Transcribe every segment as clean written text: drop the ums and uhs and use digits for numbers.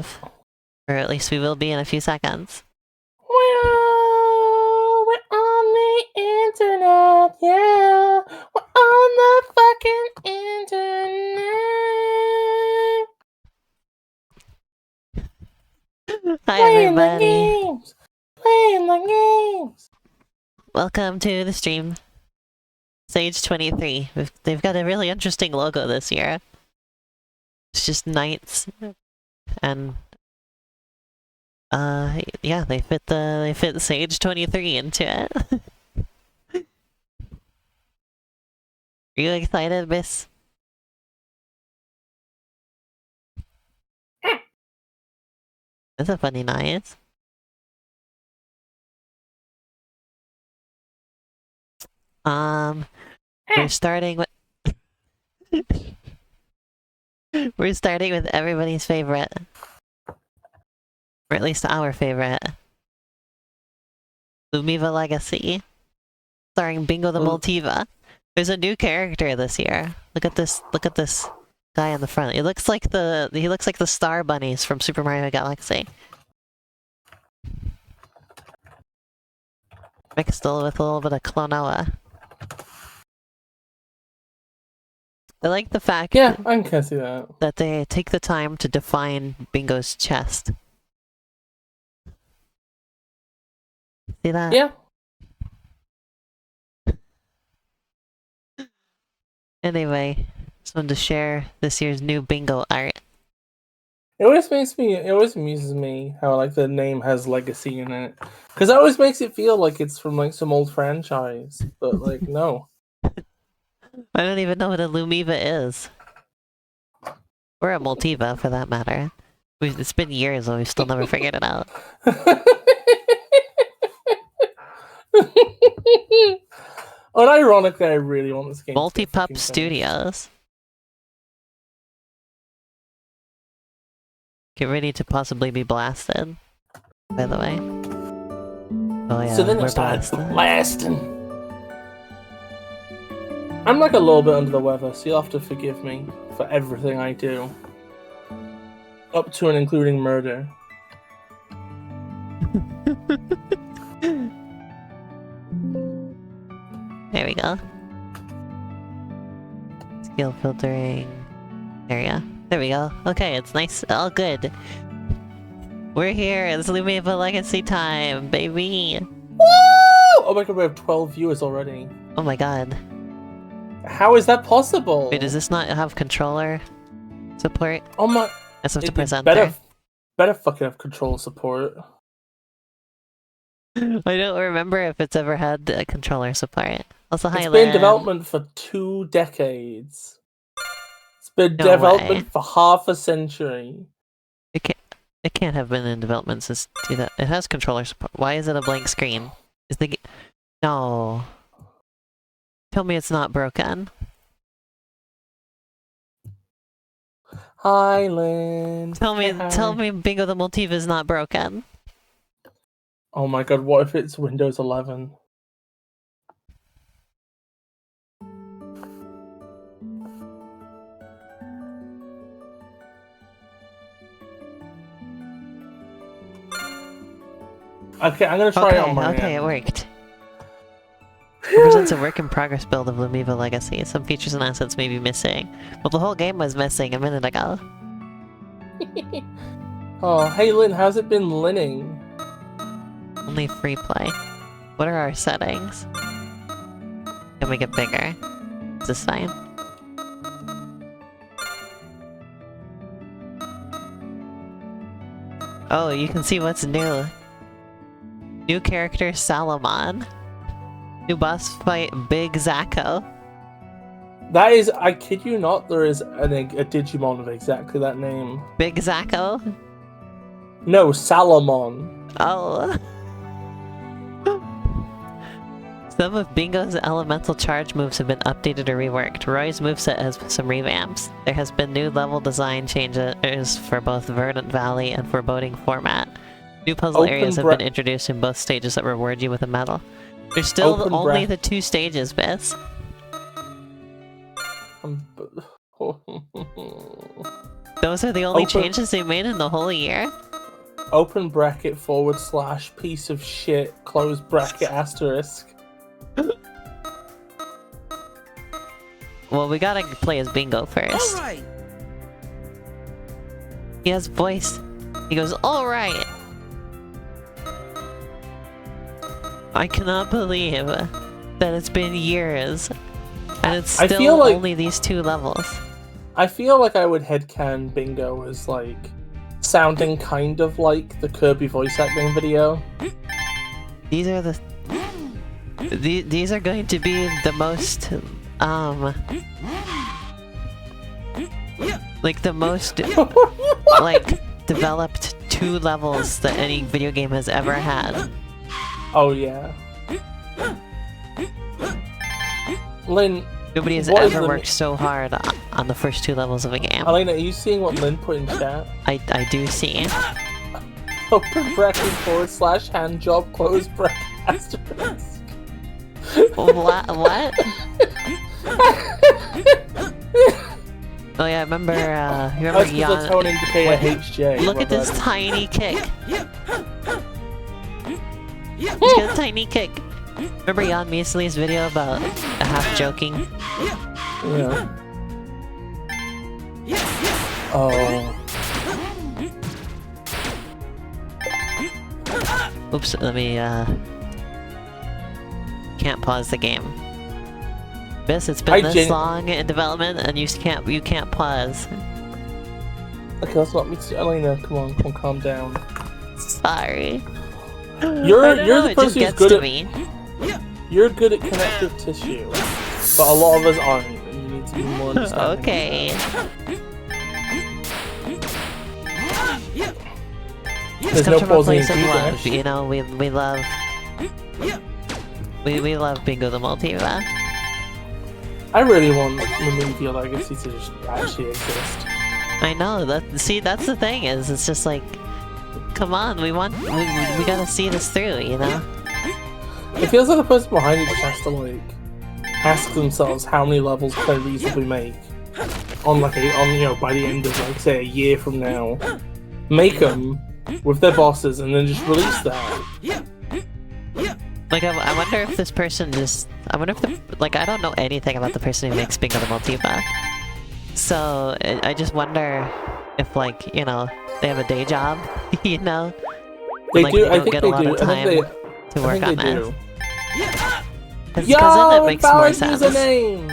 live. Or at least we will be in a few seconds. Well, we're on the internet, yeah. We're on the fucking internet. Hi Playing the everybody! games. Playing the games. Welcome to the stream. Sage 23. They've got a really interesting logo this year. It's just knights. And yeah, they fit Sage 23 into it. Are you excited, Miss? That's a funny noise. We're starting with we're starting with everybody's favorite. Or at least our favorite. Lumiva Legacy. Starring Bingo the Multiva. There's a new character this year. Look at this guy on the front. He looks like the Star Bunnies from Super Mario Galaxy. Mixed with a little bit of Klonoa. I like the fact I can see that they take the time to define Bingo's chest. See that? Yeah. Anyway, just wanted to share this year's new Bingo art. It always amuses me how like the name has legacy in it. Because it always makes it feel like it's from like some old franchise. But like no. I don't even know what a Lumiva is. Or a Multiva, for that matter. It's been years and we've still never figured it out. Unironically, I really want this game. Multi-Pup Studios. Get ready to possibly be blasted. By the way. Oh yeah, so then we're it started blasting. I'm like a little bit under the weather, so you'll have to forgive me for everything I do. Up to and including murder. There we go. Skill filtering area. There we go. Okay, it's nice. All good. We're here. It's Lumiva Legacy time, baby. Woo! Oh my god, we have 12 viewers already. Oh my god. How is that possible? Wait, does this not have controller support? Oh my... That's up to presenter. Better fucking have controller support. I don't remember if it's ever had a controller support. Also, hi, It's been in development for 2 decades. It's been in development for half a century. It can't have been in development since it has controller support. Why is it a blank screen? Is the no? Tell me it's not broken. Highland. Tell me Bingo the Multiva is not broken. Oh my god, what if it's Windows 11? Okay, I'm gonna try it on my end. It worked. Represents a work in progress build of Lumiva Legacy. Some features and assets may be missing. Well, the whole game was missing a minute ago. Oh, hey Lynn, how's it been linning? Only free play. What are our settings? Can we get bigger? Is this fine? Oh, you can see what's new. New character Salomon. New boss fight Big Zacko. That is, I kid you not, there is a Digimon of exactly that name. Big Zacko? No, Salomon. Oh. Some of Bingo's elemental charge moves have been updated or reworked. Roy's moveset has some revamps. There has been new level design changes for both Verdant Valley and Foreboding format. New puzzle areas have been introduced in both stages that reward you with a medal. There's still only the 2 stages, Biss. Those are the only Open- changes they made in the whole year? Open bracket / piece of shit close bracket asterisk. Well, we gotta play as Bingo first. Alright! He has voice. He goes, alright! I cannot believe that it's been years and it's I still feel like- only these 2 levels. I feel like I would headcanon Bingo as like sounding kind of like the Kirby voice acting video. These are the... These are going to be the most, like the most, like, developed 2 levels that any video game has ever had. Oh yeah. Lynn, Nobody has what is ever the- worked so hard on the first 2 levels of a game. Elena, are you seeing what Lynn put in chat? I do see. Open bracket / hand job close bracket asterisk. What? What? Oh yeah, I remember, remember That's because the tone Jan... indicator HJ. Look my at this bad. tiny kick. He's got a tiny kick. Remember Jan Measley's video about half joking? Yeah. Oh. Oops, let me, can't pause the game. Bis, it's been this long in development and you can't pause. Okay, that's not me. Elena, come on, calm down. Sorry. You're the It just person who's gets good to at me. you're good at connective tissue, but a lot of us aren't. And you need to be more understanding. Okay. There's Come no from a pausing place of in love, G-Dash. you know, we love... We love Bingo the Multiva. I really want Lumiva Legacy to just actually exist. I know, that's the thing is, it's just like... Come on, we gotta see this through, you know? It feels like the person behind it just has to like ask themselves how many levels can they reasonably make on by the end of like say a year from now. Make them with their bosses and then just release that. Like, I wonder if this person just... I wonder if I don't know anything about the person who makes Bingo the Multiva. So, I just wonder if, like, you know, they have a day job, you know? They Like, do. they I don't think get they a lot do. of time to I work think on they this. do. Because Yo, then it makes more invalid sense. username.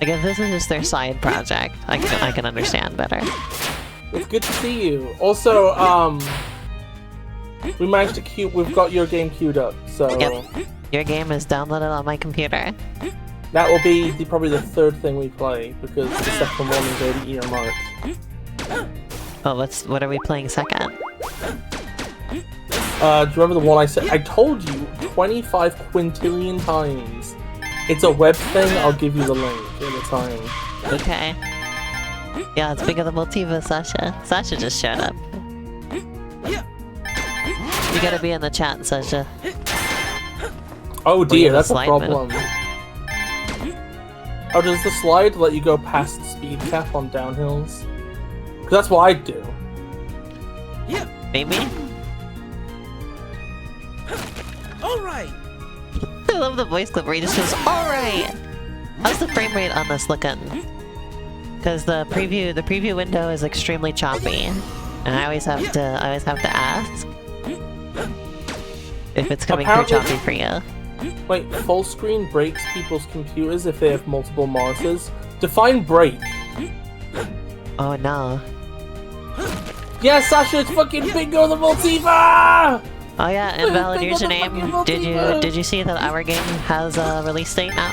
Like, if this is just their side project, I can understand better. It's good to see you. Also, we managed to queue. We've got your game queued up, so Yep. Your game is downloaded on my computer. that will be probably the 3rd thing we play because the second one is already earmarked. Oh, what are we playing second? Do you remember the one I said? I told you 25 quintillion times. It's a web thing. I'll give you the link at the time. Okay. Yeah, it's Bingo the Multiva, Sasha. Sasha just showed up. You gotta be in the chat, Sasha. Oh dear, the that's a slide problem. Oh, does the slide let you go past speed cap on downhills? Because that's what I'd do. Maybe? Alright! I love the voice clip where he just goes, alright! How's the frame rate on this looking? Because the preview window is extremely choppy. And I always have to ask if it's coming through choppy for you. Wait, full screen breaks people's computers if they have multiple monitors? Define break. Oh no. Yeah, Sasha, it's fucking Bingo the Multiva! Oh yeah, invalid Bingo the username. fucking Multiva! Did you see that our game has a release date now?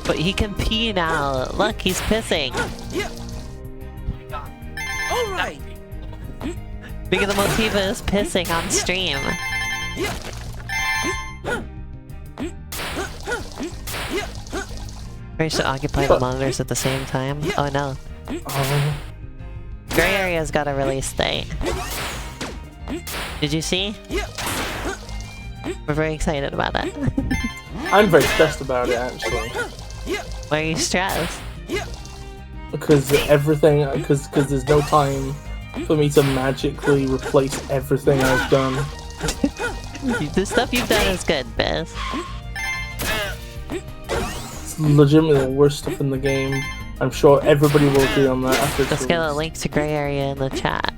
But he can pee now. Look, he's pissing. Alright! Bingo the Multiva is pissing on stream. We should occupy the monitors at the same time. Oh no. Gray Area's got a release date. Did you see? We're very excited about it. I'm very stressed about it, actually. Why are you stressed? because there's no time for me to magically replace everything I've done. The stuff you've done is good, Biz. It's legitimately the worst stuff in the game. I'm sure everybody will agree on that after Let's get a link to Gray Area in the chat.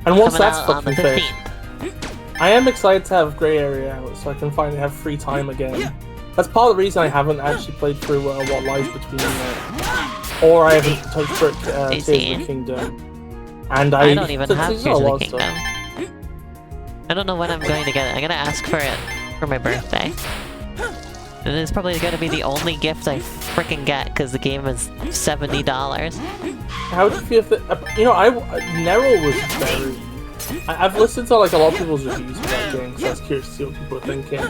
And once Coming that's out on the fucking fixed, 15th. I am excited to have Grey Area out so I can finally have free time again. That's part of the reason I haven't actually played through What Lies Between or I haven't touched Tears of the Kingdom. And I don't even have Tears of the Kingdom. Stuff. I don't know when I'm going to get it. I'm gonna ask for it for my birthday. And it's probably gonna be the only gift I freaking get because the game is $70. How do you feel if Neryl was very... I've listened to like a lot of people's reviews of that game because I was curious to see what people were thinking.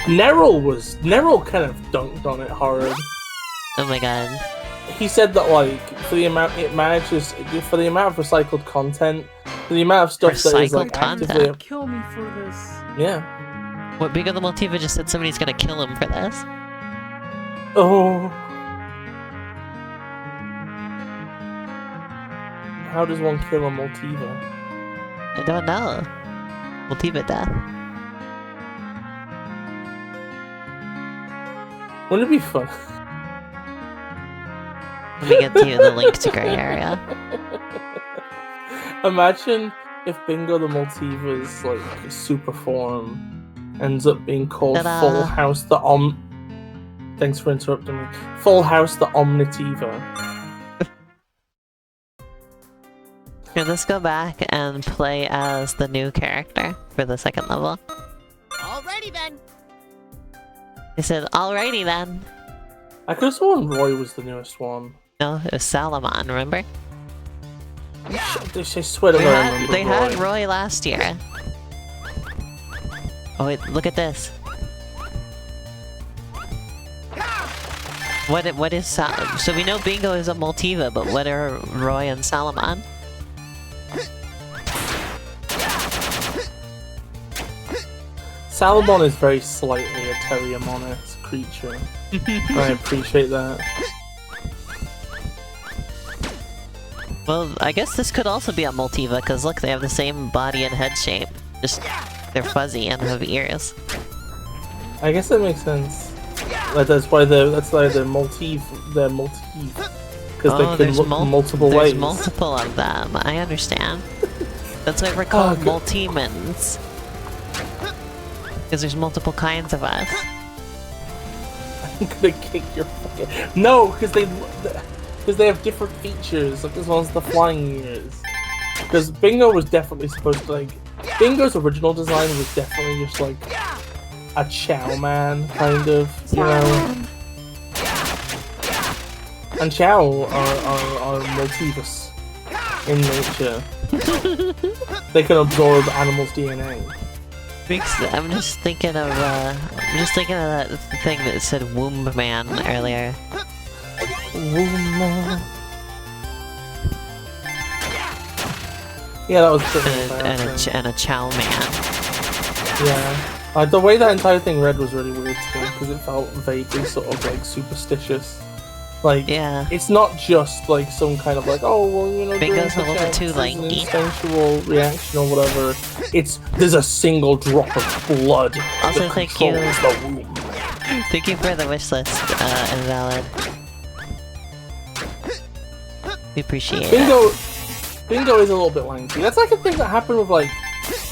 Neryl kind of dunked on it hard. Oh my god. He said that like for the amount it manages, for the amount of recycled content, for the amount of stuff that is like actively kill me for this. Yeah. What Bingo the Multiva just said somebody's gonna kill him for this. Oh. How does one kill a Multiva? I don't know. Multiva death. Wouldn't it be fun? Let me get to you the link to Gray Area. Imagine if Bingo the Multiva's like super form ends up being called Full House the Thanks for interrupting me. Full House the Omnitiva. Here, let's go back and play as the new character for the second level. Alrighty then. He said, "Alrighty then." I could have sworn Roy was the newest one. No, it was Salamon, remember? They swear to God I remember They Roy. had Roy last year. Oh wait, look at this. What is so we know Bingo is a Multiva, but what are Roy and Salamon? Salamon is very slightly a Terriermonist creature. I appreciate that. Well, I guess this could also be a Multiva, because look, they have the same body and head shape. Just, they're fuzzy and have ears. I guess that makes sense. That's why the Multive, because they can look multiple ways. There's multiple of them, I understand. That's why we're called Multimans. Because there's multiple kinds of us. I'm gonna kick your fucking... No, because they have different features. Like this one's the flying ears. Because Bingo was definitely supposed to like... Bingo's original design was definitely just like a Chow Man kind of, you know. And Chow are Multivus in nature. They can absorb animals' DNA. I'm just thinking of that thing that said Womb Man earlier. Womb Man. Yeah, that was pretty and a Chow Man. Yeah. The way that entire thing read was really weird to me, because it felt vaguely sort of like superstitious. Like, yeah. It's not just like some kind of like, oh, well, you know, Bingo's a little too lanky. An instinctual reaction or whatever. There's a single drop of blood. Also, thank you. The womb. Thank you for the wish list, Invalid. We appreciate it. Bingo is a little bit lanky. That's like a thing that happened with like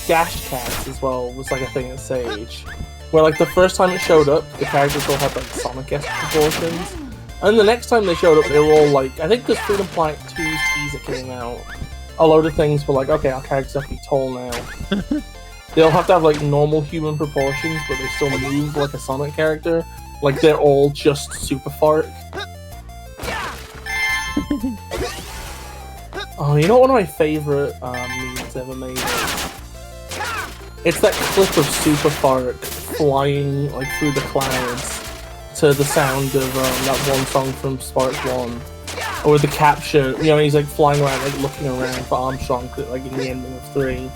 Gash Cats as well, was like a thing at Sage. Where like the first time it showed up, the characters all had like Sonic-esque proportions. And the next time they showed up, they were all like, I think because Freedom Planet 2's teaser came out, a load of things were like, okay, our characters have to be tall now. They'll have to have like normal human proportions, but they still move like a Sonic character. Like they're all just super fart. Oh, you know what one of my favorite memes ever made is? It's that clip of Super Fart flying like through the clouds to the sound of that one song from Sparks 1. Or the capture, you know, he's like flying around, like looking around for Armstrong, like in the ending of 3.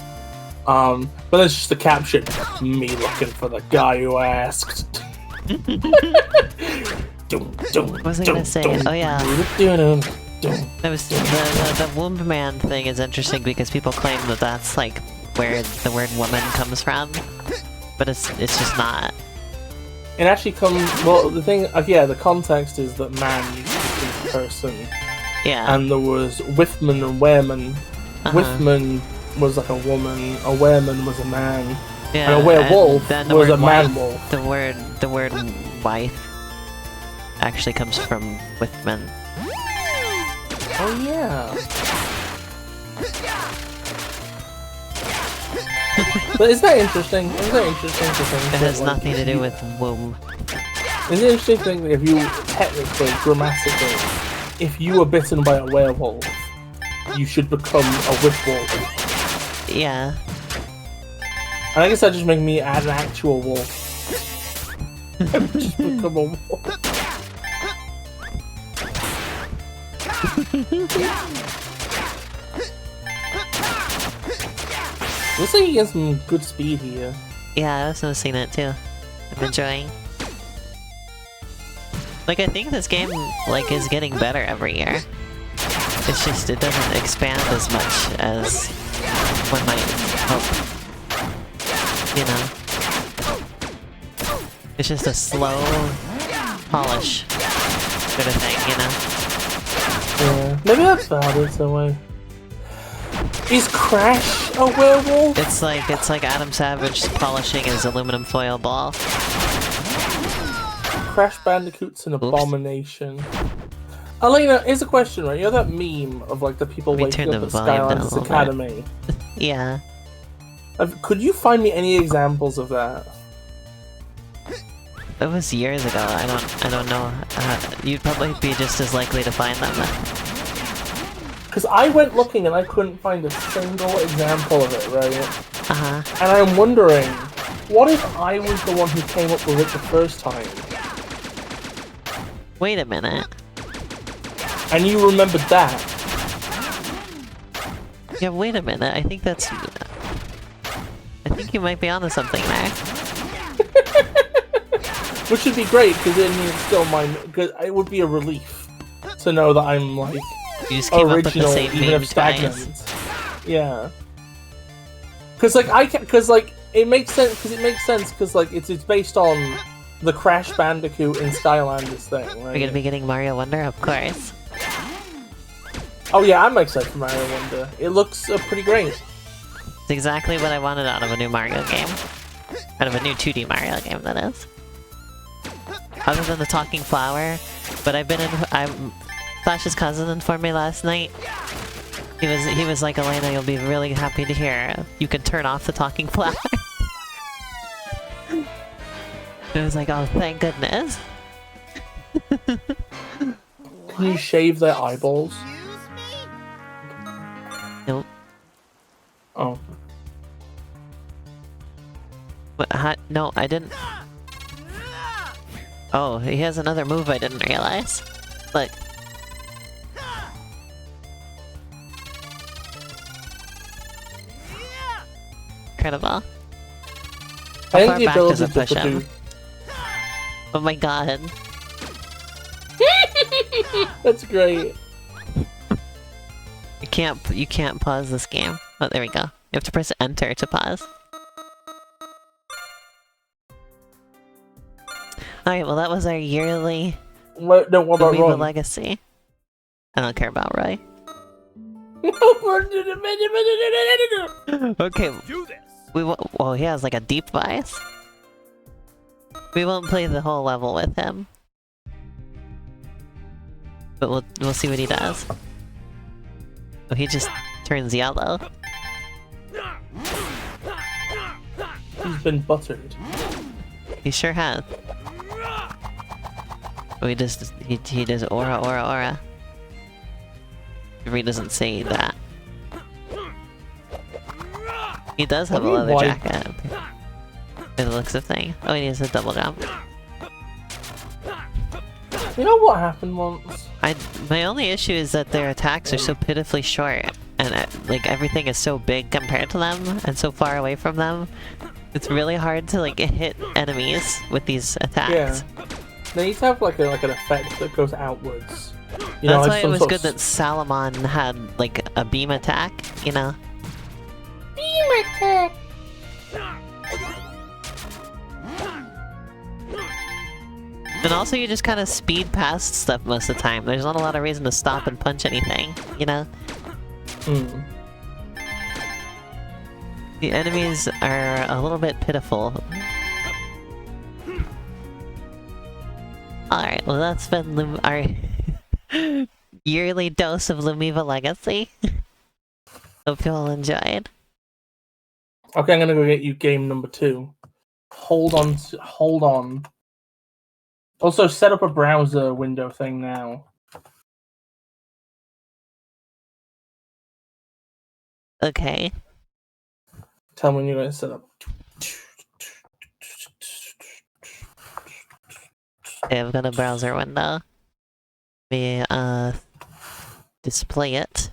But there's just the caption, me looking for the guy who asked. What was I gonna say? Oh yeah. That was the womb man thing is interesting because people claim that that's like where the word woman comes from, but it's just not. It actually comes. Well, the thing, yeah, the context is that man used to be a person. Yeah. And there was Withman and Wereman. Withman was like a woman, a Wereman was a man, yeah, and a werewolf and was a man-wolf. The word wife actually comes from Withman. Oh yeah. But is that interesting? Is that interesting to think? It has nothing to do with womb. It's an interesting thing that if you technically, grammatically, if you were bitten by a werewolf, you should become a wolf. Yeah. And I guess that just makes me add an actual wolf. Just become a wolf. Looks like he gets some good speed here. Yeah, I was noticing that too. I'm enjoying. Like, I think this game, like, is getting better every year. It's just, it doesn't expand as much as one might hope. You know? It's just a slow polish sort of thing, you know? Yeah, maybe that's valid in some way. Is Crash a werewolf? It's like Adam Savage polishing his aluminum foil ball. Crash Bandicoot's an abomination. Elena, here's a question, right? You know that meme of like the people waking up at Skylanders Academy? Yeah. Could you find me any examples of that? It was years ago. I don't know. You'd probably be just as likely to find them. Because I went looking and I couldn't find a single example of it, right? And I'm wondering, what if I was the one who came up with it the first time? Wait a minute. And you remembered that? Yeah, wait a minute. I think that's... I think you might be onto something there. Which would be great, because then you still mind... Because it would be a relief to know that I'm, like, you just came original, up with the same even name if stagnant. twice. Yeah. Because, like, it makes sense, because, like, it's based on the Crash Bandicoot in Skylanders thing, right? We're gonna be getting Mario Wonder? Of course. Oh yeah, I'm excited for Mario Wonder. It looks pretty great. It's exactly what I wanted out of a new Mario game. Out of a new 2D Mario game, that is. Other than the talking flower, but Flash's cousin informed me last night. He was like, Elena, you'll be really happy to hear you can turn off the talking flower. I was like, oh, thank goodness. Can you shave their eyeballs? Nope. Oh. What? No, I didn't. Oh, he has another move I didn't realize. Look. Incredible. I How think the far back does ability it push to him? do... Oh my god. That's great. You can't pause this game. Oh, there we go. You have to press enter to pause. Alright, well that was our yearly What about Lumiva Ron? Legacy. I don't care about Roy. Okay. Do this. Well, he has like a deep voice. We won't play the whole level with him. But we'll see what he does. Oh, he just turns yellow. He's been buttered. He sure has. Oh, he does aura, aura, aura. If he doesn't say that. He does have a leather jacket. By the looks of things. Oh, he has a double jump. You know what happened once? My only issue is that their attacks are so pitifully short. and like everything is so big compared to them and so far away from them. It's really hard to like hit enemies with these attacks. Yeah. They need to have like an effect that goes outwards. You know, That's like why it was some good sort that Salamon had like a beam attack, you know? Beam attack! And also you just kind of speed past stuff most of the time. There's not a lot of reason to stop and punch anything, you know? Hmm. The enemies are a little bit pitiful. Alright, well that's been our yearly dose of Lumiva Legacy. Hope you all enjoyed. Okay, I'm gonna go get you game number 2. Hold on, hold on. Also, set up a browser window thing now. Okay. Tell me when you're going to set up. Okay, I've got a browser window. Let me, display it.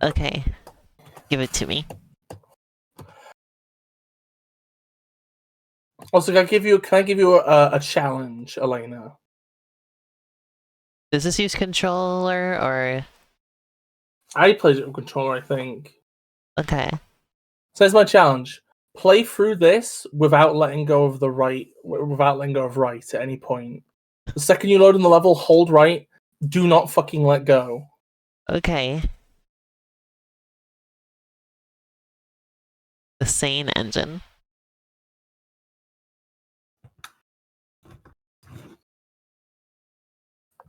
Okay. Give it to me. Also, can I give you a challenge, Elena? Does this use controller or... I played it with controller, I think. Okay. So that's my challenge. Play through this without letting go of right at any point. The second you load in the level, hold right. Do not fucking let go. Okay. The Sane Engine.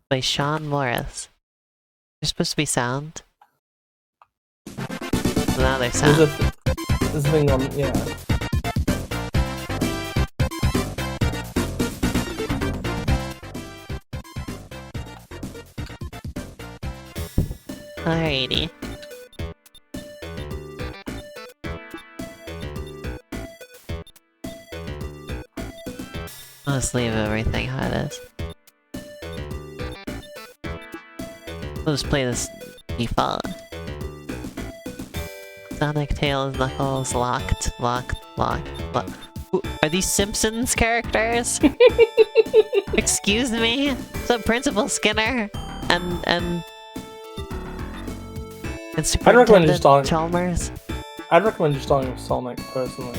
By Sean Morris. There's supposed to be sound. So now there's sound. There's a thing on, yeah. Alrighty. Let's leave everything how it is. We'll just play this default. Sonic, Tails, Knuckles, locked. Are these Simpsons characters? Excuse me? What's up, Principal Skinner? And Superintendent Chalmers? I'd recommend just starting with Sonic, personally.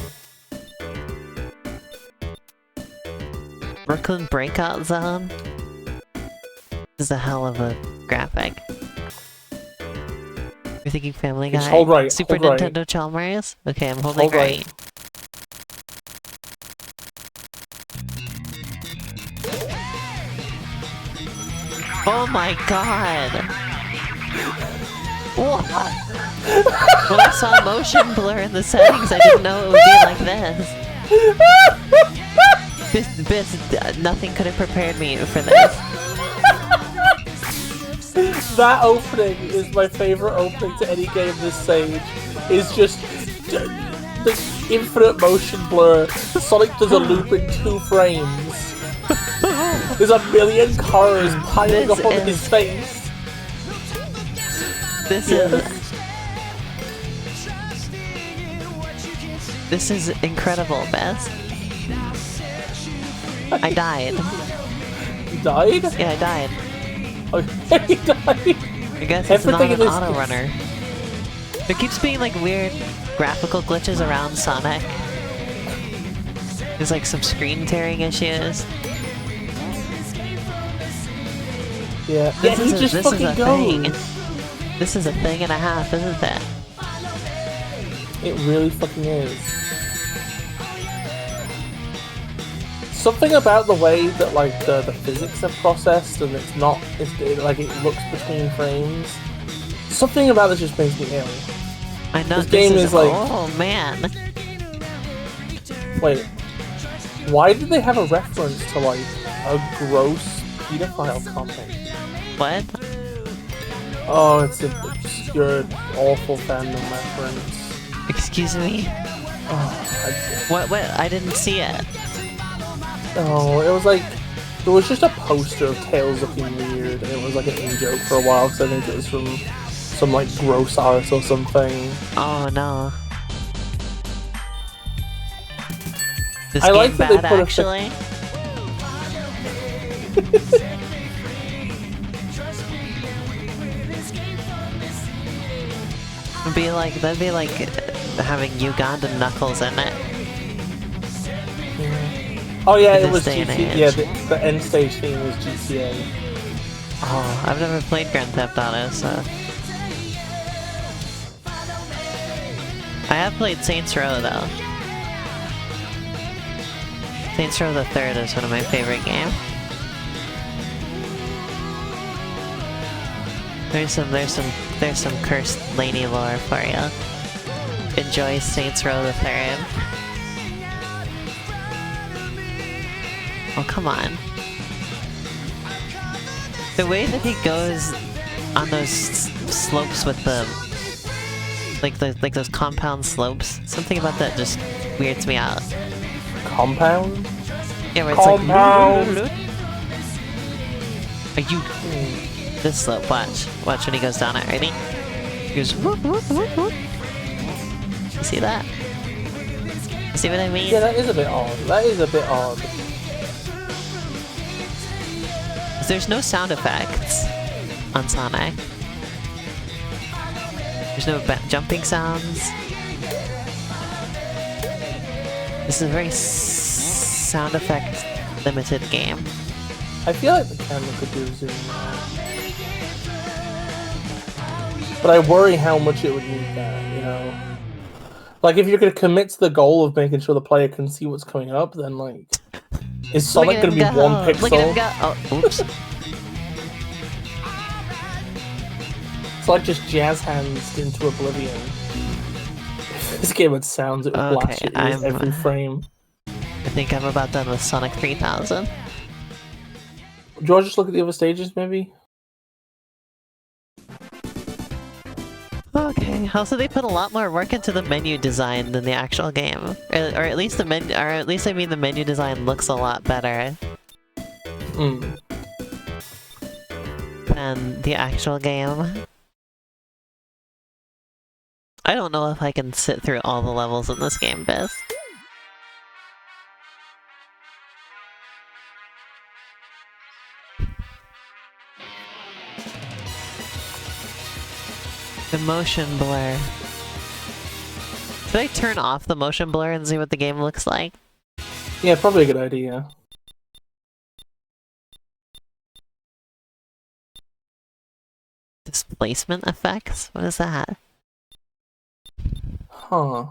Brooklyn Breakout Zone? This is a hell of a graphic. You're thinking Family Guy? Just hold right. Super hold Nintendo right. Chalmers? Okay, I'm holding Hold right. Oh my god! What? When I saw motion blur in the settings, I didn't know it would be like this. Nothing could have prepared me for this. That opening is my favorite opening to any game this stage. It's just the infinite motion blur. Sonic does a loop in 2 frames. There's a million cars piling up on his face. This is incredible, Bess. I died. You died? Yeah, I died. Okay, you died. I guess it's not an auto runner. There keeps being like weird graphical glitches around Sonic. There's like some screen tearing issues. Yeah, This he just fucking goes. Thing. This is a thing and a half, isn't it? It really fucking is. Something about the way that like the physics are processed and it looks between frames. Something about this just makes me ill. I know this game is like. Oh man. Wait. Why did they have a reference to like a gross pedophile comic? What? Oh, it's an obscure, awful fandom reference. Excuse me? Oh, What? I didn't see it. it was like... It was just a poster of Tails looking weird, and it was like an in-joke for a while, because I think it was from some like gross art or something. Oh no. This I game like that they bad, put actually? That'd be like having Ugandan Knuckles in it. Oh yeah, In it this was day and GTA. age. Yeah, the end stage theme was GTA. Oh, I've never played Grand Theft Auto, so... I have played Saints Row, though. Saints Row the Third is one of my favorite games. There's some cursed lady lore for you. Enjoy Saints Row the Third. Oh, come on. The way that he goes on those slopes with the... Like those compound slopes, something about that just weirds me out. Compound? Yeah, where it's Compound. like... Are you... This slope, watch. Watch when he goes down it, ready? He goes whoop, whoop, whoop, whoop. You see that? You see what I mean? Yeah, that is a bit odd. That is a bit odd. There's no sound effects on Sonic. There's no jumping sounds. This is a very sound effect limited game. I feel like the camera could do zoom out. But I worry how much it would need that, you know? Like, if you're going to commit to the goal of making sure the player can see what's coming up, then, like... Is Sonic going to be one pixel? Look at him go! Oh, oops. It's like just jazz hands into oblivion. If this game had sounds, it would blast your ears every frame. I think I'm about done with Sonic 3000. Do you want to just look at the other stages, maybe? Okay. Also, they put a lot more work into the menu design than the actual game, or at least the menu, or at least I mean the menu design looks a lot better than the actual game. I don't know if I can sit through all the levels in this game, Biz. The motion blur. Should I turn off the motion blur and see what the game looks like? Yeah, probably a good idea. Displacement effects? What is that? Huh.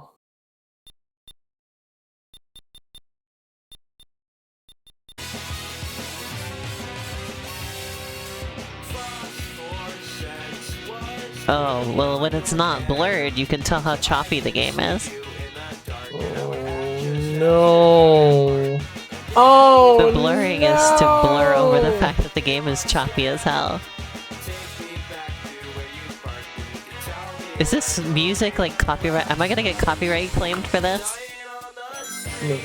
Oh, well, when it's not blurred, you can tell how choppy the game is. Oh, no. Oh, The blurring is to blur over the fact that the game is choppy as hell. Is this music like copyright? Am I gonna get copyright claimed for this? No.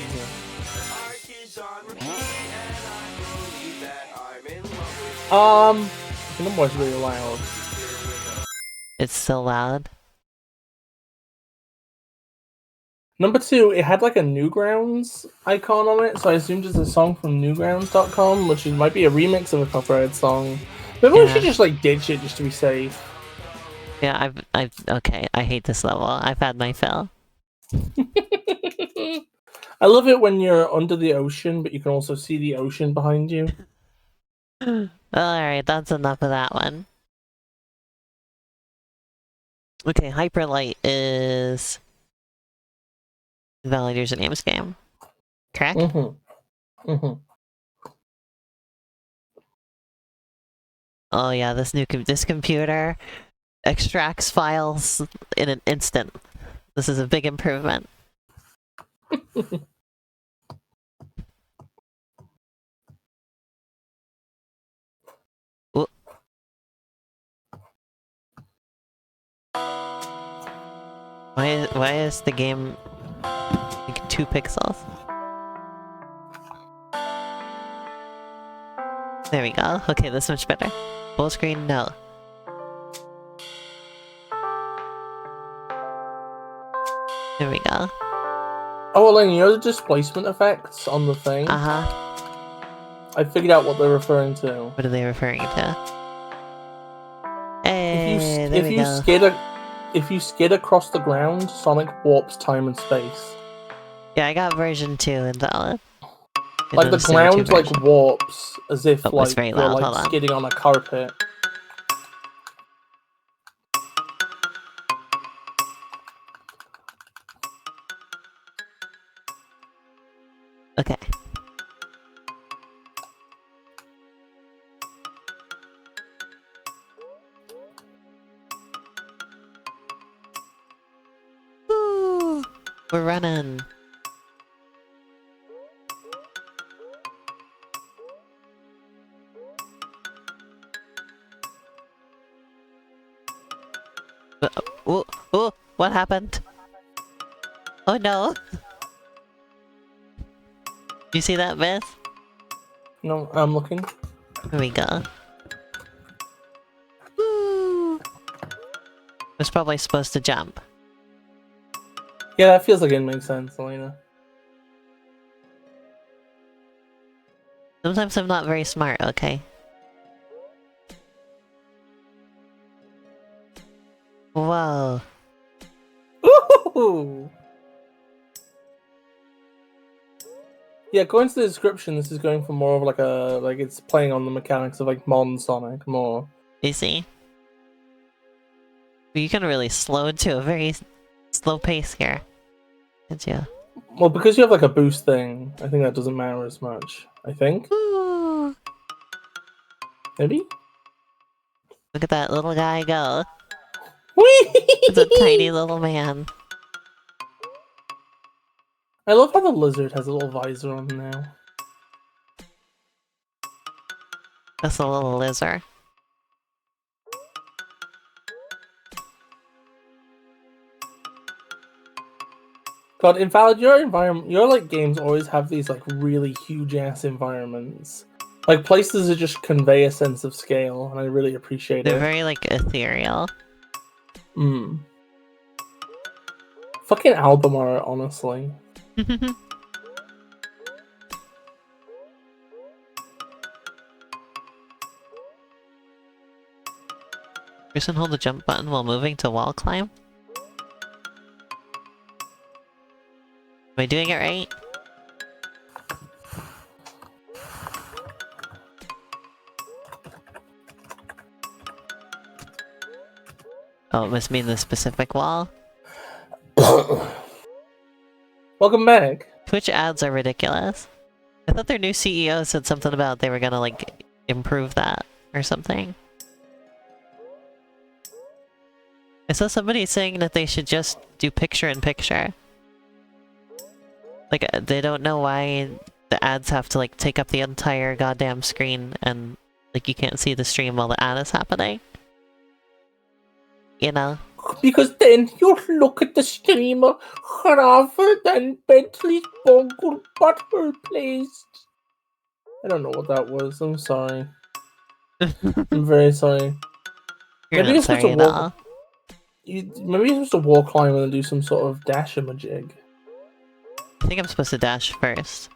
The number was really loud. It's still loud. Number 2, it had like a Newgrounds icon on it, so I assumed it's a song from Newgrounds.com, which might be a remix of a copyrighted song. Maybe we should just like ditch it just to be safe. Yeah, okay, I hate this level. I've had my fill. I love it when you're under the ocean, but you can also see the ocean behind you. Alright, that's enough of that one. Okay, Hyperlight is Valid Username's game. Correct? Oh yeah, this computer extracts files in an instant. This is a big improvement. Why is the game like 2 pixels? There we go. Okay, that's much better. Full screen, no. There we go. Oh, Elaine, you know the displacement effects on the thing? I figured out what they're referring to. What are they referring to? Hey, If you skid across the ground, Sonic warps time and space. Yeah, I got version 2 invalid. Like the ground like warps as if like very you're loud. like Hold on. skidding on a carpet. Okay. Woo! We're running. Oh, what happened? Oh no! You see that, Myth? No, I'm looking. Here we go. Woo! Was probably supposed to jump. Yeah, that feels like it makes sense, Elena. Sometimes I'm not very smart, okay? Whoa. Ooh! Yeah, according to the description, this is going for more of like a it's playing on the mechanics of like modern Sonic more. You see? You can really slow to a very slow pace here. Can't you? Well, because you have like a boost thing, I think that doesn't matter as much. I think. Woo! Maybe? Look at that little guy go. Whee! It's a tiny little man. I love how the lizard has a little visor on now. That's a little lizard. God, Invalid, your like games always have these like really huge ass environments. Like places that just convey a sense of scale, and I really appreciate They're it. very like ethereal. Fucking album art, honestly. Press and hold the jump button while moving to wall climb. Am I doing it right? Oh, it must mean the specific wall. Welcome back. Twitch ads are ridiculous. I thought their new CEO said something about they were gonna like improve that or something. I saw somebody saying that they should just do picture-in-picture. Like, they don't know why the ads have to like take up the entire goddamn screen and like you can't see the stream while the ad is happening. You know? Because then you look at the streamer rather than Bentley's bungle butthole placed. I don't know what that was. I'm sorry. I'm very sorry. You're maybe not sorry at all. Maybe you're supposed to wall climb and do some sort of dash jig. I think I'm supposed to dash first.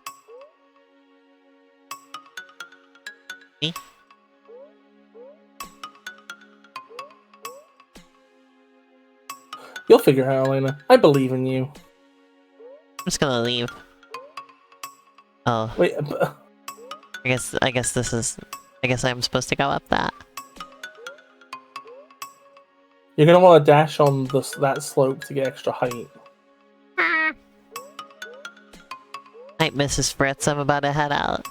Me? You'll figure it out, Elena. I believe in you. I'm just gonna leave. Oh. Wait, I guess this is... I guess I'm supposed to go up that. you're gonna want to dash on that slope to get extra height. Night, Mrs. Fritz. I'm about to head out.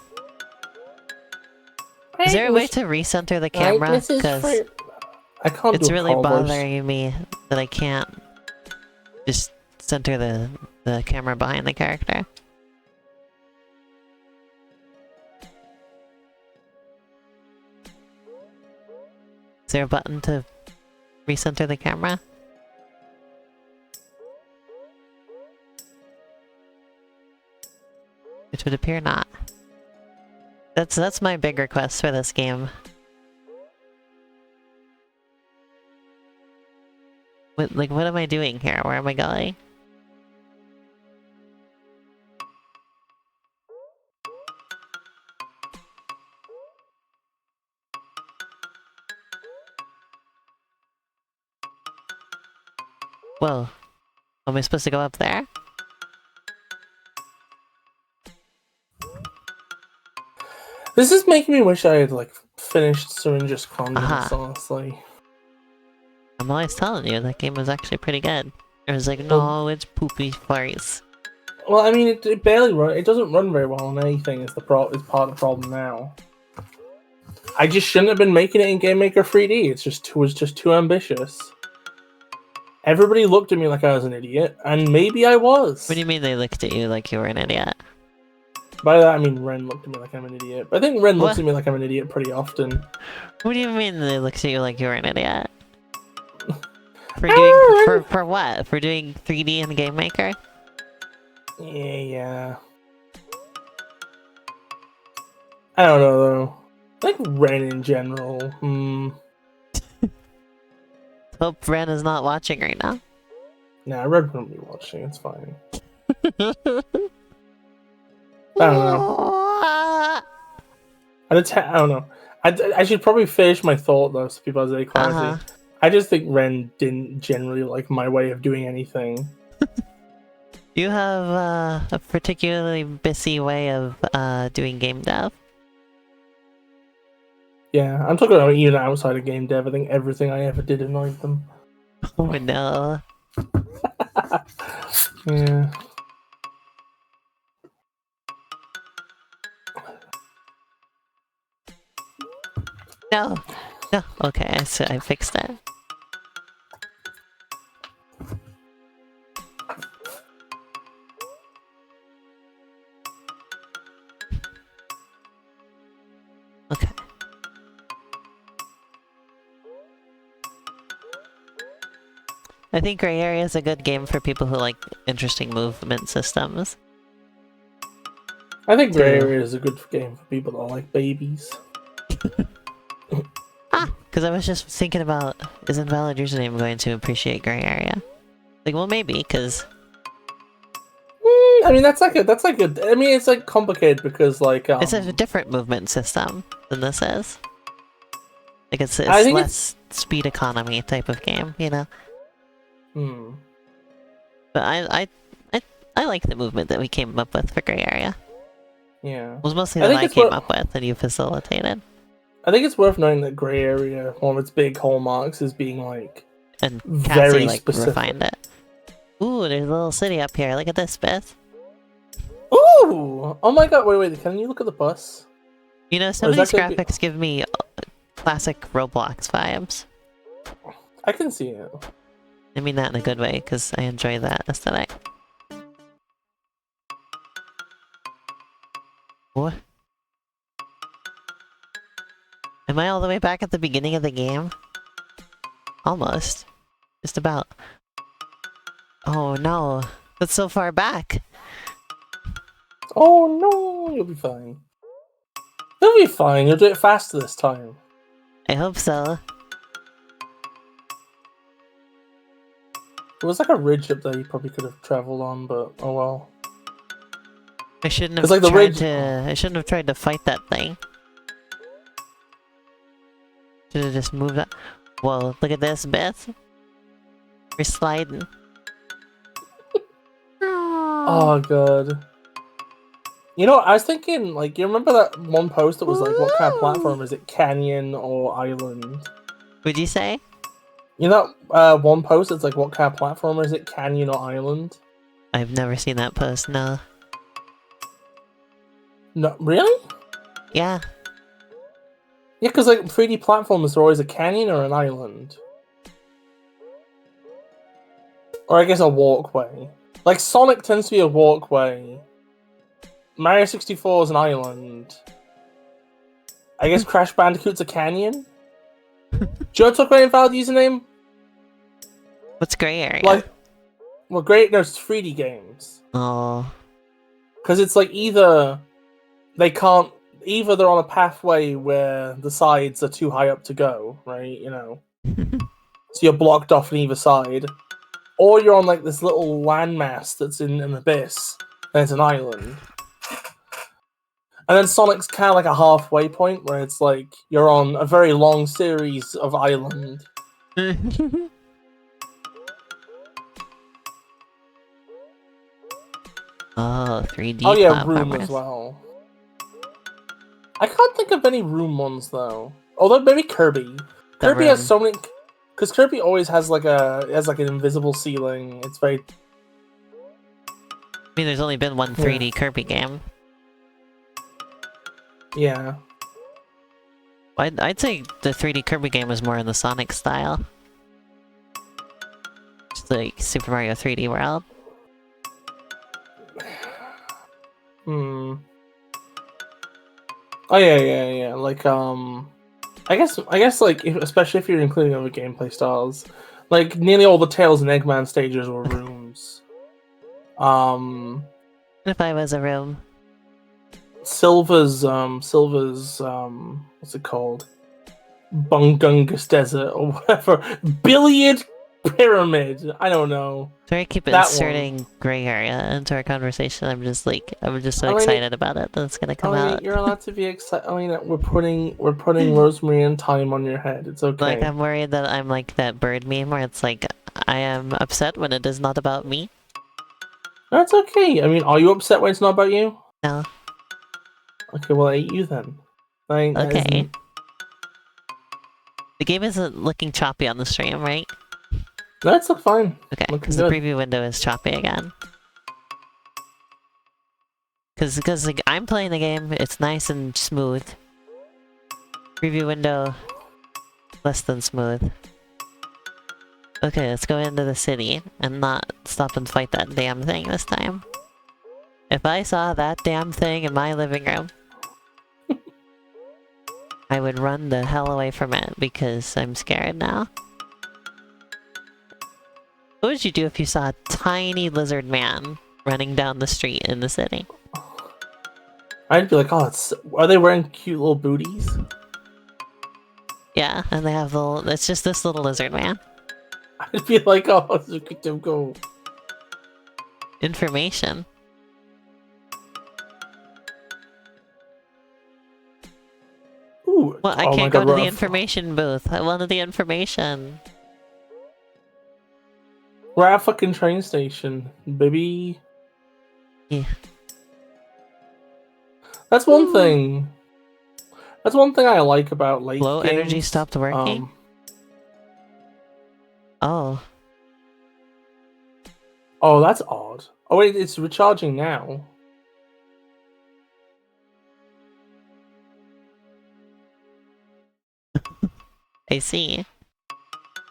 Is there a way to recenter the camera? Because I can't. it's really bothering me that I can't just center the camera behind the character. Is there a button to recenter the camera? Which would appear not. That's my big request for this game. What am I doing here? Where am I going? Whoa. Am I supposed to go up there? This is making me wish I had, like, finished Syringe's Condiments, honestly. I'm always telling you, that game was actually pretty good. It was like, no, it's poopy furries. Well, I mean, it barely run. It doesn't run very well on anything. Is part of the problem now. I just shouldn't have been making it in Game Maker 3D. It was just too ambitious. Everybody looked at me like I was an idiot, and maybe I was. What do you mean they looked at you like you were an idiot? By that I mean Ren looked at me like I'm an idiot. But I think Ren looks at me like I'm an idiot pretty often. What do you mean they looked at you like you were an idiot? For doing for what? For doing 3D in Game Maker? Yeah. I don't know though. I think Ren in general. Hope Ren is not watching right now. Nah, Ren wouldn't be watching. It's fine. I don't know. I don't know. I should probably finish my thought though, so people have clarity. I just think Ren didn't generally like my way of doing anything. You have a particularly busy way of doing game dev. Yeah, I'm talking about even outside of game dev. I think everything I ever did annoyed them. Oh no. Yeah. No. No. Okay, I fixed it. Okay. I think Gray Area is a good game for people who like interesting movement systems. I think Gray Area is a good game for people that like babies. Because I was just thinking about, is Invalid Username going to appreciate Gray Area? Like, well, maybe, because... I mean, that's like a... I mean, it's like complicated because like... It's a different movement system than this is. Like, it's less speed economy type of game, you know? But I like the movement that we came up with for Gray Area. Yeah. It was mostly that I came up with and you facilitated. I think it's worth knowing that Gray Area, one of its big hallmarks is being like... And very Cassie, like, specific. refined it. Ooh, there's a little city up here. Look at this, Beth. Ooh! Oh my god, wait, can you look at the bus? You know, some of these graphics give me classic Roblox vibes. I can see it. I mean that in a good way, because I enjoy that aesthetic. What? Am I all the way back at the beginning of the game? Almost. Just about. Oh no. That's so far back. Oh no, you'll be fine. You'll be fine, you'll do it faster this time. I hope so. There was like a ridge up there you probably could have travelled on, but oh well. I shouldn't have I shouldn't have tried to fight that thing. Should have just moved up. Whoa, look at this, Beth. We're sliding. Oh god. You know, I was thinking, like, you remember that one post that was like, what kind of platform is it? Canyon or island? Would you say? You know that one post that's like, what kind of platform is it? Canyon or island? I've never seen that post, no. No, really? Yeah. Yeah, because like 3D platforms are always a canyon or an island. Or I guess a walkway. Like Sonic tends to be a walkway. Mario 64 is an island. I guess Crash Bandicoot's a canyon? Do you want to talk about Invalid Username? What's Gray Area? Like, well, great, no, it's 3D games. Oh. Because it's like either they're on a pathway where the sides are too high up to go, right? You know, so you're blocked off on either side, or you're on like this little landmass that's in an abyss, and it's an island. And then Sonic's kind of like a halfway point where it's like you're on a very long series of island. Oh, 3D Oh yeah, platformers. Room as well. I can't think of any Room ones though. Although maybe Kirby. Kirby has so many, because Kirby always has like an invisible ceiling. It's very. I mean, there's only been one 3D Kirby game. Yeah. I'd say the 3D Kirby game was more in the Sonic style. Just like Super Mario 3D World. Oh yeah. Like I guess like especially if you're including other gameplay styles, like nearly all the Tails and Eggman stages were rooms. If I was a room. Silver's what's it called? Bungungus Desert or whatever. Billiard Pyramid. I don't know. Sorry, I keep inserting gray area into our conversation. I'm just so excited about it that it's gonna come out. You're allowed to be excited. I mean, we're putting Rosemary and Thyme on your head. It's okay. Like, I'm worried that I'm like that bird meme where it's like, I am upset when it is not about me. That's okay. I mean, are you upset when it's not about you? No. Okay, well, I ate you then. Okay. The game isn't looking choppy on the stream, right? That's fine. Okay, because the preview window is choppy again. Because like, I'm playing the game, it's nice and smooth. Preview window, less than smooth. Okay, let's go into the city and not stop and fight that damn thing this time. If I saw that damn thing in my living room, I would run the hell away from it because I'm scared now. What would you do if you saw a tiny lizard man running down the street in the city? I'd be like, oh, are they wearing cute little booties? Yeah, and they have it's just this little lizard man. I'd be like, oh, look at them go. Information. Ooh. Well, I can't go to the information booth. I wanted the information. We're at a fucking train station, baby. Yeah. That's one thing. That's one thing I like about late Low games. energy stopped working? Oh. Oh, that's odd. Oh wait, it's recharging now. I see.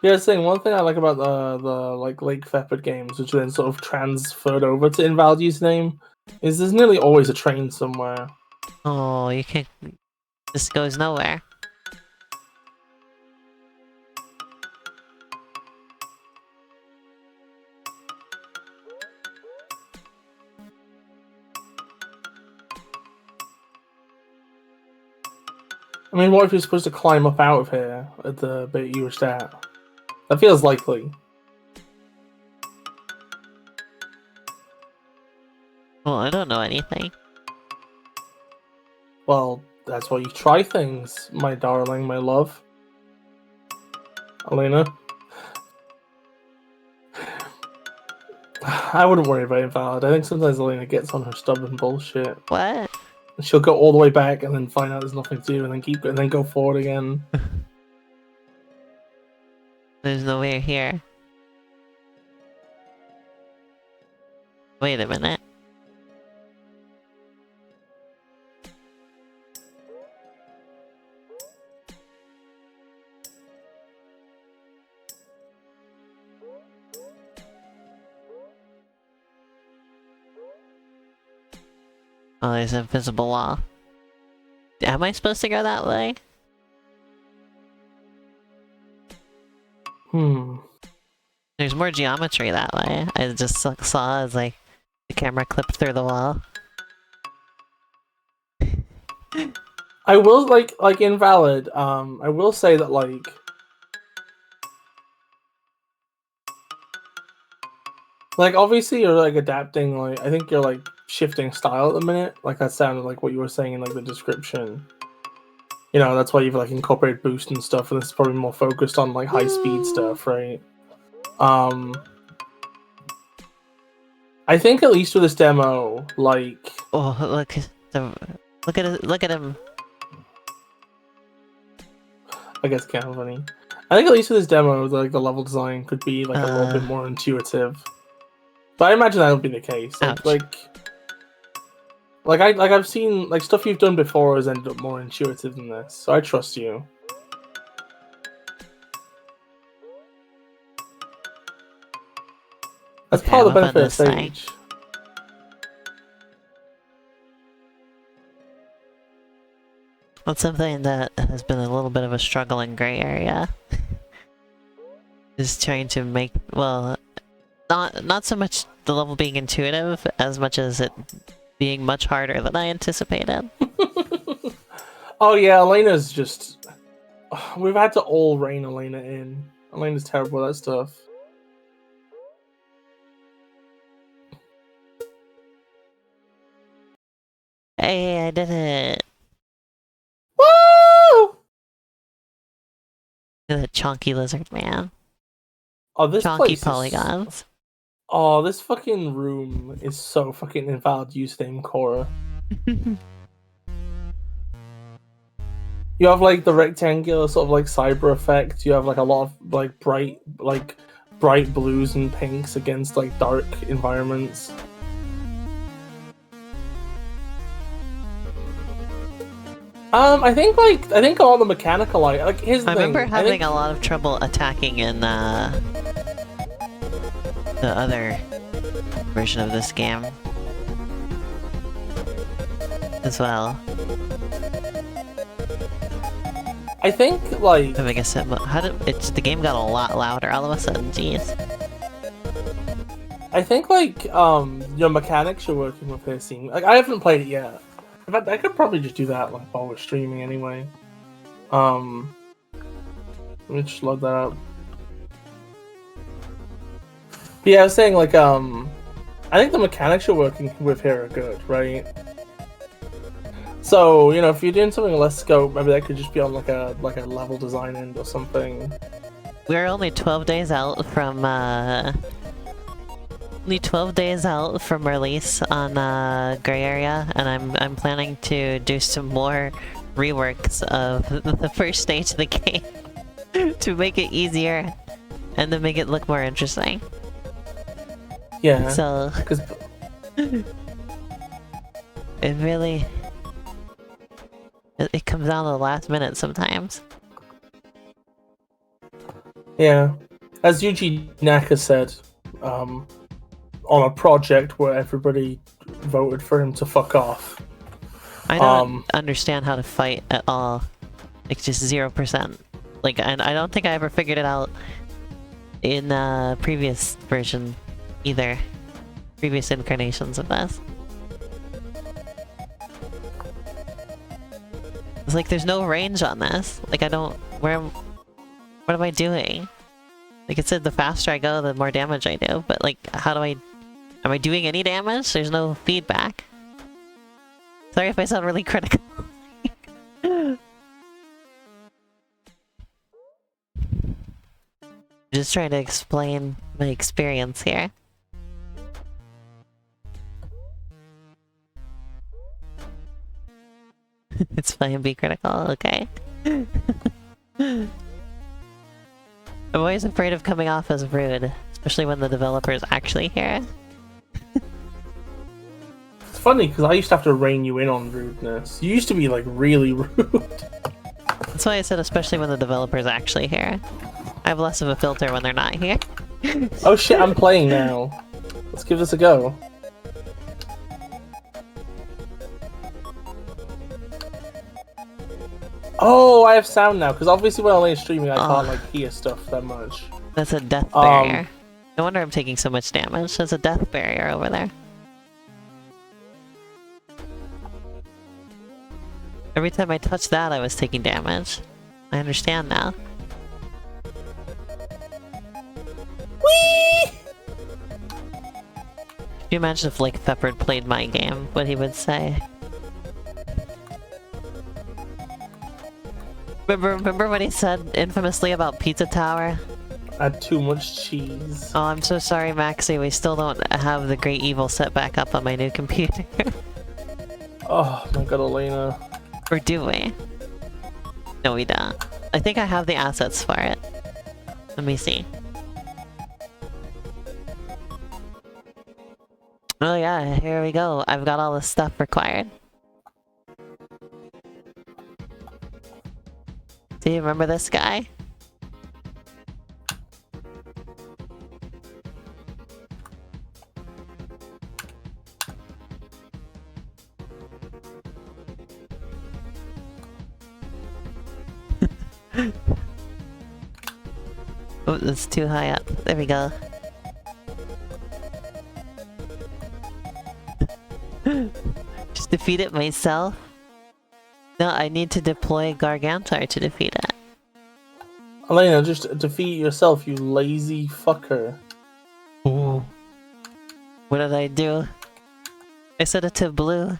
Yeah, I was saying one thing I like about the like Lake Fepard games, which are then sort of transferred over to Invalid Username, is there's nearly always a train somewhere. Oh, you can't. This goes nowhere. I mean, what if you're supposed to climb up out of here at the bit you were at? That feels likely. Well, I don't know anything. Well, that's why you try things, my darling, my love. Elena. I wouldn't worry about Invalid. I think sometimes Elena gets on her stubborn bullshit. What? She'll go all the way back and then find out there's nothing to do and then and then go forward again. There's no way here. Wait a minute. Oh, there's an invisible wall. Am I supposed to go that way? There's more geometry that way. I just saw as like the camera clipped through the wall. I will like invalid. I will say that like obviously you're like adapting. Like I think you're like shifting style at the minute. Like that sounded like what you were saying in like the description. You know, that's why you've like incorporated boost and stuff, and this is probably more focused on like high speed stuff, right? I think at least with this demo, like Oh, look at it, look at him. I guess kind of funny. I think at least with this demo, like the level design could be like a little bit more intuitive. But I imagine that would be the case. I've seen like stuff you've done before has ended up more intuitive than this, so I trust you. That's Okay, part of the I'm up on benefit of this side. stage. That's something that has been a little bit of a struggle in gray area. Is trying to make, well, not so much the level being intuitive as much as it being much harder than I anticipated. Oh yeah, Elena's just... We've had to all rein Elena in. Elena's terrible at that stuff. Hey, I did it! Woo! Look at that chonky lizard man. Oh, this Chonky place polygons. Oh, this fucking room is so fucking invalid username Cora. You have like the rectangular sort of like cyber effect. You have like a lot of like bright blues and pinks against like dark environments. I think all the mechanical light. Like here's the I thing. remember having a lot of trouble attacking in the other version of this game as well. I think like Having a set, how did the game got a lot louder all of a sudden? Jeez. I think like your mechanics you're working with here seem like I haven't played it yet. In fact, I could probably just do that like while we're streaming anyway. Let me just load that up. But yeah, I was saying like I think the mechanics you're working with here are good, right? So, you know, if you're doing something less scope, maybe that could just be on like a level design end or something. We're only 12 days out from release on Gray Area, and I'm planning to do some more reworks of the first stage of the game to make it easier and to make it look more interesting. Yeah. So it really it comes down to the last minute sometimes. Yeah. As Yuji Naka said, on a project where everybody voted for him to fuck off. I don't understand how to fight at all. Like, just 0%. Like, and I don't think I ever figured it out in previous version either. Previous incarnations of this. It's like there's no range on this. Like, I don't... what am I doing? Like it said, the faster I go, the more damage I do. But like, how do I... Am I doing any damage? There's no feedback. Sorry if I sound really critical. Just trying to explain my experience here. It's fine, be critical, okay. I'm always afraid of coming off as rude, especially when the developer's actually here. It's funny because I used to have to rein you in on rudeness. You used to be like really rude. That's why I said especially when the developer's actually here. I have less of a filter when they're not here. Oh shit, I'm playing now. Let's give this a go. Oh, I have sound now, because obviously when I'm only streaming I can't like hear stuff that much. That's a death barrier. No wonder I'm taking so much damage. There's a death barrier over there. Every time I touched that, I was taking damage. I understand now. Whee! Could you imagine if, like, Peppered played my game, what he would say? Remember what he said infamously about Pizza Tower? Add too much cheese. Oh, I'm so sorry, Maxie. We still don't have the Great Evil set back up on my new computer. Oh my god, Elena. Or do we? No, we don't. I think I have the assets for it. Let me see. Oh yeah, here we go. I've got all the stuff required. Do you remember this guy? Oh, it's too high up. There we go. Just defeat it myself? No, I need to deploy Gargantar to defeat it. Elena, just defeat yourself, you lazy fucker. Ooh. What did I do? I set it to blue.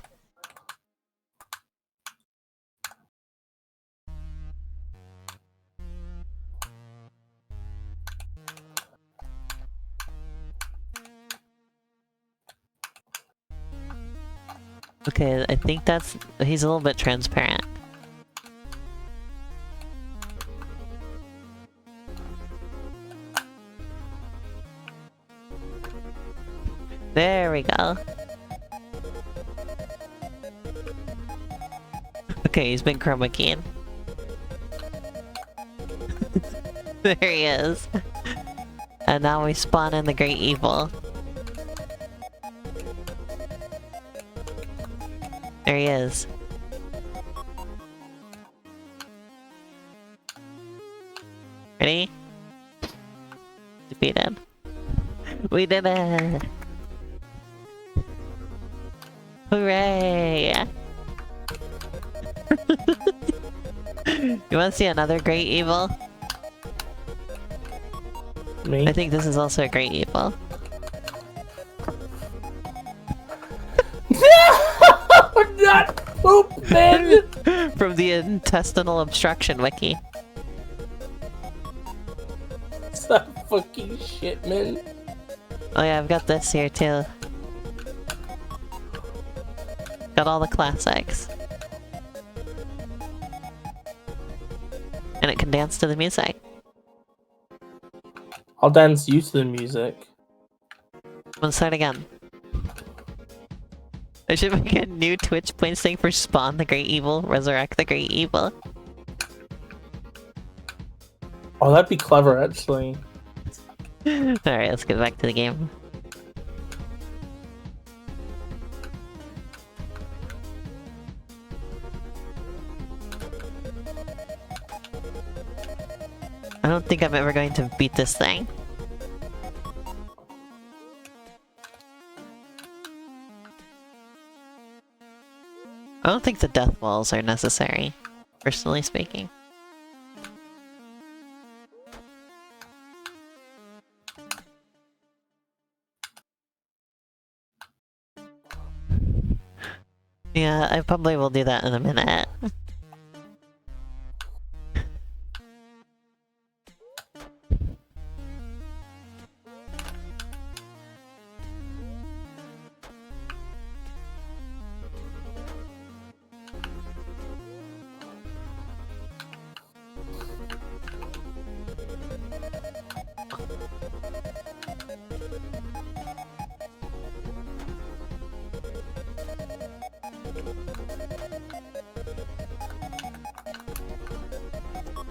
Okay, I think that's... he's a little bit transparent. There we go. Okay, he's been chroma keyed. There he is. And now we spawn in the Great Evil. There he is. Ready? Defeated. We did it! Hooray! You wanna see another Great Evil? Me? I think this is also a Great Evil. Not poop, man! From the Intestinal Obstruction Wiki. It's that fucking shit, man. Oh yeah, I've got this here too. Got all the classics. And it can dance to the music. I'll dance you to the music. Let's start again. I should make a new Twitch point thing for Spawn the Great Evil, Resurrect the Great Evil. Oh, that'd be clever, actually. Alright, let's get back to the game. I don't think I'm ever going to beat this thing. I don't think the death walls are necessary, personally speaking. Yeah, I probably will do that in a minute.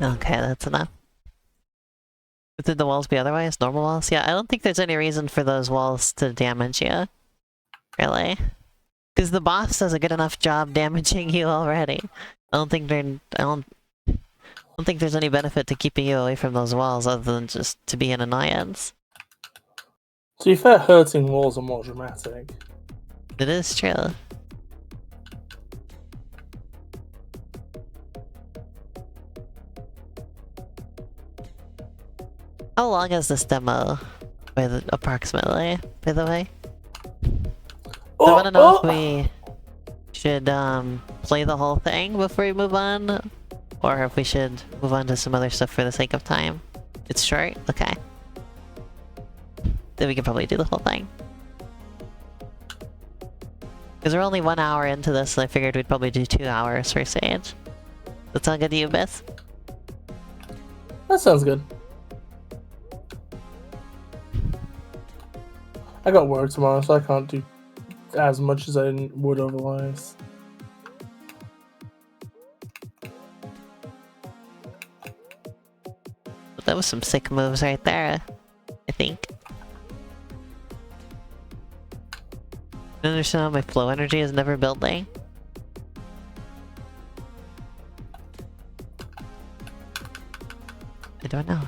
Okay, that's enough. Did the walls be otherwise? Normal walls? Yeah, I don't think there's any reason for those walls to damage you. Really. Because the boss does a good enough job damaging you already. I don't think there's any benefit to keeping you away from those walls other than just to be an annoyance. To be fair, hurting walls are more dramatic. It is true. How long is this demo? Approximately, by the way? I want to know if we should play the whole thing before we move on, or if we should move on to some other stuff for the sake of time. It's short? Okay. Then we can probably do the whole thing. Because we're only 1 hour into this, so I figured we'd probably do 2 hours for Sage. That sound good to you, Bis? That sounds good. I got work tomorrow, so I can't do as much as I would otherwise. That was some sick moves right there, I think. I understand how my flow energy is never building. I don't know.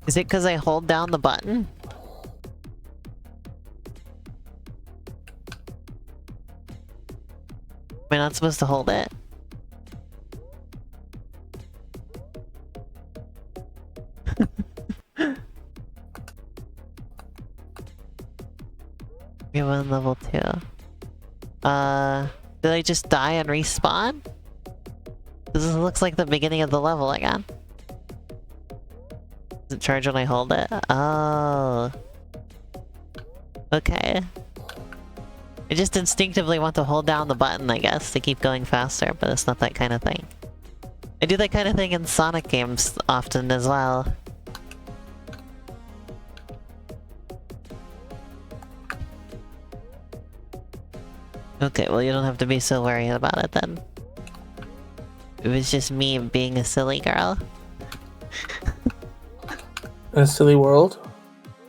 Is it because I hold down the button? Am I not supposed to hold it? We have on level 2. Did I just die and respawn? This looks like the beginning of the level again. Does it charge when I hold it? Oh. Okay. I just instinctively want to hold down the button, I guess, to keep going faster, but it's not that kind of thing. I do that kind of thing in Sonic games often as well. Okay, well you don't have to be so worried about it then. It was just me being a silly girl. In a silly world?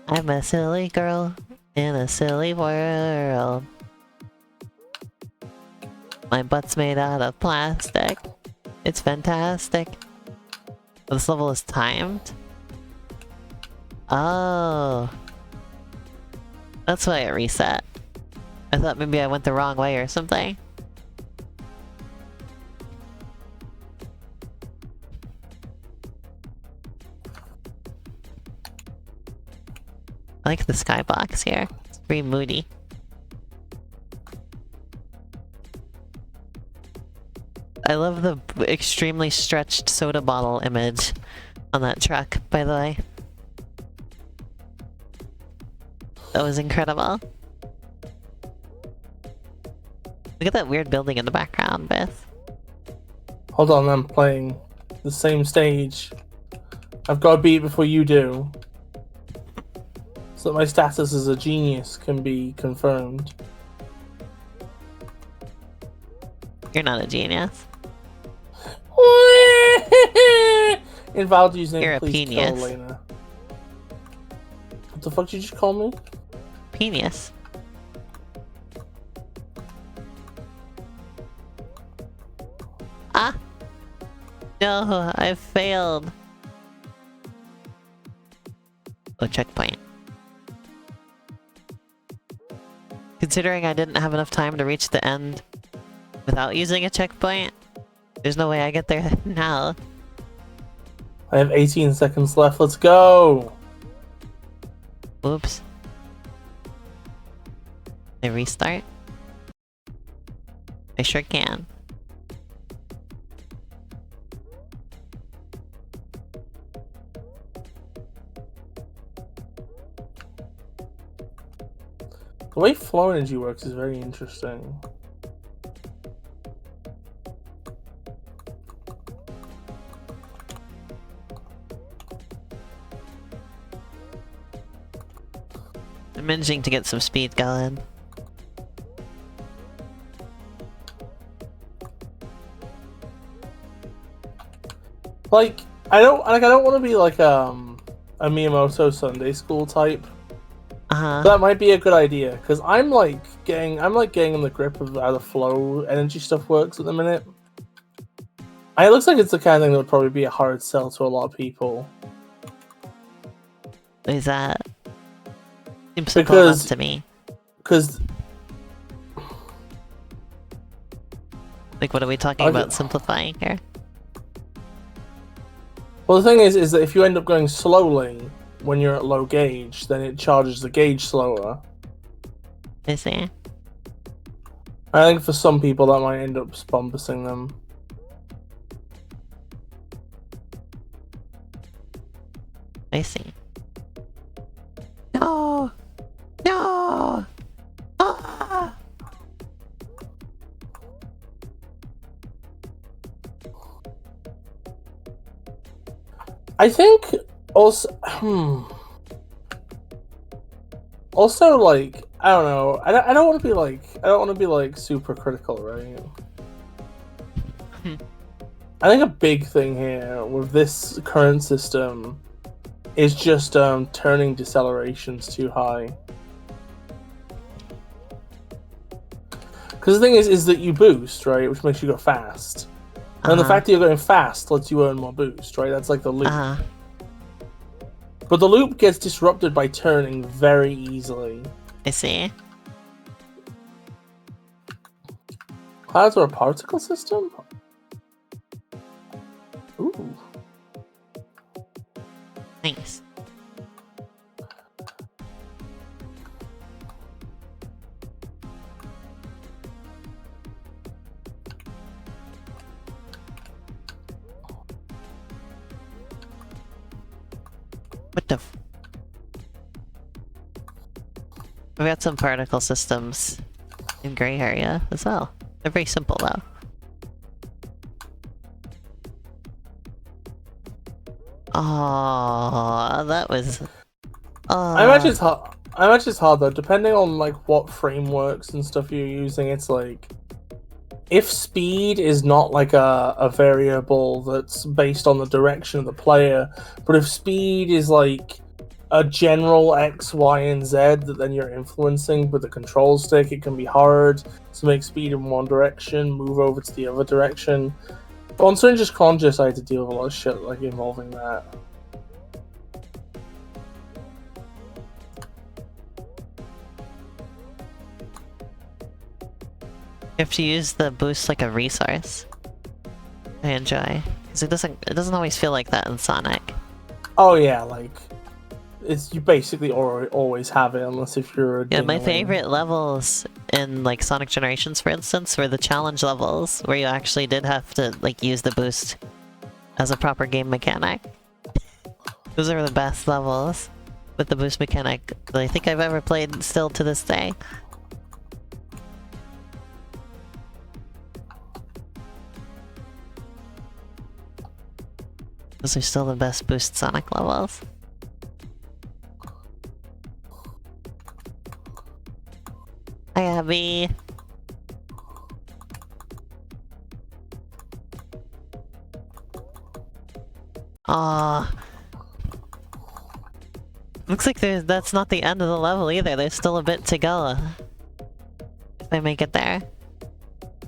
I'm a silly girl in a silly world. My butt's made out of plastic. It's fantastic. This level is timed? Oh. That's why it reset. I thought maybe I went the wrong way or something. I like the skybox here. It's pretty moody. I love the extremely stretched soda bottle image on that truck, by the way. That was incredible. Look at that weird building in the background, Beth. Hold on, I'm playing the same stage. I've got to beat it before you do. So that my status as a genius can be confirmed. You're not a genius. Invalid username, You're a please genius. kill Elena. What the fuck did you just call me? Genius. Ah! No, I failed. Oh, checkpoint. Considering I didn't have enough time to reach the end without using a checkpoint, there's no way I get there now. I have 18 seconds left, let's go! Oops. I restart? I sure can. The way flow energy works is very interesting. I'm managing to get some speed going. Like, I don't want to be like a Miyamoto Sunday School type. That might be a good idea, because I'm getting in the grip of how the flow energy stuff works at the minute. And it looks like it's the kind of thing that would probably be a hard sell to a lot of people. Is that? Seems simple enough to me. Because... Like, what are we talking about simplifying here? Well, the thing is that if you end up going slowly when you're at low gauge, then it charges the gauge slower. I see. I think for some people that might end up bombusing them. I see. No! No! Ah! I think also, also like I don't know. I don't want to be like super critical, right? I think a big thing here with this current system is just turning decelerations too high. Because the thing is that you boost, right, which makes you go fast. And the fact that you're going fast lets you earn more boost, right? That's like the loop. But the loop gets disrupted by turning very easily. I see. Clouds are a particle system? Ooh. Thanks. What the we got some particle systems in gray area as well. They're very simple though. Oh, that was. I imagine it's hard. I imagine it's hard though, depending on like what frameworks and stuff you're using. It's like if speed is not like a variable that's based on the direction of the player, but if speed is like a general X, Y, and Z that then you're influencing with the control stick, it can be hard to make speed in one direction, move over to the other direction. But on Syringes Conscious, I had to deal with a lot of shit like involving that. You have to use the boost like a resource. I enjoy. Because it doesn't always feel like that in Sonic. Oh yeah, like you basically always have it unless if you're a my dingling. favorite levels in like Sonic Generations, for instance, were the challenge levels where you actually did have to like use the boost as a proper game mechanic. Those are the best levels with the boost mechanic that I think I've ever played still to this day. Those are still the best boost Sonic levels. Hi, Abby. Aw. Looks like that's not the end of the level either. There's still a bit to go. If I make it there.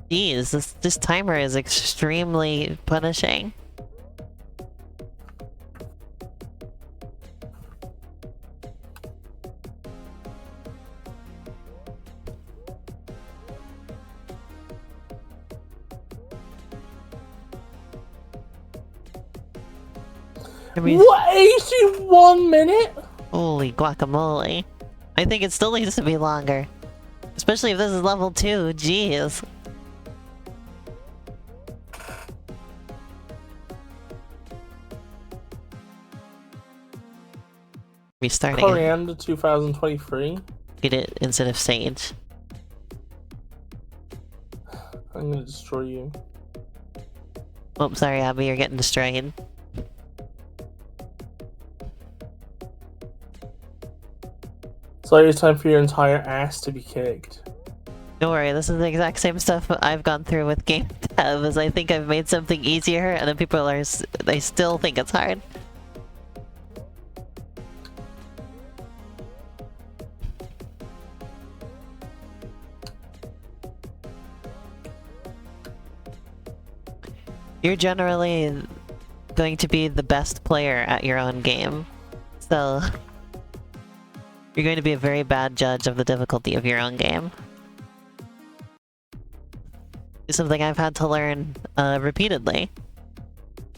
Jeez, this timer is extremely punishing. What? 81 minute? Holy guacamole. I think it still needs to be longer. Especially if this is level 2, jeez. Restarting it. Coriander 2023? Get it instead of Sage. I'm gonna destroy you. Oh, sorry Abby, you're getting destroyed. So it's time for your entire ass to be kicked. Don't worry, this is the exact same stuff I've gone through with game dev, as I think I've made something easier, and then people they still think it's hard. You're generally going to be the best player at your own game, so you're going to be a very bad judge of the difficulty of your own game. It's something I've had to learn repeatedly,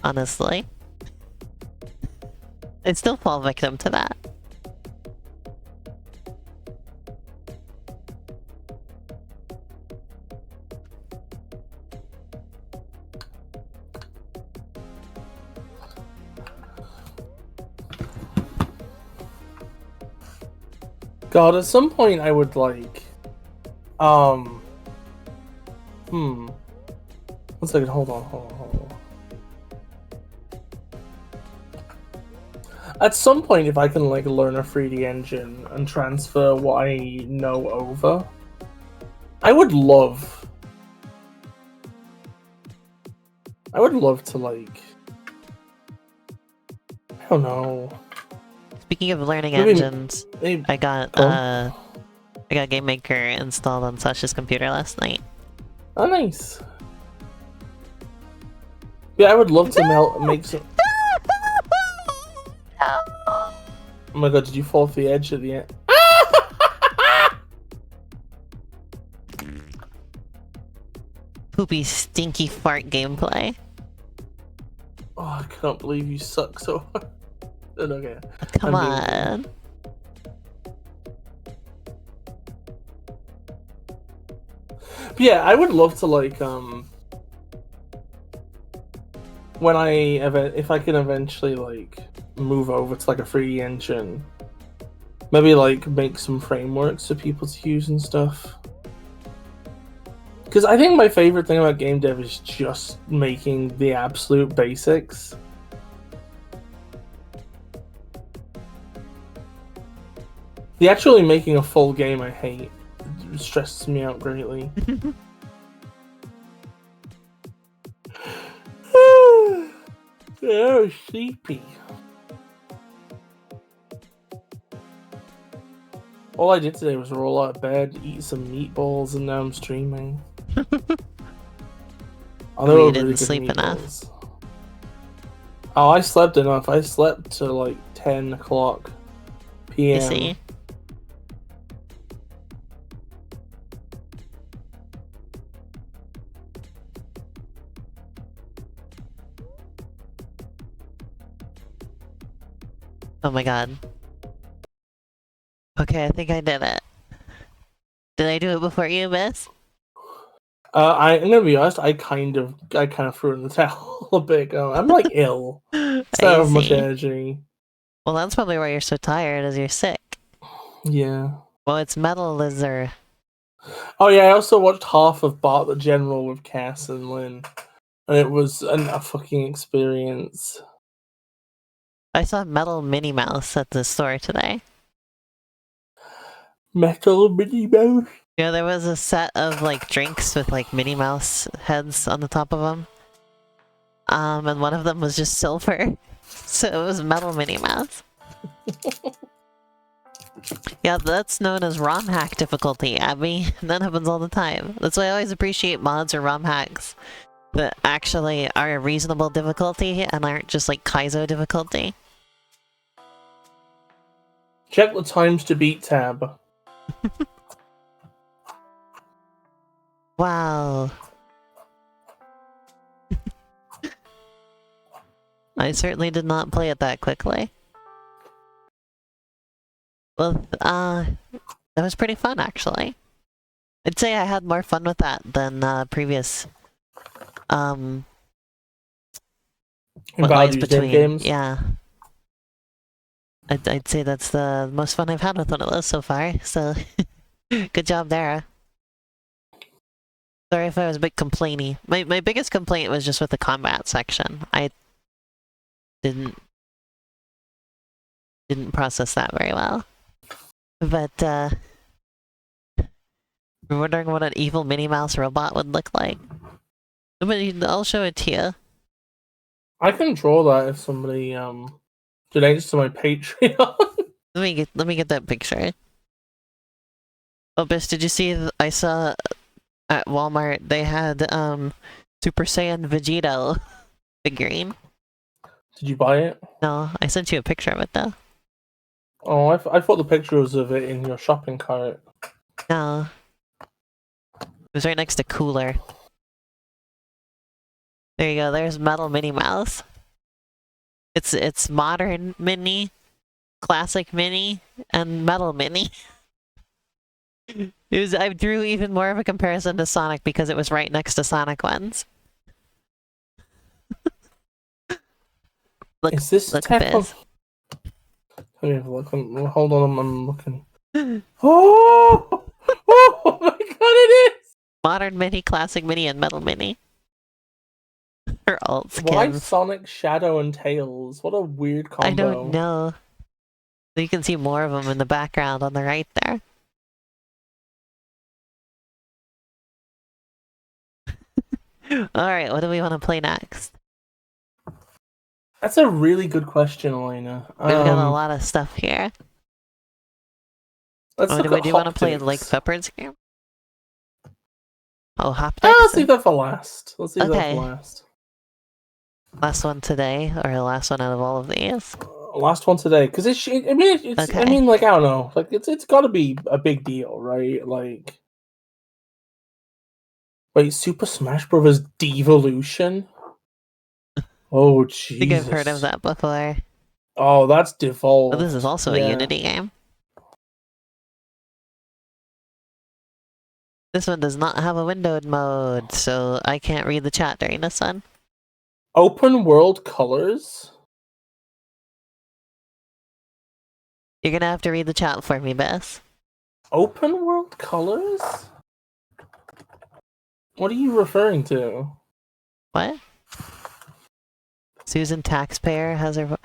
honestly. I still fall victim to that. God, at some point I would like, one second, hold on. At some point, if I can like learn a 3D engine and transfer what I know over, I would love to like, I don't know. Speaking of learning Maybe- engines, maybe- I got Game Maker installed on Sash's computer last night. Oh, nice. Yeah, I would love to make some. Oh my god, did you fall off the edge at the end? Poopy, stinky fart gameplay. Oh, I cannot believe you suck so hard. Okay. Come I'm on. But yeah, I would love to like if I can eventually like move over to like a 3D engine, maybe like make some frameworks for people to use and stuff. Because I think my favorite thing about game dev is just making the absolute basics. The actually making a full game I hate. It stresses me out greatly. Oh, sleepy. All I did today was roll out of bed, eat some meatballs, and now I'm streaming. Maybe you didn't sleep enough. Oh, I slept enough. I slept till like 10 o'clock p.m. You see? Oh my god. Okay, I think I did it. Did I do it before you, Miss? I'm gonna be honest. I kind of threw in the towel a bit. I'm like ill. So I don't have much see. energy. Well, that's probably why you're so tired, is you're sick. Yeah. Well, it's Metal Lizard. Oh yeah. I also watched half of Bart the General with Cass and Lynn, and it was a fucking experience. I saw Metal Minnie Mouse at the store today. Metal Minnie Mouse. Yeah, there was a set of like drinks with like Minnie Mouse heads on the top of them. And one of them was just silver. So it was Metal Minnie Mouse. Yeah, that's known as ROM hack difficulty, Abby. That happens all the time. That's why I always appreciate mods or ROM hacks that actually are a reasonable difficulty and aren't just like Kaizo difficulty. Check the times to beat tab. Wow. I certainly did not play it that quickly. Well, that was pretty fun, actually. I'd say I had more fun with that than previous, what lies between games. Yeah. I'd say that's the most fun I've had with one of those so far, so good job there. Sorry if I was a bit complainy. My biggest complaint was just with the combat section. I didn't process that very well. But we're wondering what an evil Minnie Mouse robot would look like. But I'll show it to you. I can draw that if somebody donates to my Patreon. Let me get that picture. Oh, Bis, did you see? I saw at Walmart they had Super Saiyan Vegito figurine. Did you buy it? No, I sent you a picture of it though. Oh, I thought the picture was of it in your shopping cart. No, it was right next to Cooler. There you go. There's Metal Minnie Mouse. It's modern mini, classic mini, and metal mini. I drew even more of a comparison to Sonic because it was right next to Sonic ones. Look, Is this look tech at on... this. Let me have a look. Hold on, I'm looking. Oh! Oh my god, it is! Modern mini, classic mini, and metal mini. Or alt skins. Why Sonic, Shadow, and Tails? What a weird combo. I don't know. You can see more of them in the background on the right there. Alright, what do we want to play next? That's a really good question, Elena. We've got a lot of stuff here. Let's look at do you want to play Hoptix. like Pepper's game? Oh, Hoptix? Let's leave that for last. Let's leave that for last. Last one today, or the last one out of all of these? Last one today, because it's. I mean, it's. Okay. I mean, like I don't know, like it's got to be a big deal, right? Like, wait, Super Smash Bros. Devolution. Oh Jesus! I think I've heard of that before. Oh, that's devolved. But this is also a Unity game. This one does not have a windowed mode, so I can't read the chat during this one. Open world colors. You're gonna have to read the chat for me, Bess. Open world colors? What are you referring to? What? Susan Taxpayer has her...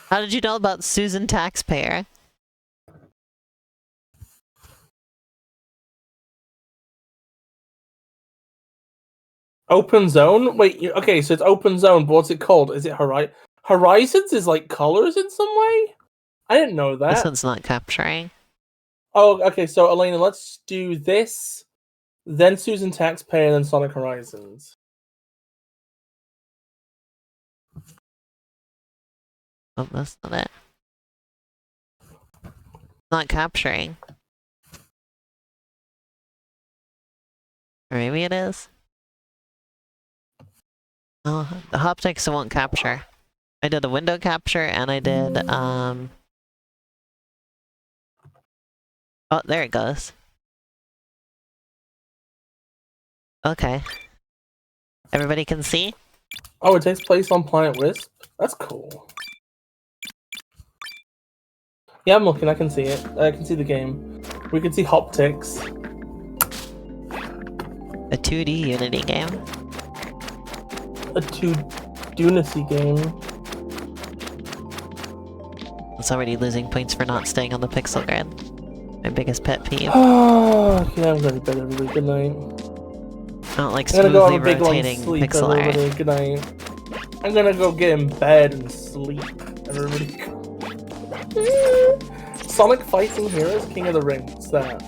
How did you know about Susan Taxpayer? Open zone? Wait, okay, so it's open zone, but what's it called? Is it Horizons is like colors in some way? I didn't know that. This one's not capturing. Oh, okay, so Elena, let's do this, then Susan Taxpayer, then Sonic Horizons. Oh, that's not it. Not capturing. Or maybe it is. Oh, the Hoptix won't capture. I did a window capture and I did, Oh, there it goes. Okay. Everybody can see? Oh, it takes place on Planet Wisp? That's cool. Yeah, I'm looking, I can see it. I can see the game. We can see Hoptix. A 2D Unity game. A 2D game. It's already losing points for not staying on the pixel grid. My biggest pet peeve. Okay, I'm going to bed, everybody. Good night. I don't like I'm gonna go smoothly have a big long rotating sleep, pixel everybody. art. Good night. I'm gonna go get in bed and sleep. Everybody. Sonic Fighting Heroes, King of the Ring. What's that?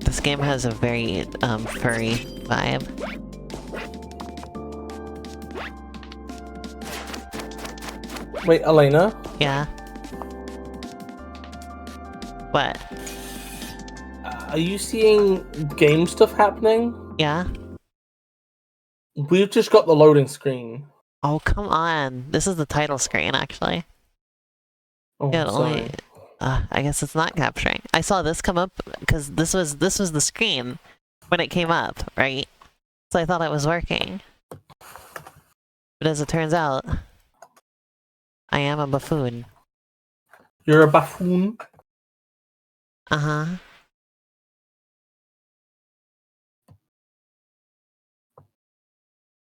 This game has a very furry vibe. Wait, Elena? Yeah. What? Are you seeing game stuff happening? Yeah? We've just got the loading screen. Oh, come on. This is the title screen, actually. Oh, Yeah, sorry. I guess it's not capturing. I saw this come up because this was the screen when it came up, right? So I thought it was working. But as it turns out, I am a buffoon. You're a buffoon? Uh-huh.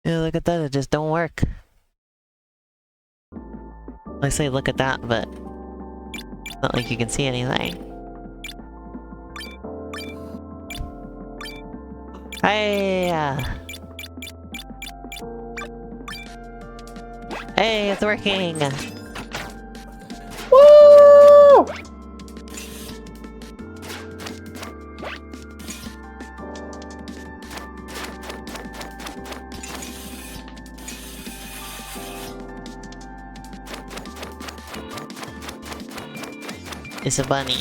Yeah, look at that, it just don't work. I say look at that, but it's not like you can see anything. Hey! Hey, it's working! Woo! It's a bunny.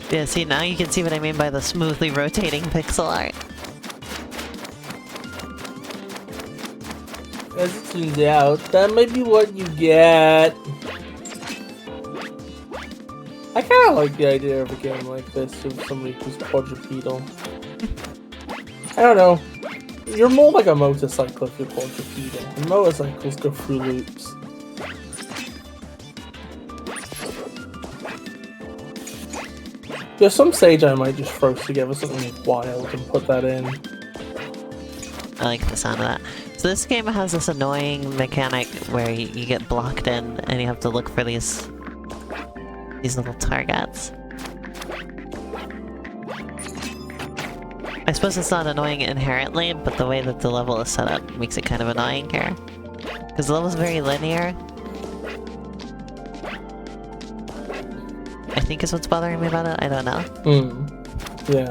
Yeah, see, now you can see what I mean by the smoothly rotating pixel art. As it turns out, that might be what you get. I kind of like the idea of a game like this with somebody who's quadrupedal. I don't know. You're more like a motorcycle if you're quadrupedal. And motorcycles go through loops. Yeah, some stage I might just throw together something wild and put that in. I like the sound of that. So this game has this annoying mechanic where you get blocked in and you have to look for these little targets. I suppose it's not annoying inherently, but the way that the level is set up makes it kind of annoying here. Because the level's very linear. I think is what's bothering me about it, I don't know. Yeah.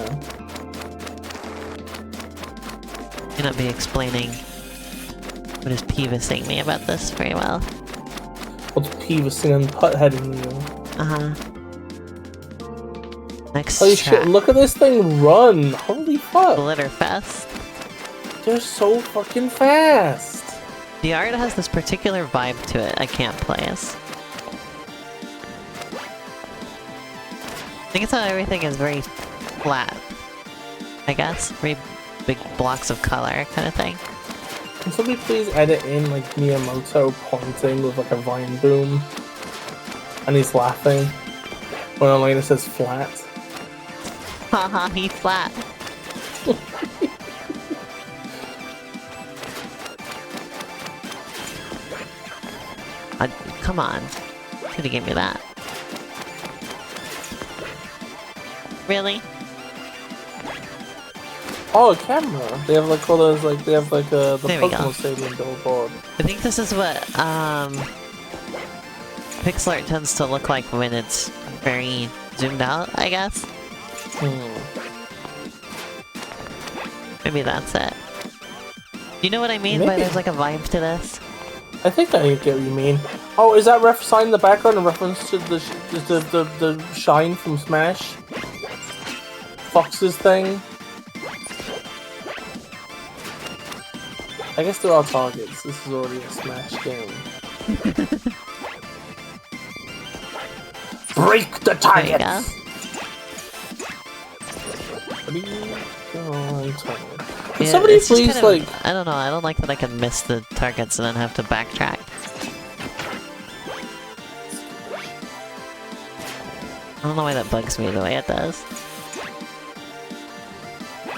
May not be explaining what is peeving me about this very well. What's peeving and putt-heading you? Uh-huh. Next Holy track. shit, look at this thing run! Holy fuck! Glitter Fest. They're so fucking fast! The art has this particular vibe to it I can't place. I think it's how everything is very flat. I guess? Very big blocks of color kind of thing. Can somebody please edit in like Miyamoto pointing with like a vine boom? And he's laughing when Elena says flat. Haha, he flat. Come on. Could've given me that. Really? Oh, a camera! They have like all those, like, they have like the There we go. Pokemon Stadium billboard. I think this is what, pixel art tends to look like when it's very zoomed out, I guess? Maybe that's it. You know what I mean by Maybe. there's like a vibe to this? I think I get what you mean. Oh, is that sign in the background a reference to the shine from Smash? Fox's thing? I guess there are targets. This is already a Smash game. Break the targets! Can somebody it's just please, kind of, like... I don't know, I don't like that I can miss the targets and then have to backtrack. I don't know why that bugs me the way it does.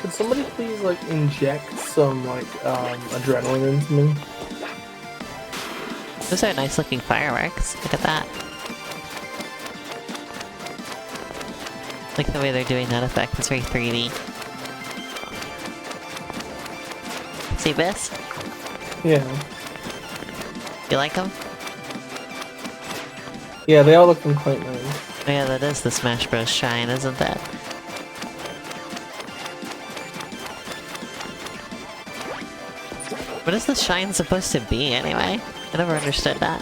Can somebody please, like, inject some, like, adrenaline into me? Those are nice looking fireworks. Look at that. Like the way they're doing that effect. It's very 3D. See this? Yeah. You like them? Yeah, they all look quite nice. Oh yeah, that is the Smash Bros. Shine, isn't it? What is the shine supposed to be, anyway? I never understood that.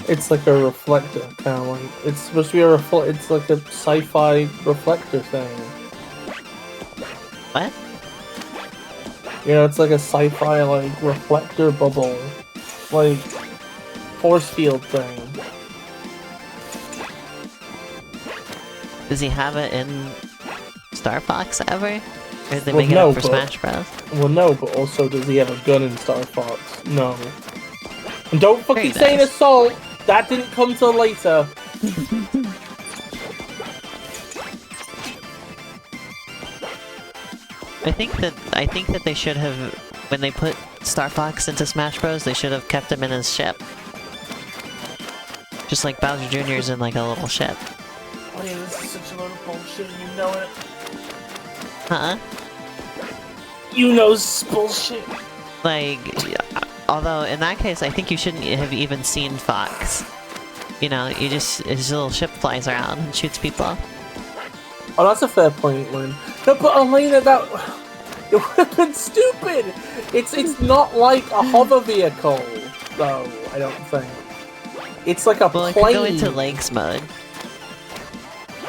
It's like a reflector, kind of like... It's supposed to be a it's like a sci-fi reflector thing. What? You know, it's like a sci-fi, like, reflector bubble. Like, force field thing. Does he have it in Star Fox ever? Or did they Well, make it no, up for but- Smash Bros? Well, no, but also, does he have a gun in Star Fox? No. And don't fucking Very say an nice. assault! That didn't come till later. I think that they should have, when they put Star Fox into Smash Bros, they should have kept him in his ship. Just like Bowser Jr.'s in like a little ship. Oh yeah, this is such a load of bullshit, you know it. Huh? You know this is bullshit. Like, although in that case, I think you shouldn't have even seen Fox. You know, you just, his little ship flies around and shoots people. Oh, that's a fair point, Lynn. No, but Elena, that... It would have been stupid! It's not like a hover vehicle, though, I don't think. It's like a Well, it plane. could go into legs mode.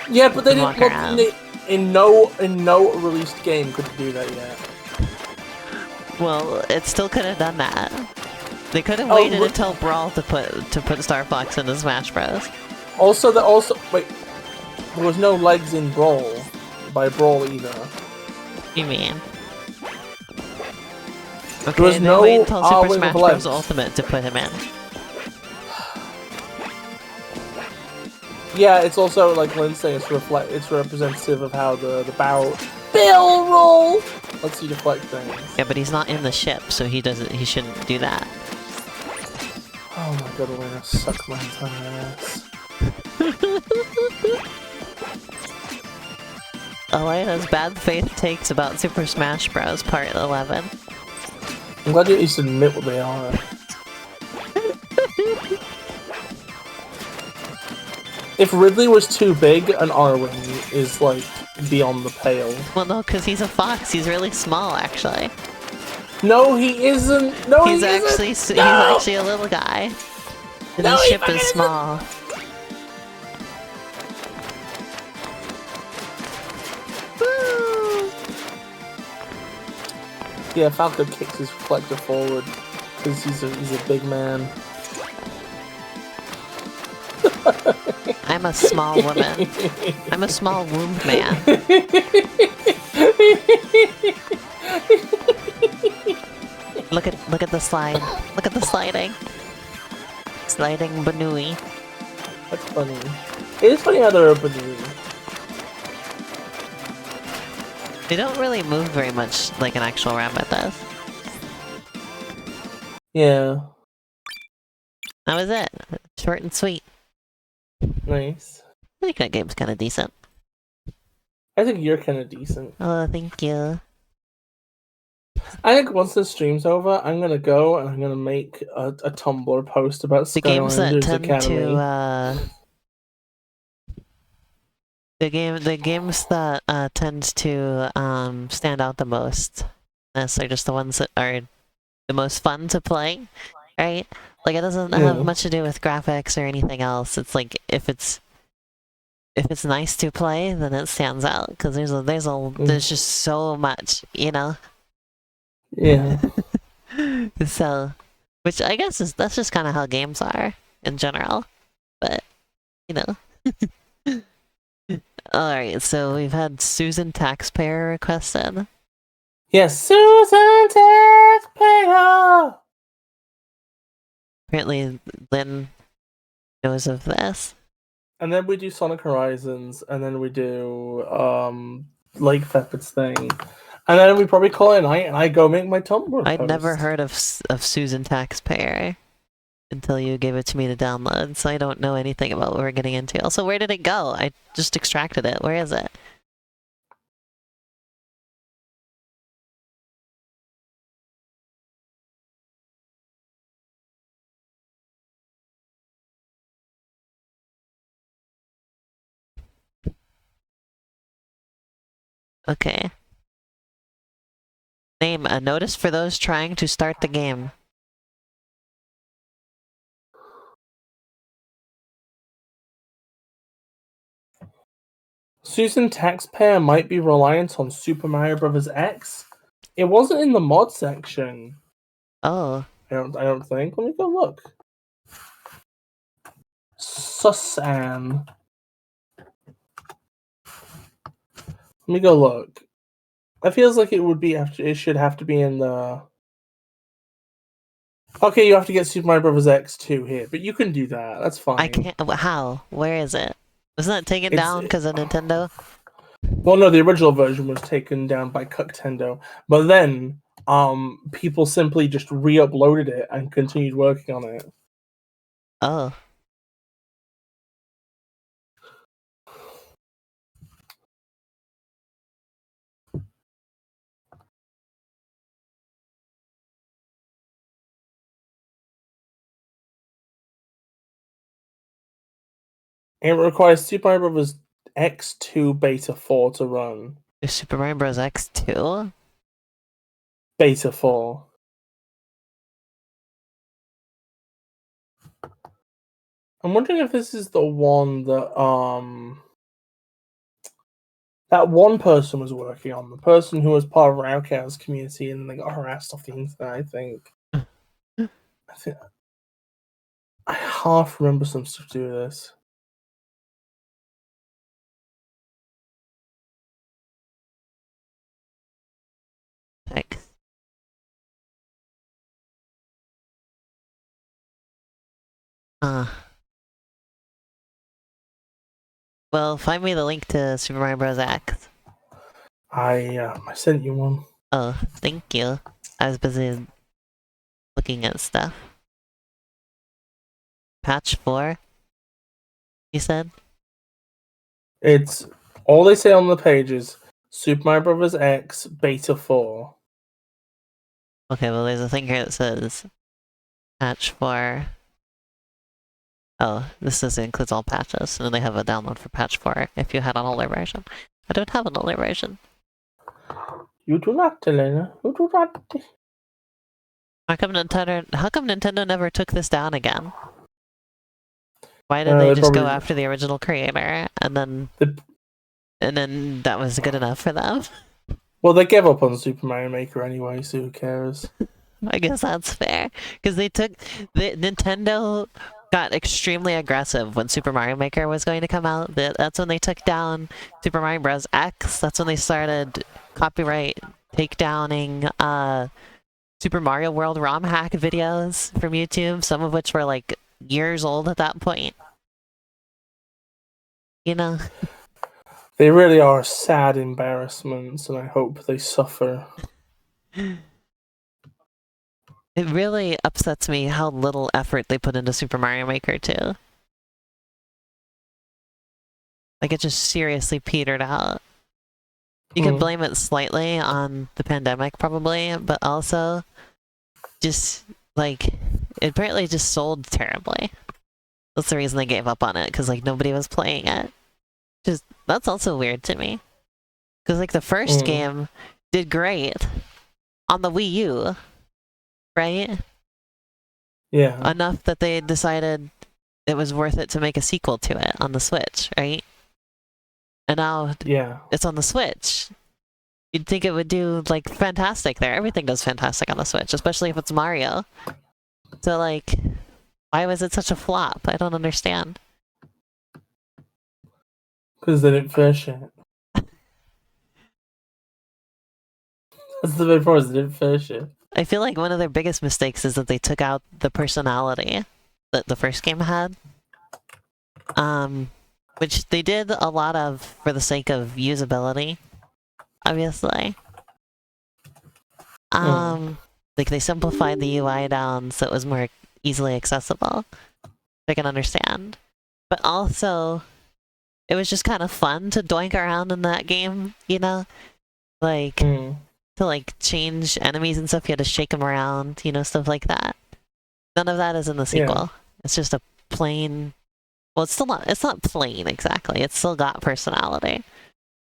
Yeah, but they and didn't walk look around. in no released game could do that yet. Well, it still could have done that. They could have Oh, waited until Brawl to put Star Fox into Smash Bros. Also, wait, there was no legs in Brawl by Brawl either. You mean? There Okay, was they no wait until Super wing Smash of Bros. legs. Ultimate to put him in. Yeah, it's also like Lindsay. It's representative of how the barrel roll lets you deflect things. Yeah, but he's not in the ship, so he shouldn't do that. Oh my god, I'm gonna suck my entire ass. Elena's bad faith takes about Super Smash Bros. Part 11. I'm glad you at least admit what they are. If Ridley was too big, an R-Wing is like beyond the pale. Well, no, because he's a fox. He's really small, actually. No, he isn't. No, He's he actually isn't. he's actually a little guy. And No, his he ship fucking is isn't. small. Woo! Yeah, Falco kicks his reflector forward because he's a big man. I'm a small woman. I'm a small wombed man. Look at the slide. Look at the sliding. Sliding Banui. That's funny. It is funny how they're open to me. They don't really move very much like an actual rabbit does. Yeah, That was it. Short and sweet. nice. I think that game's kind of decent. I think you're kind of decent. Oh, thank you. I think once the stream's over, I'm gonna go and I'm gonna make a Tumblr post about The games that Skylanders tend Academy. to the games that tend to stand out the most. Are just the ones that are the most fun to play, right? Like it doesn't have much to do with graphics or anything else. It's like if it's nice to play, then it stands out because there's just so much, you know. Yeah. So, which I guess that's just kind of how games are in general, but you know. Alright, so we've had Susan Taxpayer requested. Yes, Susan Taxpayer! Apparently, Lynn knows of this. And then we do Sonic Horizons, and then we do Lake Feppard's thing. And then we probably call it a night, and I go make my Tumblr I'd post. never heard of Susan Taxpayer until you gave it to me to download, so I don't know anything about what we're getting into. Also, where did it go? I just extracted it. Where is it? Okay. Name: a notice for those trying to start the game. Susan Taxpayer might be reliant on Super Mario Bros. X. It wasn't in the mod section. Oh. I don't think. Let me go look. Susan. Let me go look. It feels like it would be after. It should have to be in the. Okay, you have to get Super Mario Bros. X 2 here, but you can do that. That's fine. I can't. How? Where is it? Wasn't that taken down because of Nintendo? Well, no, the original version was taken down by Cucktendo, but then people simply just re-uploaded it and continued working on it. Oh. It requires Super Mario Bros. X2 Beta 4 to run. Is Super Mario Bros. X2? Beta 4. I'm wondering if this is the one that That one person was working on, the person who was part of our Outcast community, and they got harassed off the internet, I think. I half remember some stuff to do with this. Thanks. Well, find me the link to Super Mario Bros. X. I sent you one. Oh, thank you. I was busy looking at stuff. Patch 4? You said? It's all they say on the page is Super Mario Bros. X Beta 4. Okay, well there's a thing here that says patch 4. Oh, this includes all patches, and then they have a download for patch 4 if you had an older version. I don't have an older version. You do not, Elena. You do not. How come Nintendo never took this down again? Why did they just go after the original creator, and then that was good enough for them? Well, they gave up on Super Mario Maker anyway, so who cares? I guess that's fair, because Nintendo got extremely aggressive when Super Mario Maker was going to come out. That's when they took down Super Mario Bros. X. That's when they started copyright takedowning Super Mario World ROM hack videos from YouTube, some of which were like years old at that point. You know? They really are sad embarrassments, and I hope they suffer. It really upsets me how little effort they put into Super Mario Maker too. Like, it just seriously petered out. You could blame it slightly on the pandemic, probably, but also just, like, it apparently just sold terribly. That's the reason they gave up on it, because, like, nobody was playing it. That's also weird to me. Because, like, the first game did great on the Wii U, right? Yeah. Enough that they decided it was worth it to make a sequel to it on the Switch, right? And now it's on the Switch. You'd think it would do, like, fantastic there. Everything does fantastic on the Switch, especially if it's Mario. So, like, why was it such a flop? I don't understand. Because they didn't finish it. That's the big problem, they didn't finish it. I feel like one of their biggest mistakes is that they took out the personality that the first game had. Which they did a lot of for the sake of usability, obviously. Like, they simplified the UI down so it was more easily accessible. I can understand. But also, it was just kind of fun to doink around in that game, you know? Like, to, like, change enemies and stuff, you had to shake them around, you know, stuff like that. None of that is in the sequel. Yeah. It's just a plain... Well, it's not plain, exactly. It's still got personality.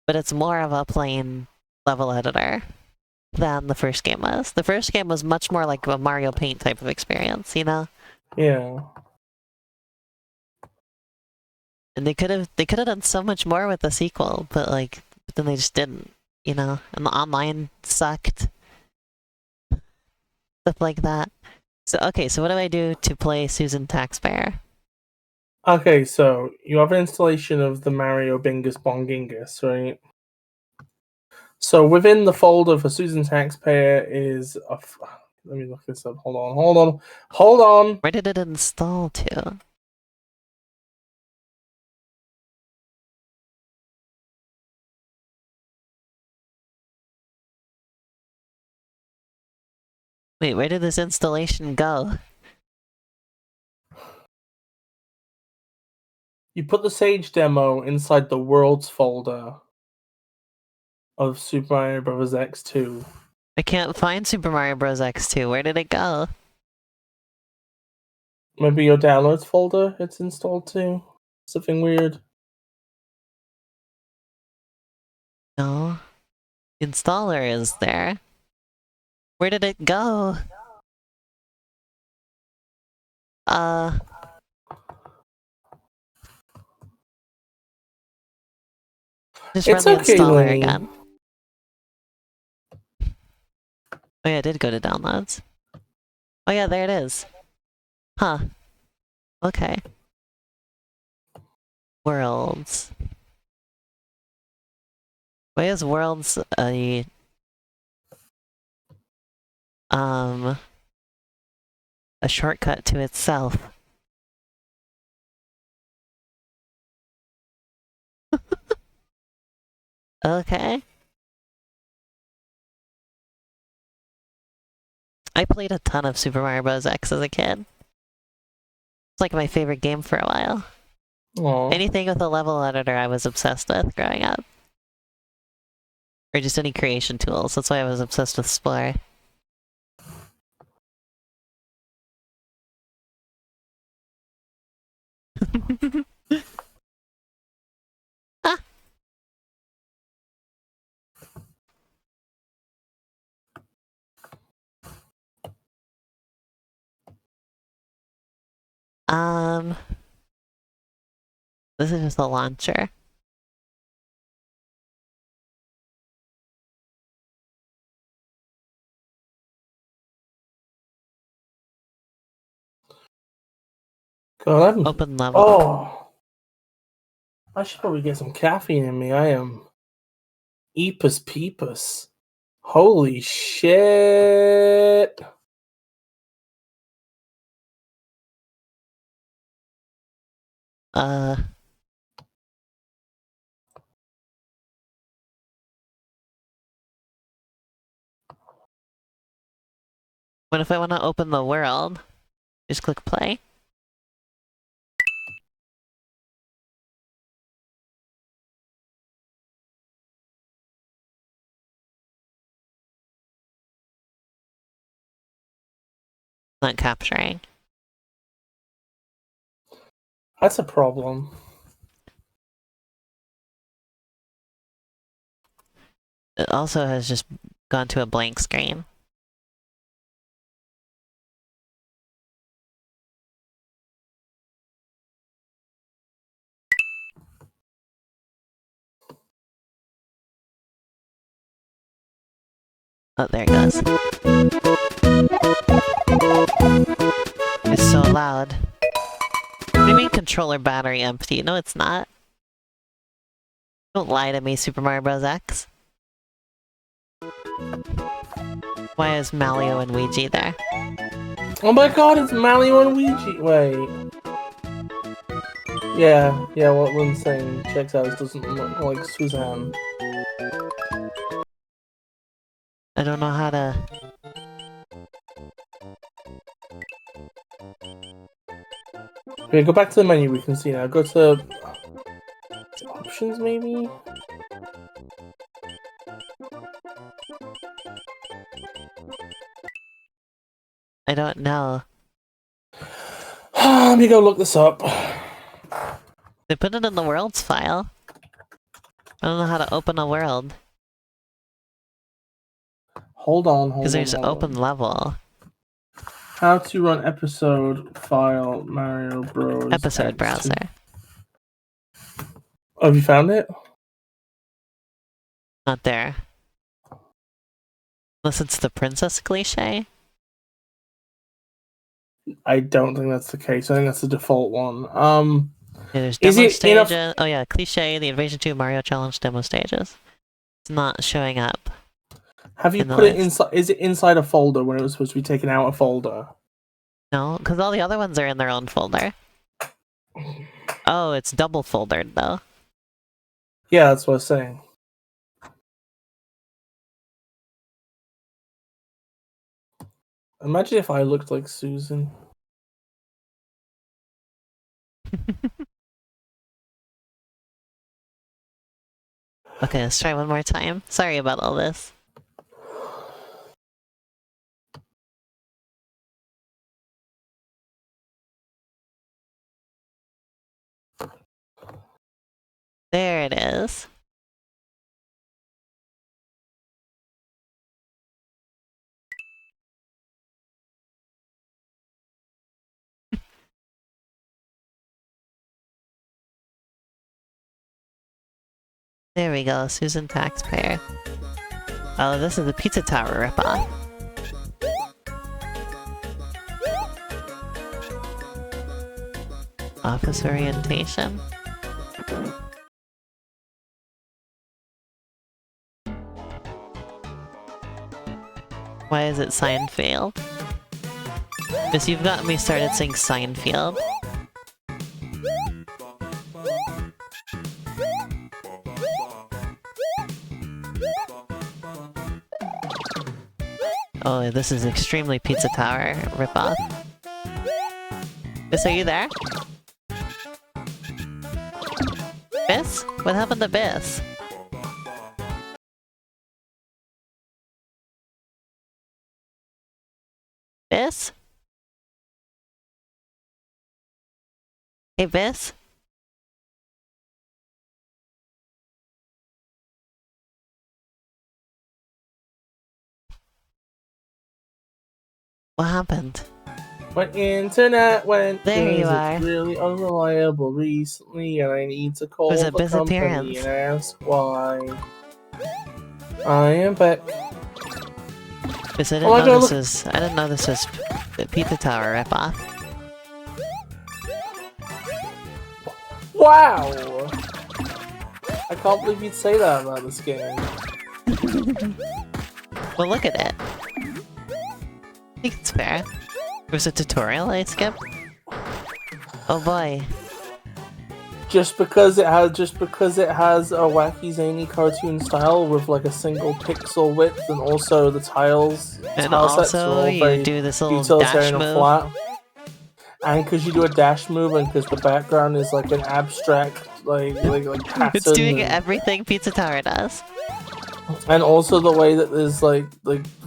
But it's more of a plain level editor than the first game was. The first game was much more like a Mario Paint type of experience, you know? Yeah. And they could have done so much more with the sequel, but then they just didn't, you know? And the online sucked. Stuff like that. So, okay, so what do I do to play Susan Taxpayer? Okay, so you have an installation of the Mario Bingus Bongingus, right? So within the folder for Susan Taxpayer is a... Let me look this up. Hold on. Where did it install to? Wait, where did this installation go? You put the Sage demo inside the Worlds folder of Super Mario Bros. X2. I can't find Super Mario Bros. X2. Where did it go? Maybe your downloads folder it's installed to? Something weird. No. Installer is there. Where did it go? Just run It's the okay, installer Lenny. again. Oh yeah, I did go to downloads. Oh yeah, there it is. Huh. Okay. Worlds. Why is Worlds um a shortcut to itself? Okay. I played a ton of Super Mario Bros. X as a kid. It's like my favorite game for a while. Aw. Anything with a level editor I was obsessed with growing up. Or just any creation tools. That's why I was obsessed with Spore. Ah. This is just a launcher. God, Open level. Oh! I should probably get some caffeine in me. I am Eepus Peepus. Holy shit! What if I want to open the world? Just click play. Not capturing. That's a problem. It also has just gone to a blank screen. Oh, there it goes. It's so loud. What do you mean controller battery empty? No, it's not. Don't lie to me, Super Mario Bros. X. Why is Malio and Ouija there? Oh my god, it's Mario and Luigi! Wait. Yeah, what Lynn's saying checks out. It doesn't look like Suzanne. I don't know how to... Okay, go back to the menu we can see now. Go to... options, maybe? I don't know. Let me go look this up. They put it in the worlds file. I don't know how to open a world. Hold on. Because there's open level. How to run episode file Mario Bros. Episode X2. browser. Oh, have you found it? Not there. Unless it's the princess cliche? I don't think that's the case. I think that's the default one. Yeah, there's Is demo it enough- stages. Oh yeah, cliche, the Invasion 2 Mario Challenge demo stages. It's not showing up. Have you in the put it list. inside? Is it inside a folder when it was supposed to be taken out a folder? No, because all the other ones are in their own folder. Oh, it's double foldered though. Yeah, that's what I was saying. Imagine if I looked like Susan. Okay, let's try one more time. Sorry about all this. There it is. There we go, Susan Taxpayer. Oh, this is the Pizza Tower ripoff. Office orientation. Why is it Seinfeld? Because you've got me started saying Seinfeld. Oh, this is extremely Pizza Tower ripoff. Bis, are you there? Bis? What happened to Bis? Bis? Hey, Bis? What happened? My internet went. There you 'cause are. It's really unreliable recently, and I need to call Was the it Bis company appearance? and ask why. I am back. Bis, I Oh my God, didn't know this was the Pizza Tower ripoff. Wow! I can't believe you'd say that about this game. Well, look at it. I think it's fair. There's a tutorial I skipped. Oh boy. Just because it has a wacky zany cartoon style with like a single pixel width, and also the tiles And tile sets are also, all you very do this little dash utilitarian and move. flat. And because you do a dash move, and because the background is like an abstract like pattern. It's doing everything Pizza Tower does. And also the way that there's like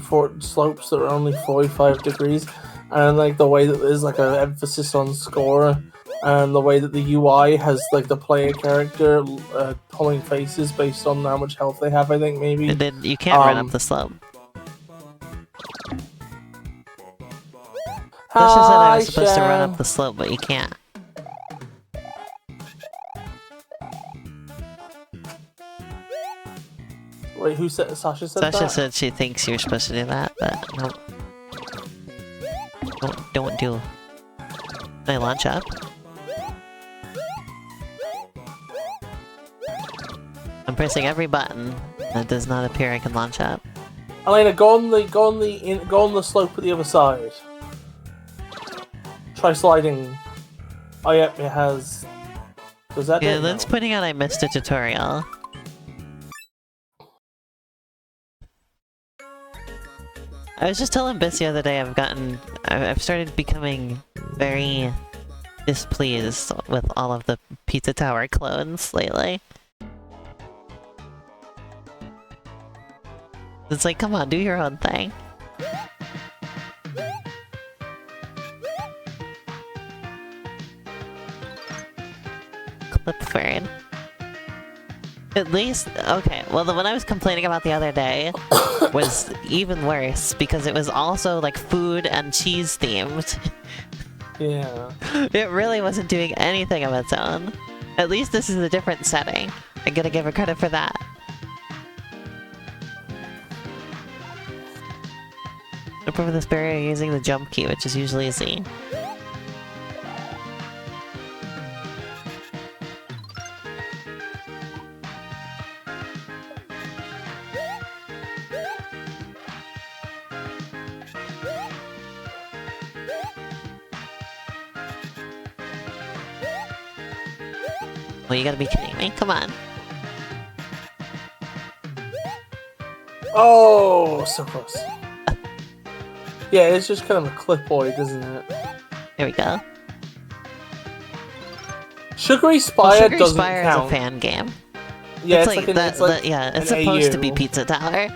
four slopes that are only 45 degrees, and like the way that there's like an emphasis on score, and the way that the UI has like the player character pulling faces based on how much health they have. I think maybe. And then you can't run up the slope. Sasha said I was supposed to run up the slope, but you can't. Wait, who said? Sasha said Sasha that? said she thinks you're supposed to do that, but no. Don't do. Can I launch up? I'm pressing every button. It does not appear I can launch up. Elena, go on the slope at the other side. Try sliding. Oh yep, it has. Does that? Yeah, do it? Lynn's No. pointing out I missed a tutorial. I was just telling Bis the other day I've started becoming very displeased with all of the Pizza Tower clones lately. It's like, come on, do your own thing. Clipford. At least, okay, well the one I was complaining about the other day was even worse because it was also like food and cheese themed. Yeah. It really wasn't doing anything of its own. At least this is a different setting. I gotta give her credit for that. I prefer this barrier using the jump key, which is usually Z. Well, you gotta be kidding me. Come on. Oh, so close. Yeah, it's just kind of a clipoid, isn't it? There we go. Sugary Well, Spire Sugary doesn't Spire count. is a fan game. Yeah, it's like yeah, it's supposed to be AU. Pizza Tower.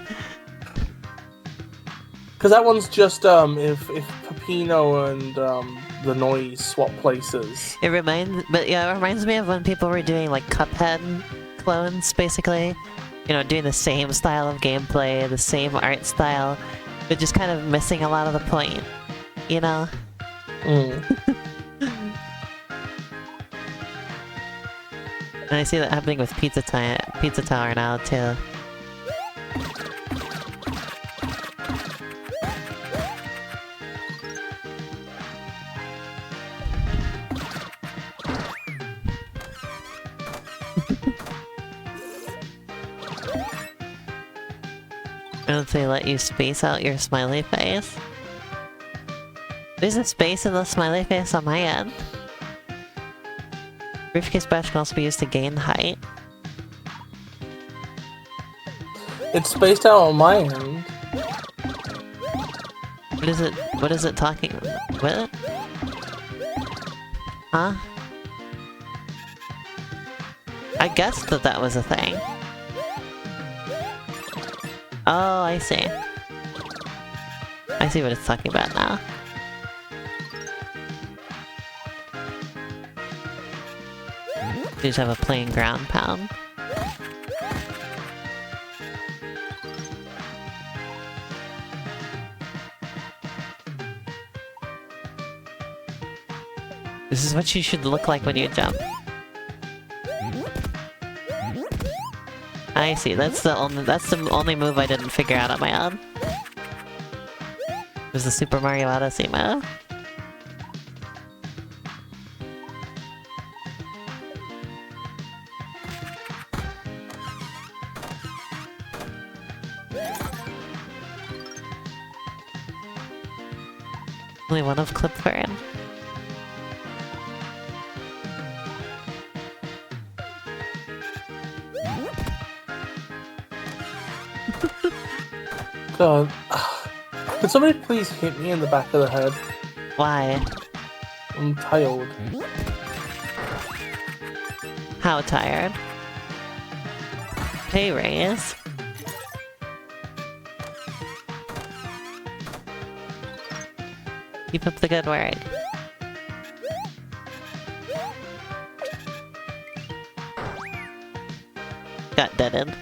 Because that one's just if Peppino and the Noise swap places. It reminds me of when people were doing like Cuphead clones, basically. You know, doing the same style of gameplay, the same art style, but just kind of missing a lot of the point. You know? Mm. And I see that happening with Pizza pizza tower now, too. Don't they let you space out your smiley face? There's a space in the smiley face on my end. Briefcase badge can also be used to gain height. It's spaced out on my end. What is it talking about? What? Huh? I guessed that was a thing. Oh, I see. I see what it's talking about now. You just have a plain ground pound. This is what you should look like when you jump. I see. That's the only move I didn't figure out on my own. It was the Super Mario Odyssey move. Only one of Clipfern. God. Could somebody please hit me in the back of the head? Why? I'm tired. How tired? Pay raise. Keep up the good work. Got deaded.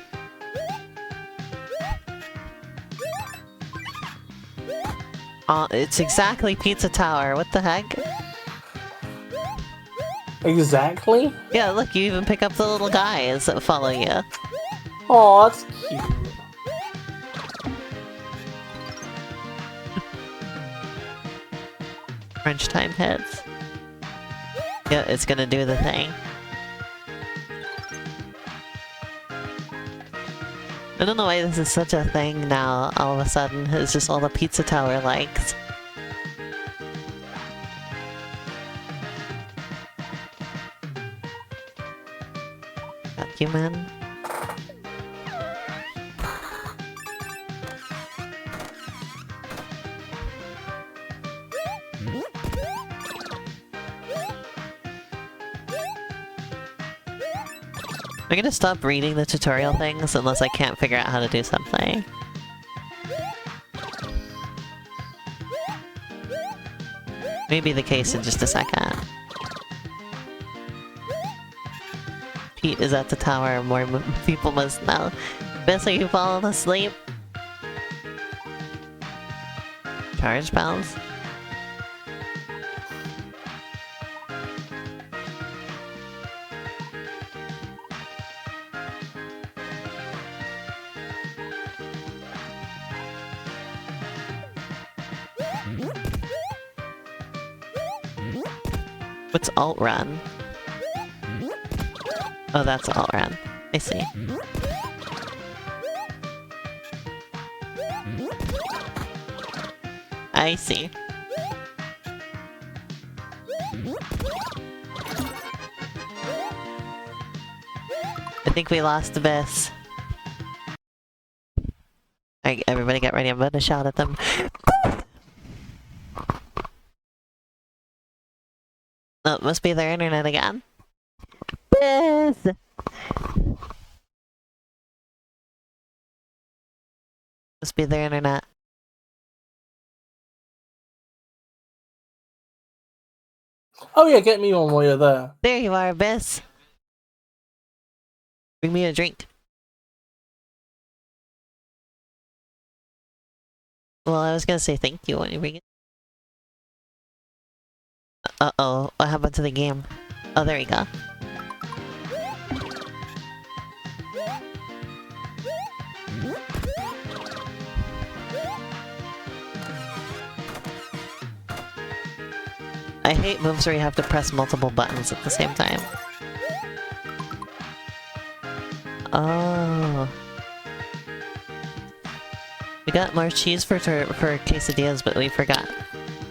It's exactly Pizza Tower, what the heck? Exactly? Yeah, look, you even pick up the little guys that follow you. Oh, that's cute. Crunch time hits. Yeah, it's gonna do the thing. I don't know why this is such a thing now, all of a sudden. It's just all the Pizza Tower likes. Document. I'm gonna stop reading the tutorial things unless I can't figure out how to do something. Maybe the case in just a second. Pete is at the tower, more people must know. Best, are you falling asleep? Charge bells? What's alt run? Oh, that's alt run. I see. I see. I think we lost Abyss. Alright, everybody get ready. I'm gonna shout at them. Oh, it must be their internet again. Yes! Must be their internet. Oh yeah, get me one while you're there. There you are, Abyss. Bring me a drink. Well, I was gonna say thank you when you bring it. Uh-oh, what happened to the game? Oh, there we go. I hate moves where you have to press multiple buttons at the same time. Oh. We got more cheese for quesadillas, but we forgot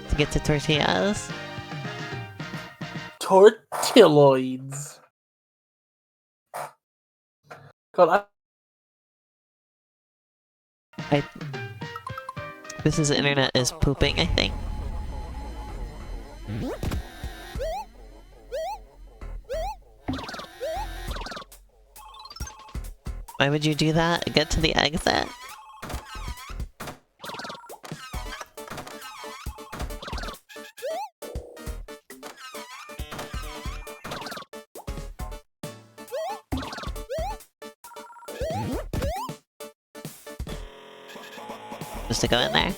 to get to tortillas. Tortilloids. God, This internet is pooping, I think. Why would you do that? Get to the exit? Just to go in there.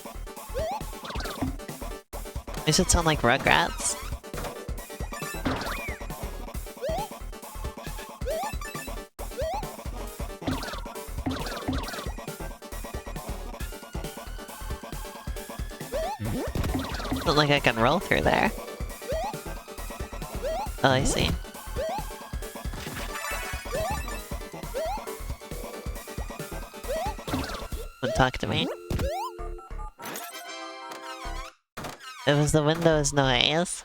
These should sound like Rugrats. Not like I can roll through there. Oh, I see. Don't talk to me. It was the Windows noise.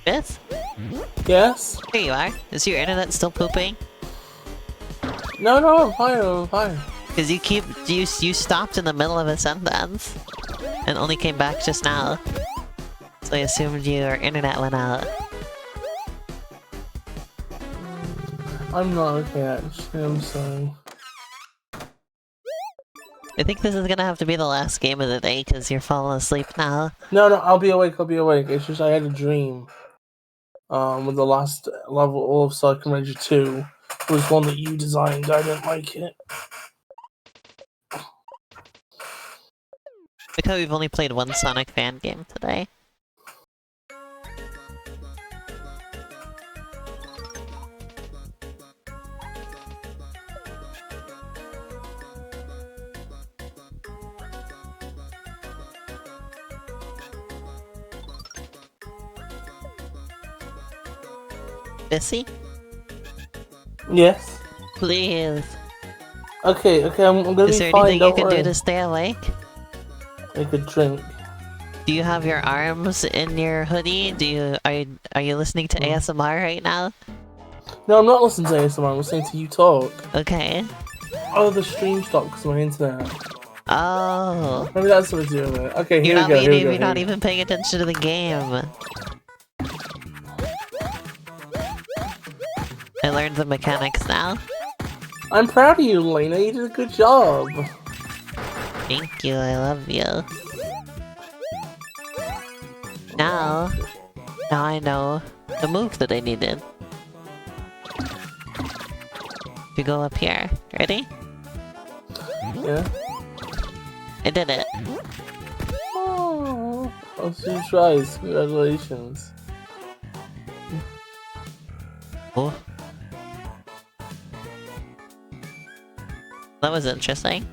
Bis? yes? Here you are. Is your internet still pooping? No, no, I'm fine, I'm fine. Because you stopped in the middle of a sentence and only came back just now. So I assumed your internet went out. I'm not okay, actually, I'm sorry. I think this is gonna have to be the last game of the day because you're falling asleep now. No, no, I'll be awake, It's just I had a dream. With the last level of Cycle Ranger 2 was one that you designed, I didn't like it. Look how we've only played one Sonic fan game today. Missy? Yes? Please. Okay, I'm gonna Is be there fine, anything you don't can worry. do to stay awake? Take a drink. Do you have your arms in your hoodie? Are you listening to ASMR right now? No, I'm not listening to ASMR, I'm listening to you talk. Okay. Oh, the stream stopped because of my internet. Oh. Maybe that's what it's doing with it. Okay, here we go, You're not even paying attention to the game. I learned the mechanics now. I'm proud of you, Lena. You did a good job. Thank you, I love you. Now I know the move that I needed. You go up here. Ready? Yeah. I did it. Oh, she tries. Congratulations. Oh. That was interesting.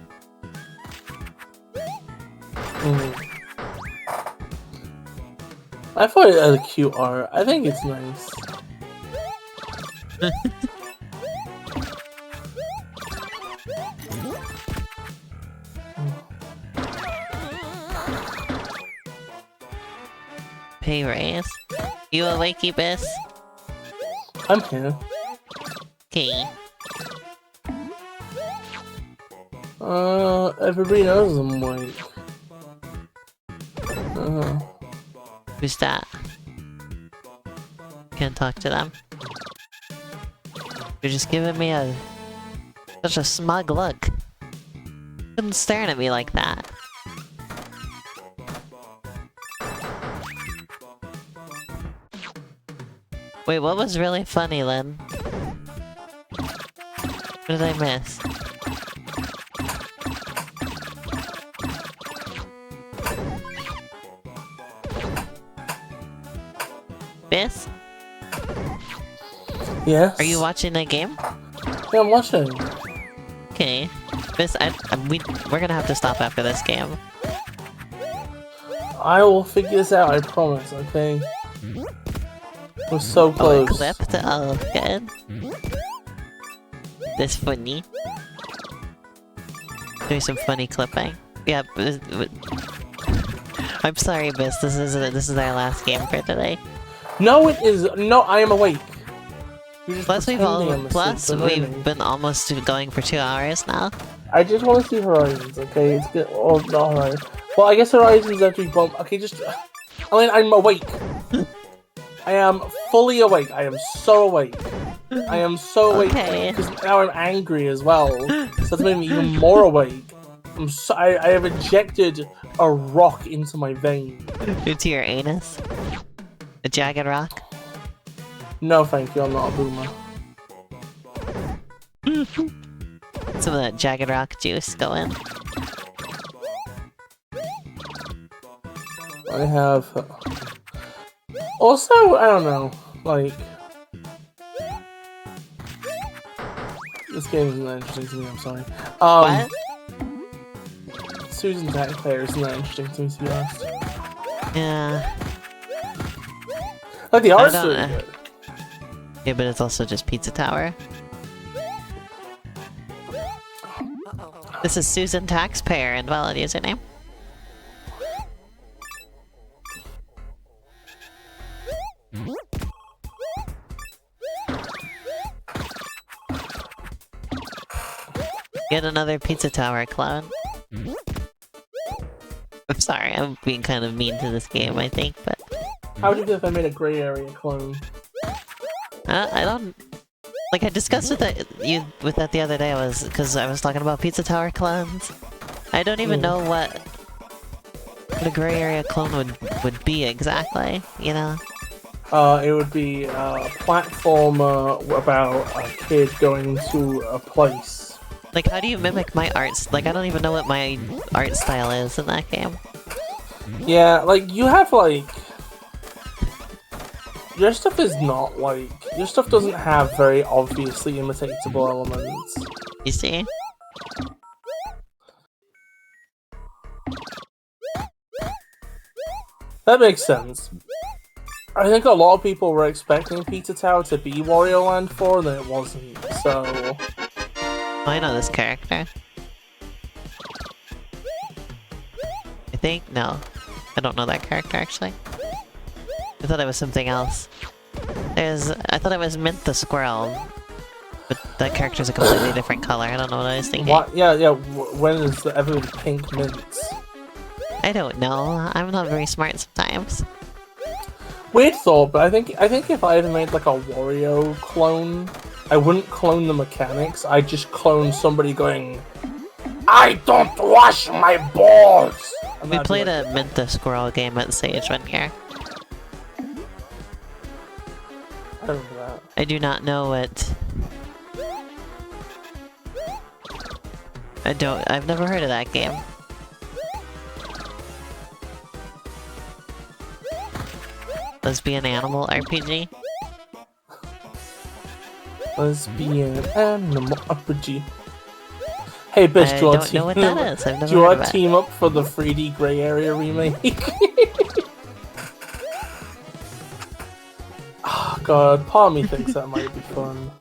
I thought it had a cute art. I think it's nice. Pay raise. You awakey, Bis? I'm here. Okay. Everybody knows I'm awake. Who's that? Can't talk to them. You're just giving me such a smug look. Couldn't stare at me like that. Wait, what was really funny, Lynn? What did I miss? Bis, Yes. are you watching the game? Yeah, I'm watching. Okay. Bis, we're gonna have to stop after this game. I will figure this out, I promise, okay? We're so Oh, close. it clipped? Oh, good. This funny. Doing some funny clipping. Yeah, I'm sorry, Bis. This is our last game for today. No, it is. No, I am awake. You're just Plus pretending I'm asleep, but we've been almost going for 2 hours now. I just want to see Horizons, okay? It's good. Oh, no, Horizons. Well, I guess Horizons actually bump. Okay, just. I mean, I'm awake. I am fully awake. I am so awake. I am so awake Okay. because now I'm angry as well. So that's made me even more awake. I have injected a rock into my vein. Into your anus? A jagged rock? No, thank you. I'm not a boomer. Some of that jagged rock juice going. I have. Also, I don't know. Like, this game isn't that interesting to me. I'm sorry. What? Susan Taxpayer isn't that interesting to me, to be honest. Yeah. Like the art's don't really know. good. Yeah, but it's also just Pizza Tower. This is Susan Taxpayer, invalid username. Get another Pizza Tower clone. I'm sorry, I'm being kind of mean to this game, I think, but... How would you feel if I made a gray area clone? I don't... Like, I discussed with that the other day, because I was talking about Pizza Tower clones. I don't even know what a gray area clone would be exactly, you know? It would be a platformer about a kid going to a place. Like, how do you mimic my arts? Like, I don't even know what my art style is in that game. Yeah, like, you have, like... Your stuff is not, like... Your stuff doesn't have very obviously imitatable elements. You see? That makes sense. I think a lot of people were expecting Pizza Tower to be Wario Land 4, and then it wasn't, so... Oh, I know this character. I think? No. I don't know that character, actually. I thought it was something else. I thought it was Mint the Squirrel. But that character's a completely different color. I don't know what I was thinking. What? Yeah, when is the ever pink mints? I don't know. I'm not very smart sometimes. Weird thought, but I think if I had made like a Wario clone, I wouldn't clone the mechanics. I'd just clone somebody going, "I don't wash my balls." And We that'd be played like, a Mint the Squirrel game at Sage one year. I remember that. I do not know what... I've never heard of that game. Lesbian Animal RPG? Lesbian animal RPG. Hey, Bish, I do you want don't to know what that is. I've never do you heard want of to it. team up for the 3D Grey Area remake? Oh god, part of me thinks that might be fun.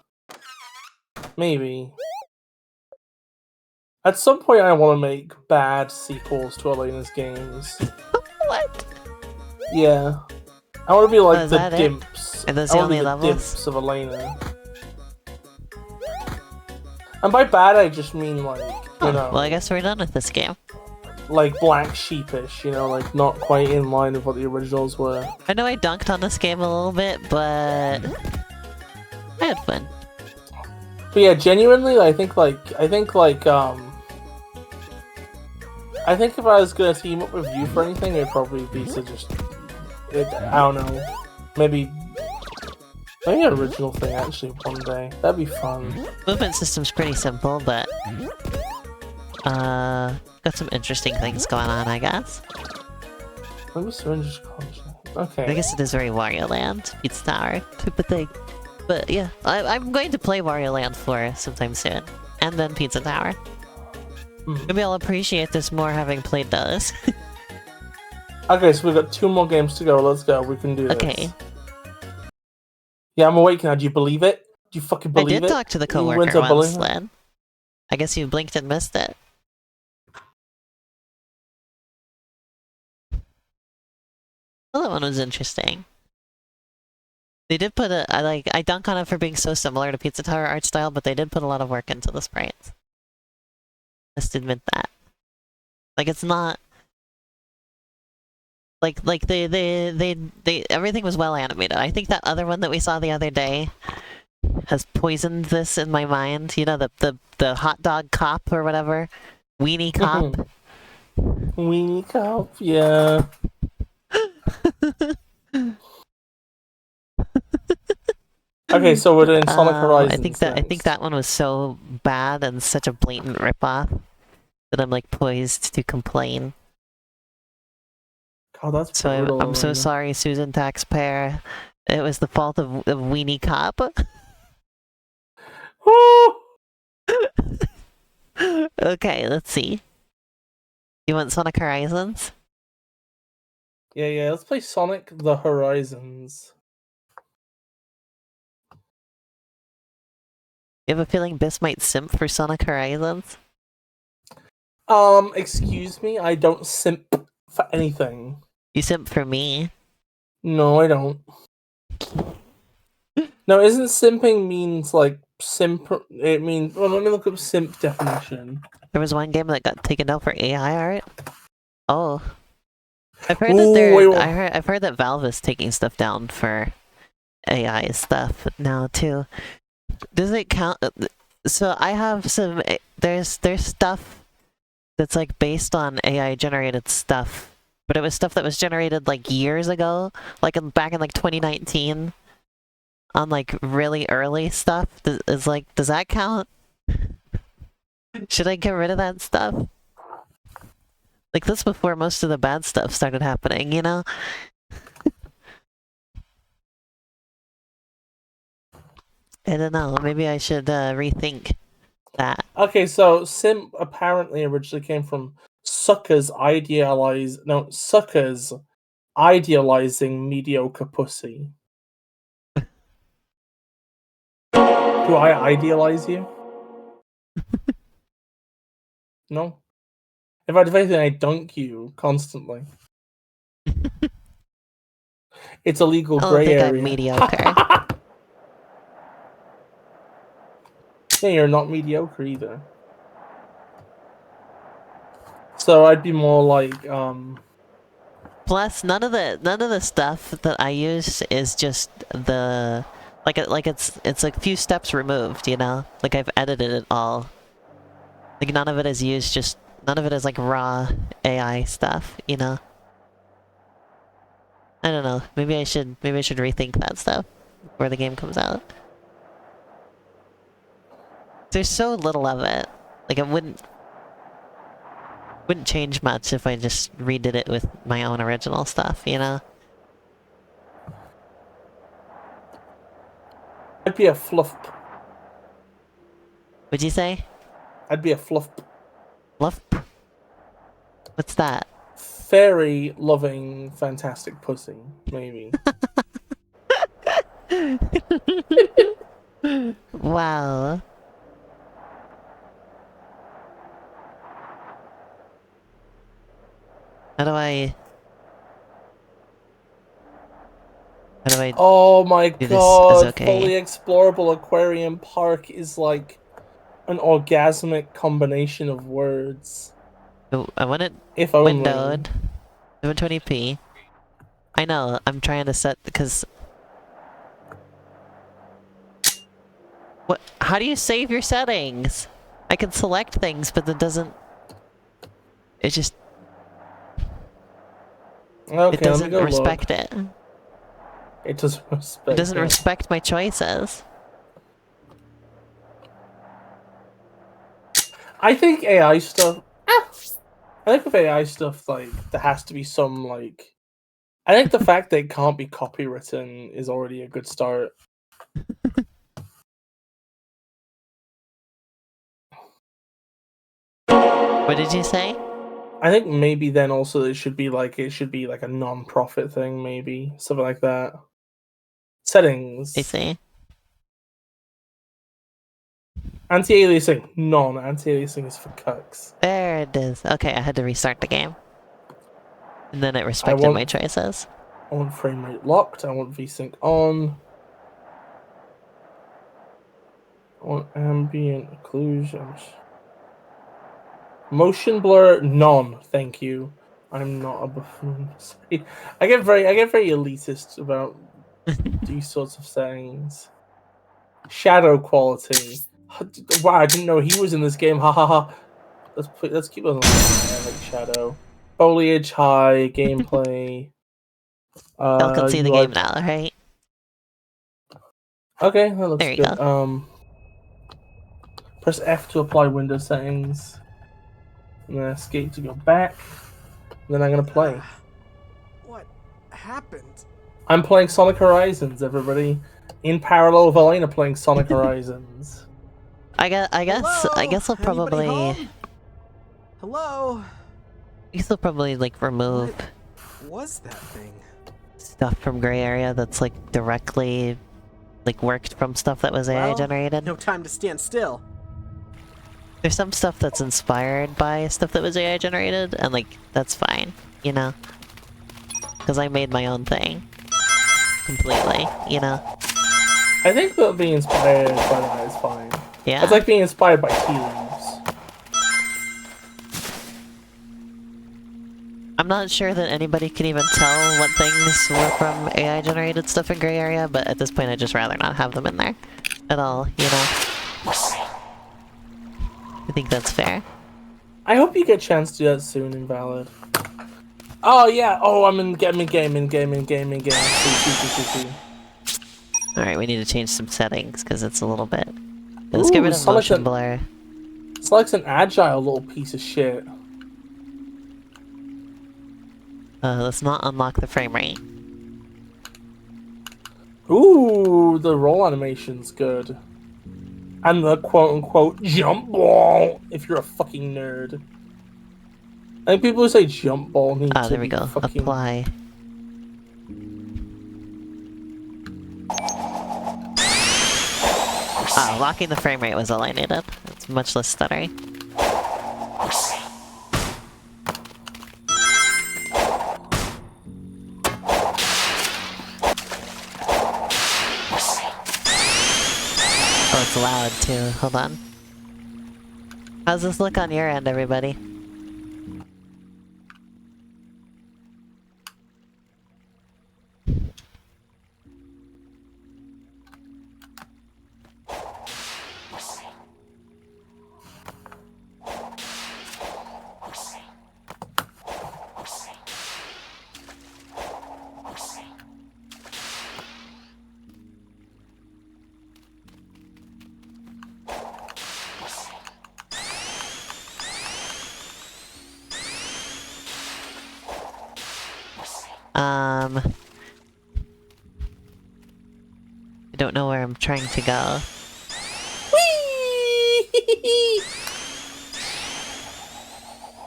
Maybe. At some point I want to make bad sequels to Elena's games. What? Yeah. I want to be like is the that it? dimps. Are those I the want to only be the levels? dimps of Elena. And by bad I just mean like, you know, Well, I guess we're done with this game. like black sheepish, you know, like not quite in line with what the originals were. I know I dunked on this game a little bit, but... I had fun. But yeah, genuinely, I think if I was gonna team up with you for anything, it'd probably be to just, I don't know, maybe an original thing actually one day. That'd be fun. Movement system's pretty simple, but... got some interesting things going on, I guess. Maybe syringe content. I Okay. guess it is very Wario Land, Pizza Tower type of thing. But yeah, I'm going to play Wario Land 4 sometime soon. And then Pizza Tower. Maybe I'll appreciate this more having played those. Okay, so we've got 2 more games to go. Let's go. We can do this. Okay. Yeah, I'm awake now. Do you believe it? Do you fucking believe it? I did talk to the You went coworker to once, bullying? Lynn. I guess you blinked and missed it. Well, that one was interesting. They did put I dunk on it for being so similar to Pizza Tower art style, but they did put a lot of work into the sprites. Let's admit that. Like, it's not... Like they everything was well animated. I think that other one that we saw the other day has poisoned this in my mind. You know, the hot dog cop or whatever? Weenie cop? Weenie cop, yeah. Okay, so we're doing Sonic Horizons I think that one was so bad and such a blatant ripoff that I'm like poised to complain. God, that's So brutal, I'm so Elena. sorry, Susan Taxpayer. It was the fault of Weenie Cop. Okay, let's see. You want Sonic Horizons? Yeah, let's play Sonic the Horizons. You have a feeling Bis might simp for Sonic Horizons? Excuse me, I don't simp for anything. You simp for me. No, I don't. No, isn't simping means like simp? It means. Well, let me look up simp definition. There was one game that got taken down for AI art. Oh, I've heard Ooh, that wait, I've heard that Valve is taking stuff down for AI stuff now too. Does it count? So I have some. There's stuff that's like based on AI generated stuff, but it was stuff that was generated like years ago, like back in like 2019, on like really early stuff. Does that count? Should I get rid of that stuff? Like this before most of the bad stuff started happening, you know? I don't know. Maybe I should rethink that. Okay, so simp apparently originally came from suckers idealizing mediocre pussy. Do I idealize you? No. If I do anything, I dunk you constantly. It's a legal I don't gray think area. I'm mediocre. Yeah, you're not mediocre either. So I'd be more like Plus, none of the stuff that I use is just the it's like a few steps removed, you know? Like I've edited it all. Like none of it is used, just none of it is like raw AI stuff, you know? I don't know. Maybe I should rethink that stuff before the game comes out. There's so little of it. Like it wouldn't change much if I just redid it with my own original stuff, you know? I'd be a fluff. Would you say? I'd be a fluff. Fluff? What's that? Fairy loving fantastic pussy, maybe. Wow. How do I Oh my do this god, as okay? fully explorable aquarium park is like an orgasmic combination of words. So I want it If only. windowed. 720p. I know, I'm trying to set because what how do you save your settings? I can select things, but it doesn't it just Okay, it doesn't let me go respect look. it. It doesn't respect It doesn't respect my choices. I think AI stuff. I think with AI stuff, like there has to be some like I think the fact that it can't be copywritten is already a good start. What did you say? I think maybe then also it should be like a non-profit thing, maybe something like that. Settings. I see. Anti-aliasing. None. Anti-aliasing is for cucks. There it is. Okay, I had to restart the game. And then it respected my choices. I want frame rate locked. I want VSync on. I want ambient occlusions. Motion blur, none. Thank you. I'm not a buffoon. I get very elitist about these sorts of settings. Shadow quality. Wow, I didn't know he was in this game. Ha ha ha. Let's keep it on like shadow. Foliage high, gameplay. Y'all can see the game now, right? Okay, that looks There you good. go. Press F to apply window settings. And then escape to go back. And then I'm gonna play. What happened? I'm playing Sonic Horizons, everybody. In parallel with Elena playing Sonic Horizons. I guess I'll probably. Home? Hello. I guess I'll probably like remove What was that thing? stuff from gray area that's like directly like worked from stuff that was AI generated. No time to stand still. There's some stuff that's inspired by stuff that was AI generated, and like that's fine, you know, because I made my own thing completely, you know. I think that being inspired by that is fine. Yeah. It's like being inspired by tea leaves. I'm not sure that anybody can even tell what things were from AI generated stuff in gray area, but at this point I'd just rather not have them in there at all, you know. I think that's fair. I hope you get a chance to do that soon, Invalid. Oh yeah, I'm in game. See. Alright, we need to change some settings because it's a little bit. Let's get rid of motion blur. Sonic's an agile little piece of shit. Let's not unlock the frame rate. Ooh, the roll animation's good. And the quote-unquote jump ball, if you're a fucking nerd. I think people who say jump ball need to there we go. fucking... Apply. Locking the frame rate was all I needed. It's much less stuttery. Oh, it's loud too. Hold on. How's this look on your end, everybody? I don't know where I'm trying to go.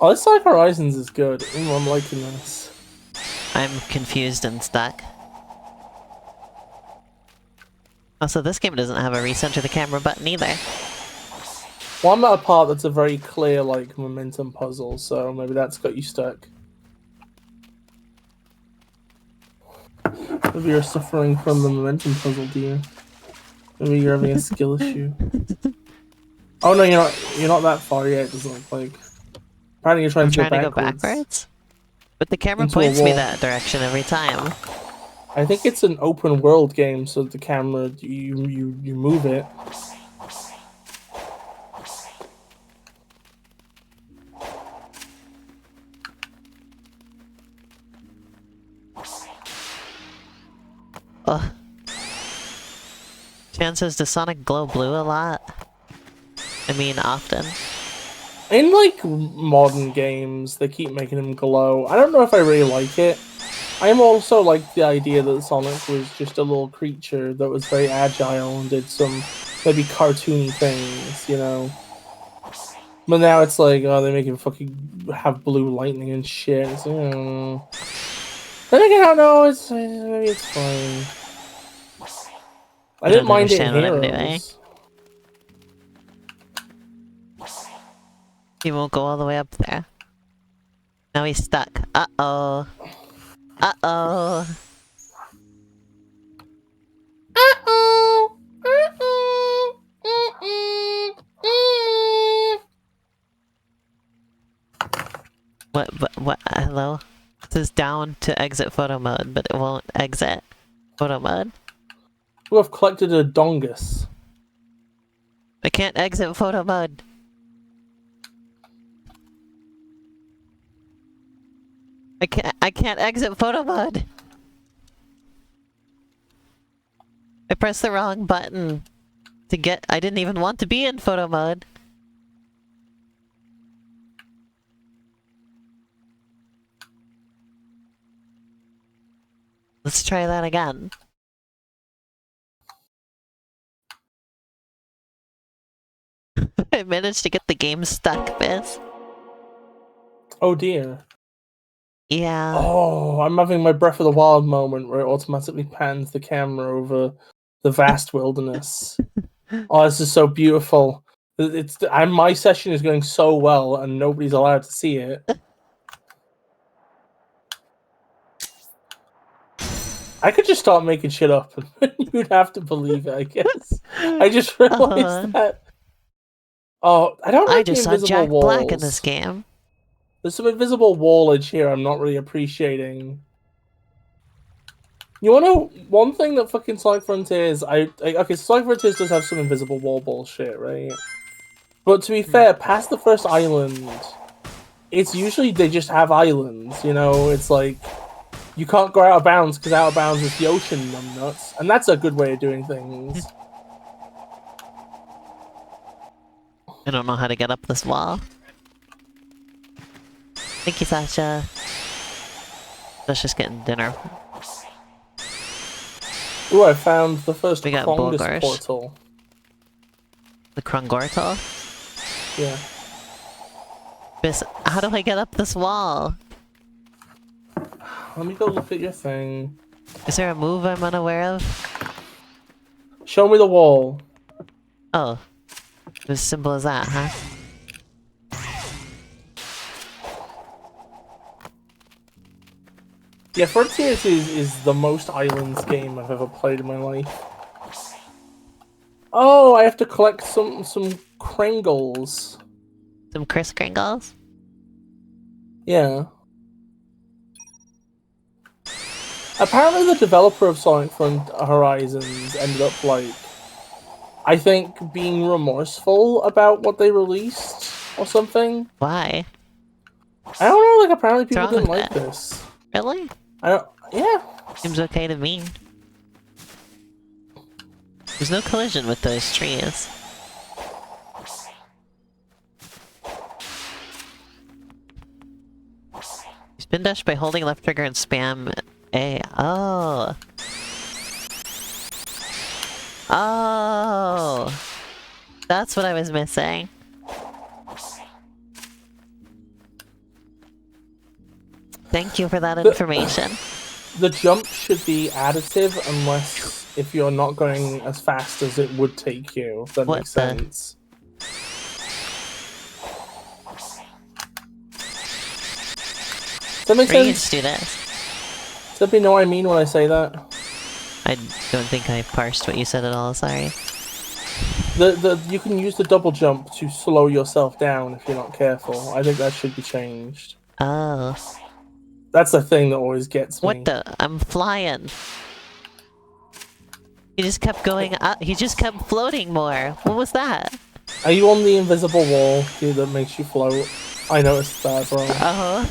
Oh, this Sonic Horizons is good. Ooh, I'm liking this. I'm confused and stuck. Also, this game doesn't have a recenter the camera button either. Well, I'm at a part that's a very clear, like, momentum puzzle, so maybe that's got you stuck. Maybe you're suffering from the momentum puzzle, dear. Maybe you're having a skill issue. Oh no, you're not that far yet, it doesn't look like. Apparently you're trying to go backwards. But the camera points me that direction every time. I think it's an open world game, so the camera, you move it. Ugh. Chances does Sonic glow blue a lot? I mean, often. In, like, modern games, they keep making him glow. I don't know if I really like it. I am also like the idea that Sonic was just a little creature that was very agile and did some maybe cartoony things, you know. But now it's like, oh, they make him fucking have blue lightning and shit. It's, Then again, I don't know. Maybe it's fine. I didn't don't mind it in understand what I'm doing. Heroes. He won't go all the way up there. Now he's stuck. Uh-oh. Uh-oh. What, hello? It says down to exit photo mode, but it won't exit photo mode. Who have collected a dongus? I can't exit photo mode. I can't exit photo mode. I pressed the wrong button to get. I didn't even want to be in photo mode. Let's try that again. I managed to get the game stuck, Biz. Oh dear. Yeah. Oh, I'm having my Breath of the Wild moment where it automatically pans the camera over the vast wilderness. Oh, this is so beautiful. And my session is going so well, and nobody's allowed to see it. I could just start making shit up, and you'd have to believe it, I guess. I just realized that. Oh, I don't like I just the saw invisible Jack walls. Black in this game. There's some invisible wallage here I'm not really appreciating. You wanna one thing that fucking Sonic Frontiers okay, Sonic Frontiers does have some invisible wall bullshit, right? But to be fair, past the first island, it's usually they just have islands, you know, it's like you can't go out of bounds because out of bounds is the ocean, nuts. And that's a good way of doing things. I don't know how to get up this wall. Thank you, Sasha. Let's just get dinner. Ooh, I found the first We got Krongus Bulgars. portal. The Krongortal? Yeah. Bis, how do I get up this wall? Let me go look at your thing. Is there a move I'm unaware of? Show me the wall. Oh. As simple as that, huh? Yeah, Frontiers is the most islands game I've ever played in my life. Oh, I have to collect some Kringles. Some Kris Kringles? Yeah. Apparently the developer of Sonic Front Horizons ended up, like, I think being remorseful about what they released or something. Why? I don't know, like, apparently people wrong didn't with like it? this. Really? Yeah. Seems okay to me. There's no collision with those trees. You spin dash by holding left trigger and spam A. Oh. Oh. That's what I was missing. Thank you for that information. The jump should be additive unless if you're not going as fast as it would take you. If that What makes the- sense. Does that make Reeds sense? do this. Does everybody know what I mean when I say that? I don't think I parsed what you said at all, sorry. You can use the double jump to slow yourself down if you're not careful. I think that should be changed. Oh. That's the thing that always gets me. What the? I'm flying. He just kept going up. He just kept floating more. What was that? Are you on the invisible wall here that makes you float? I noticed that, bro. Uh-huh.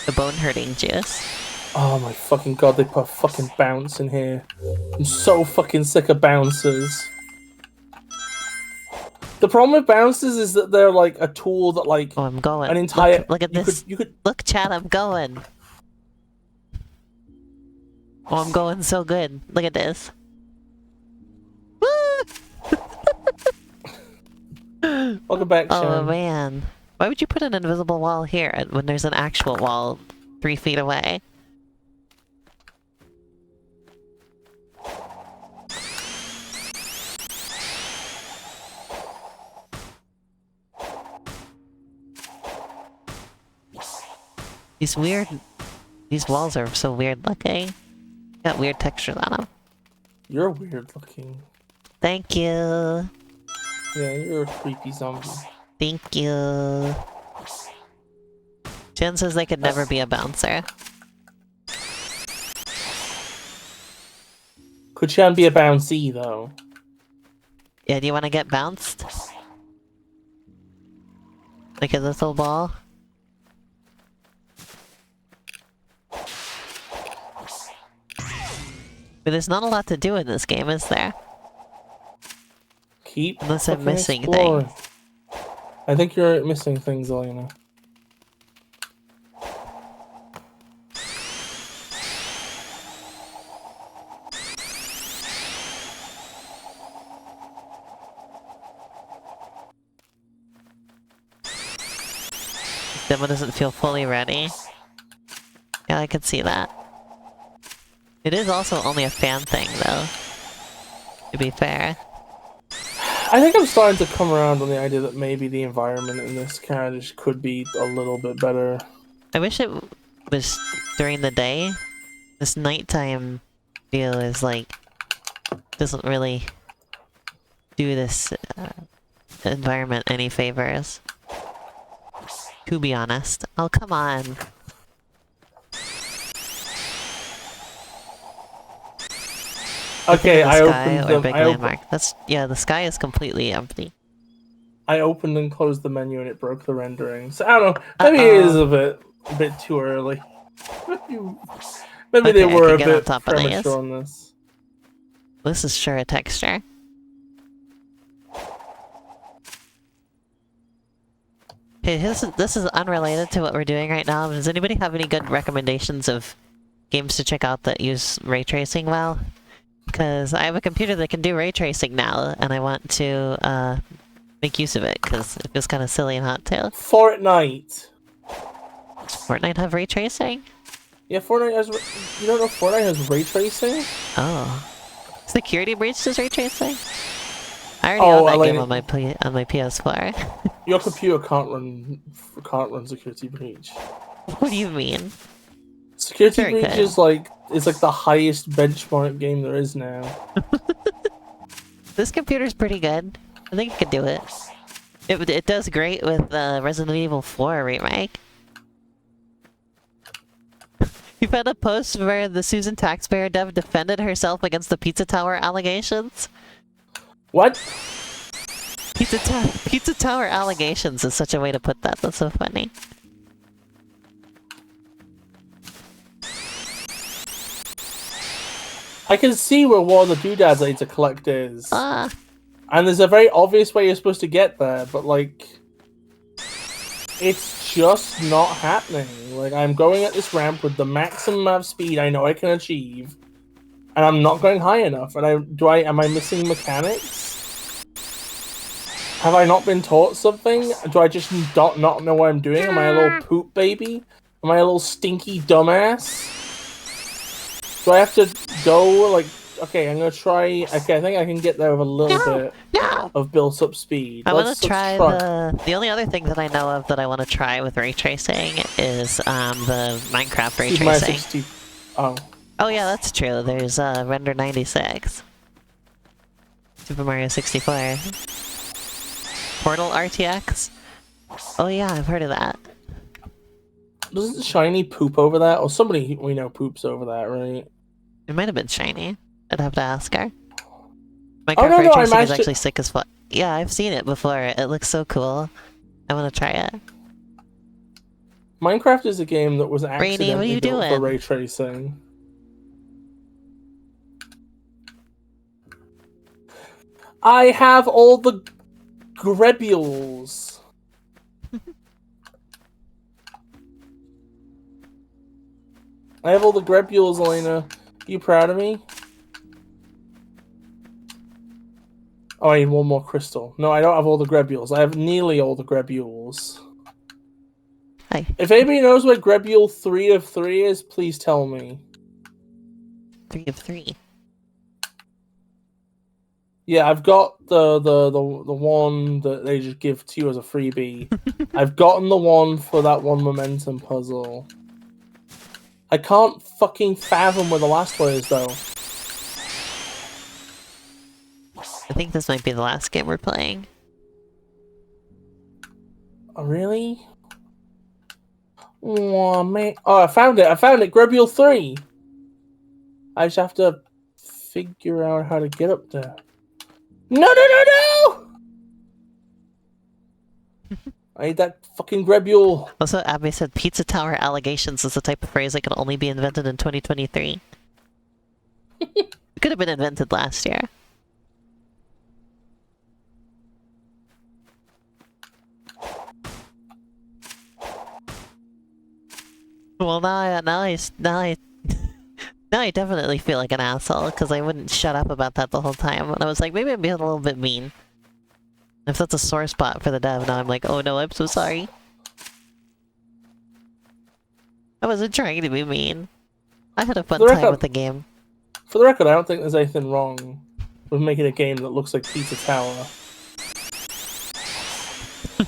The bone hurting juice. Oh my fucking god, they put fucking bounce in here. I'm so fucking sick of bouncers. The problem with bouncers is that they're like a tool that like Oh, I'm going. an entire. Look at this. You could. Look, Chad, I'm going. Oh, I'm going so good. Look at this. Welcome back, Oh Shan. man. Why would you put an invisible wall here when there's an actual wall 3 feet away? These walls are so weird looking. Got weird textures on them. You're weird looking. Thank you. Yeah, you're a creepy zombie. Thank you. Jen says they could never be a bouncer. Could Shan be a bouncy though? Yeah, do you want to get bounced? Like a little ball? But there's not a lot to do in this game, is there? Keep Unless I'm fucking missing exploring. things. I think you're missing things, Elena. Demo doesn't feel fully ready. Yeah, I could see that. It is also only a fan thing, though. To be fair. I think I'm starting to come around on the idea that maybe the environment in this carriage could be a little bit better. I wish it was during the day. This nighttime feel is like... doesn't really do this environment any favors. To be honest. Oh, come on. Okay, I Sky opened or them. big landmark. That's yeah. The sky is completely empty. I opened and closed the menu and it broke the rendering. So I don't know. Maybe it is a bit too early. Maybe they Okay, I were can a get on bit top of these. premature on this. This is sure a texture. Okay, this is unrelated to what we're doing right now. Does anybody have any good recommendations of games to check out that use ray tracing well? Because I have a computer that can do ray tracing now, and I want to make use of it, because it feels kind of silly and hot too. Fortnite. Does Fortnite have ray tracing? Yeah, Fortnite has... You don't know Fortnite has ray tracing? Oh. Security Breach does ray tracing? I already Oh, own that game Elena, on my PS4. your computer can't run Security Breach. What do you mean? Security Very Breach good. is like the highest benchmark game there is now. This computer's pretty good. I think it could do it. It does great with Resident Evil 4 remake. You found a post where the Susan Taxpayer dev defended herself against the Pizza Tower allegations? What? Pizza Tower allegations is such a way to put that. That's so funny. I can see where one of the doodads I need to collect is. Ah. And there's a very obvious way you're supposed to get there, but like... It's just not happening. Like, I'm going at this ramp with the maximum amount of speed I know I can achieve, and I'm not going high enough. And am I missing mechanics? Have I not been taught something? Do I just not know what I'm doing? Am I a little poop baby? Am I a little stinky dumbass? Do I have to go, like... Okay, I'm gonna try... Okay, I think I can get there with a little bit of built-up speed. I want to try the only other thing that I know of that I want to try with ray tracing is the Minecraft ray tracing. Oh. Oh yeah, that's true. There's Render 96. Super Mario 64. Portal RTX. Oh yeah, I've heard of that. Doesn't Shiny poop over that? Or somebody we know poops over that, right? It might have been Shiny. I'd have to ask her. Minecraft Oh, no, ray no, tracing is actually sick as fuck. Yeah, I've seen it before. It looks so cool. I want to try it. Minecraft is a game that was Rainy, what are accidentally you built for doing? ray tracing. I have all the Grebules. I have all the Grebules, Elena. You proud of me? Oh, I need one more crystal. No, I don't have all the Grebules. I have nearly all the Grebules. Hi. If anybody knows where Grebule 3 of 3 is, please tell me. 3 of 3. Yeah, I've got the one that they just give to you as a freebie. I've gotten the one for that one momentum puzzle. I can't fucking fathom where the last one is, though. I think this might be the last game we're playing. Oh, really? Oh, man. Oh, I found it. I found it. Grebule 3. I just have to figure out how to get up there. No, no, no, no! I need that fucking Grebule. Also, Abby said pizza tower allegations is the type of phrase that could only be invented in 2023. It could have been invented last year. Well, now I definitely feel like an asshole because I wouldn't shut up about that the whole time. And I was like, maybe I'm being a little bit mean. If that's a sore spot for the dev, now I'm like, oh no, I'm so sorry. I wasn't trying to be mean. I had a fun time with the game. For the record, I don't think there's anything wrong with making a game that looks like Pizza Tower.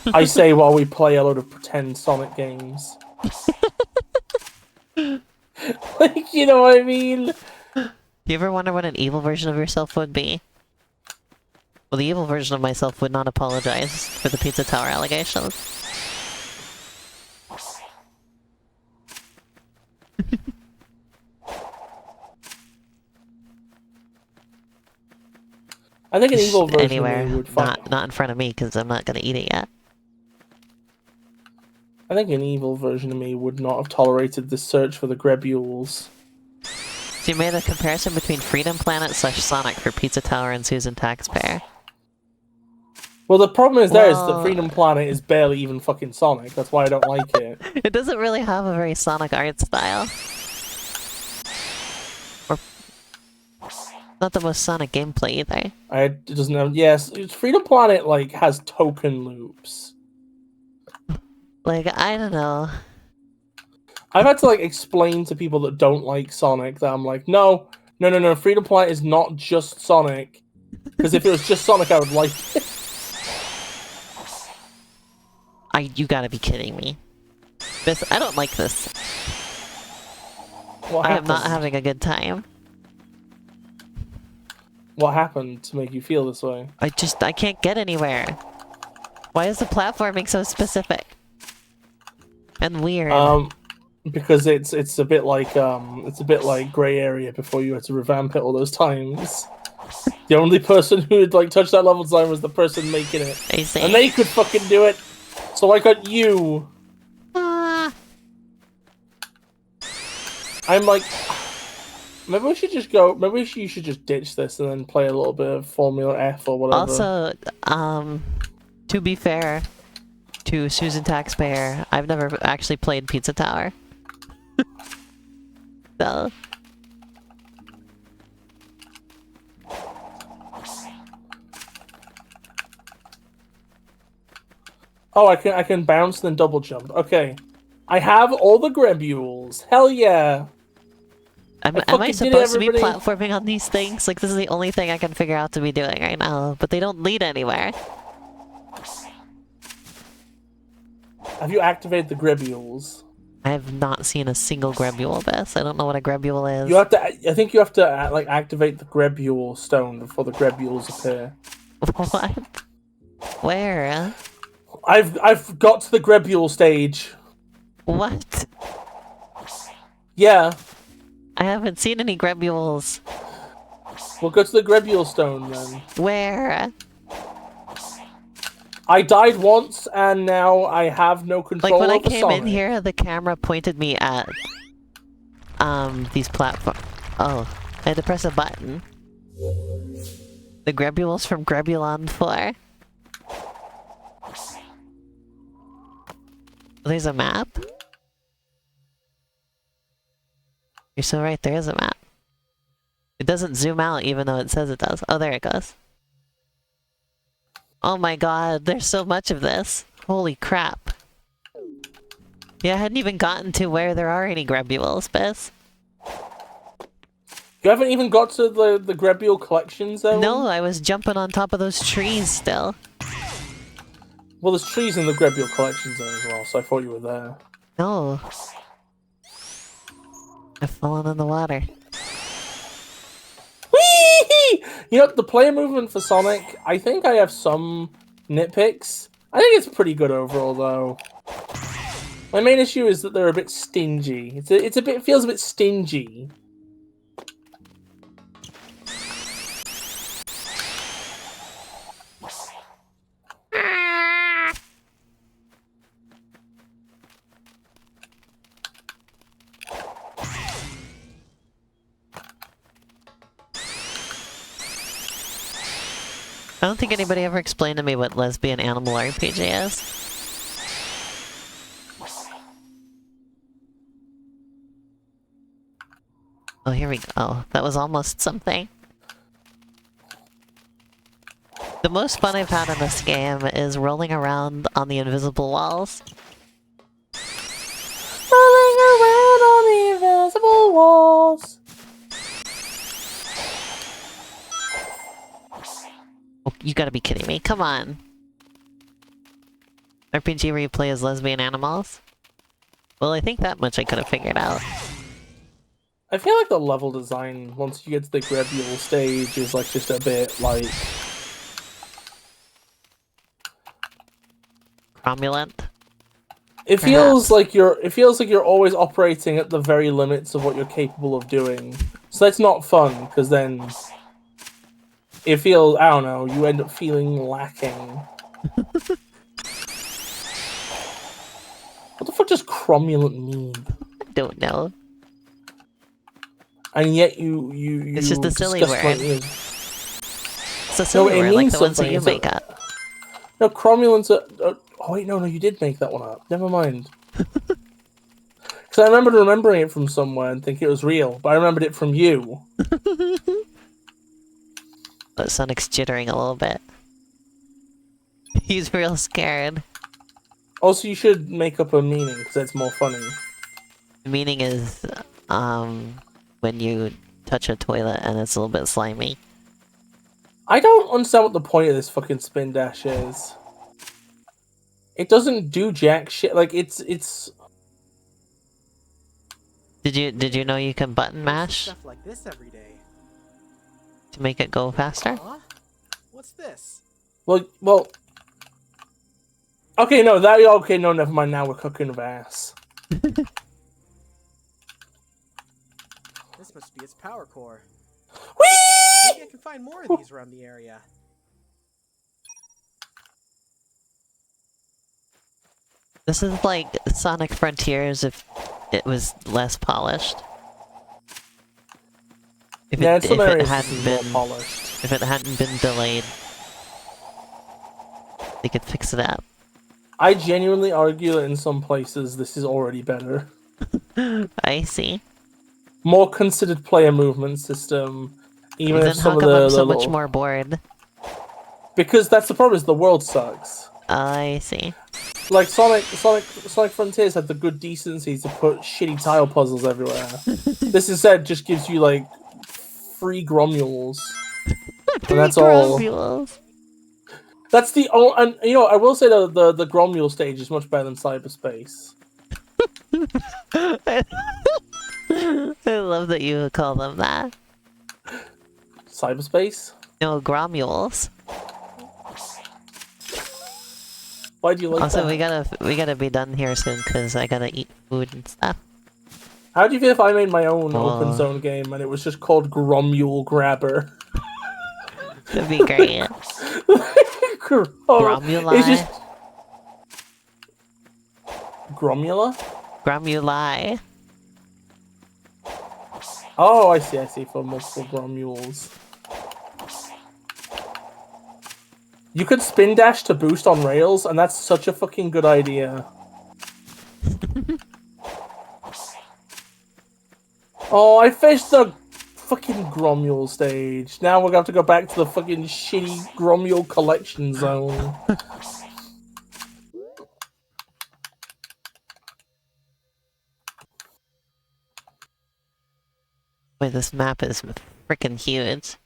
I say while we play a load of pretend Sonic games. Like, you know what I mean? You ever wonder what an evil version of yourself would be? Well, the evil version of myself would not apologize for the Pizza Tower allegations. I think an evil version Anywhere, of me would fight. not in front of me because I'm not gonna eat it yet. I think an evil version of me would not have tolerated the search for the Grebules. So you made a comparison between Freedom Planet / Sonic for Pizza Tower and Susan Taxpayer. Well, the problem is there is that Freedom Planet is barely even fucking Sonic. That's why I don't like it. It doesn't really have a very Sonic art style. Or not the most Sonic gameplay either. It doesn't have. Yes, Freedom Planet like has token loops. Like, I don't know. I've had to like explain to people that don't like Sonic that I'm like, no, Freedom Planet is not just Sonic. Because if it was just Sonic, I would like it. You gotta be kidding me. I don't like this. What I happened? am not having a good time. What happened to make you feel this way? I can't get anywhere. Why is the platforming so specific? And weird. Because it's a bit like Grey Area before you had to revamp it all those times. The only person who had like touched that level design was the person making it. I see. And they could fucking do it. So I got you. Ah. I'm like, maybe we should just go. Maybe you should just ditch this and then play a little bit of Formula F or whatever. Also, to be fair to Susan Taxpayer, I've never actually played Pizza Tower. So. Oh, I can bounce and then double jump. Okay. I have all the Grebules. Hell yeah. Am I supposed to be platforming on these things? Like, this is the only thing I can figure out to be doing right now, but they don't lead anywhere. Have you activated the Grebules? I have not seen a single Grebule this. I don't know what a Grebule is. You have to. I think you have to like activate the Grebule stone before the Grebules appear. What? Where? I've got to the Grebule stage. What? Yeah. I haven't seen any Grebules. We'll go to the Grebule stone then. Where? I died once and now I have no control like when over I came Sonic. in here, the camera pointed me at these platforms. Oh, I had to press a button. The Grebules from Grebulon 4. There's a map? You're so right, there is a map. It doesn't zoom out even though it says it does. Oh, there it goes. Oh my god, there's so much of this. Holy crap. Yeah, I hadn't even gotten to where there are any Grebules, Biz. You haven't even got to the Grebule collection zone? No, I was jumping on top of those trees still. Well, there's trees in the Grebule collection zone as well, so I thought you were there. No. I've fallen in the water. Whee! You know, the player movement for Sonic, I think I have some nitpicks. I think it's pretty good overall, though. My main issue is that they're a bit stingy. It feels a bit stingy. I don't think anybody ever explained to me what lesbian animal RPG is. Oh, here we go. Oh, that was almost something. The most fun I've had in this game is rolling around on the invisible walls. Rolling around on the invisible walls. Oh, you gotta be kidding me. Come on. RPG where you play as lesbian animals? Well, I think that much I could have figured out. I feel like the level design, once you get to the Grebule stage, is like just a bit like... Cromulent? It feels like you're always operating at the very limits of what you're capable of doing. So that's not fun, because then it feels, I don't know, you end up feeling lacking. What the fuck does cromulent mean? I don't know. And yet you It's just a silly discuss word. It's a silly word, like the ones that you make up. No, cromulents are... oh wait, no, you did make that one up. Never mind. Because I remembered remembering it from somewhere and thinking it was real, but I remembered it from you. But Sonic's jittering a little bit. He's real scared. Also, you should make up a meaning, because that's more funny. The meaning is, when you touch a toilet and it's a little bit slimy. I don't understand what the point of this fucking spin dash is. It doesn't do jack shit. Like, it's... Did you know you can button mash Stuff like this every day. to make it go faster? Huh? What's this? Well... Okay, no, never mind, now we're cooking with ass. This must be its power core. Whee! Maybe I can find more of these around the area. This is like Sonic Frontiers if it was less polished. If Yeah, it hadn't been polished. if it hadn't been delayed, they could fix it up. I genuinely argue that in some places this is already better. I see. More considered player movement system, even Then if some how of come the I'm so little... much more bored? Because that's the problem, is the world sucks. I see. Like Sonic Frontiers had the good decency to put shitty tile puzzles everywhere. This instead just gives you like free Gromules. And that's all. Gromules. That's the only, and you know, I will say that the Gromule stage is much better than Cyberspace. I love that you call them that. Cyberspace? No, Gromules. Why do you like Also, that? we gotta be done here soon because I gotta eat food and stuff. How do you feel if I made my own open zone game and it was just called Gromule Grabber? That'd be great. Gromuli? It's just... Gromula? Gromuli. Oh, I see, for multiple Gromules. You could spin dash to boost on rails, and that's such a fucking good idea. Oh, I fished the fucking Gromule stage. Now we're gonna have to go back to the fucking shitty Gromule collection zone. Wait, this map is freaking huge.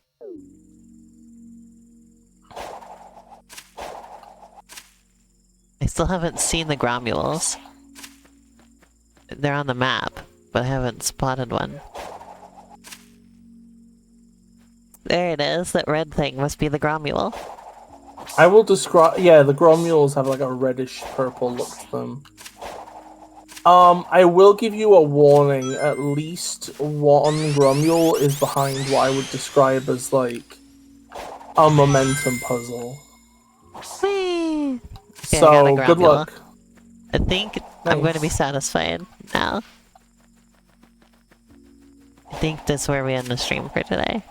I still haven't seen the Gromules. They're on the map, but I haven't spotted one. There it is, that red thing must be the Gromule. I will describe. Yeah, the Gromules have like a reddish purple look to them. I will give you a warning. At least one Gromule is behind what I would describe as like a momentum puzzle. Whee! Okay, So good luck. I think I'm going to be satisfied now. I think that's where we end the stream for today.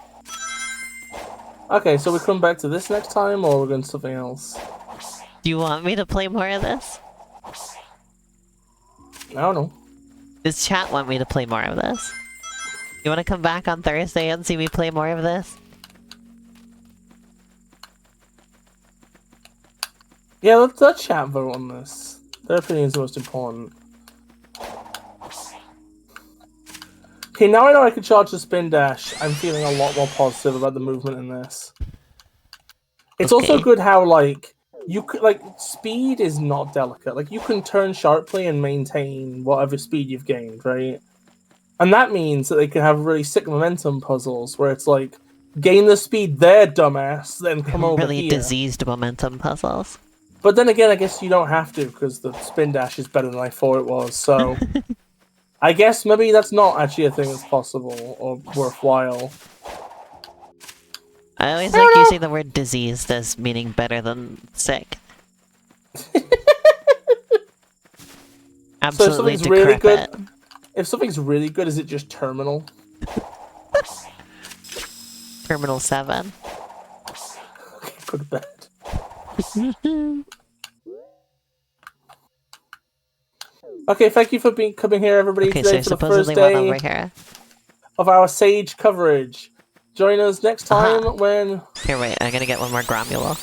Okay, so we come back to this next time, or we're going to something else? Do you want me to play more of this? I don't know. Does chat want me to play more of this? You want to come back on Thursday and see me play more of this? Yeah, let's chat vote on this. Their opinion is the most important. Okay, now I know I can charge the spin dash. I'm feeling a lot more positive about the movement in this. It's also good how like you could like speed is not delicate. Like you can turn sharply and maintain whatever speed you've gained, right? And that means that they can have really sick momentum puzzles where it's like gain the speed there, dumbass, then come over really here. diseased momentum puzzles. But then again, I guess you don't have to because the spin dash is better than I thought it was. So I guess maybe that's not actually a thing that's possible or worthwhile. I always like using the word diseased as meaning better than sick. Absolutely so if something's really decrepit. good, if something's really good, is it just terminal? Terminal 7. Okay, go to bed. Okay, thank you for coming here, everybody, Okay, today so for the first supposedly one day over here. of our Sage coverage. Join us next time when... Here, wait, I'm gonna get one more Gromule.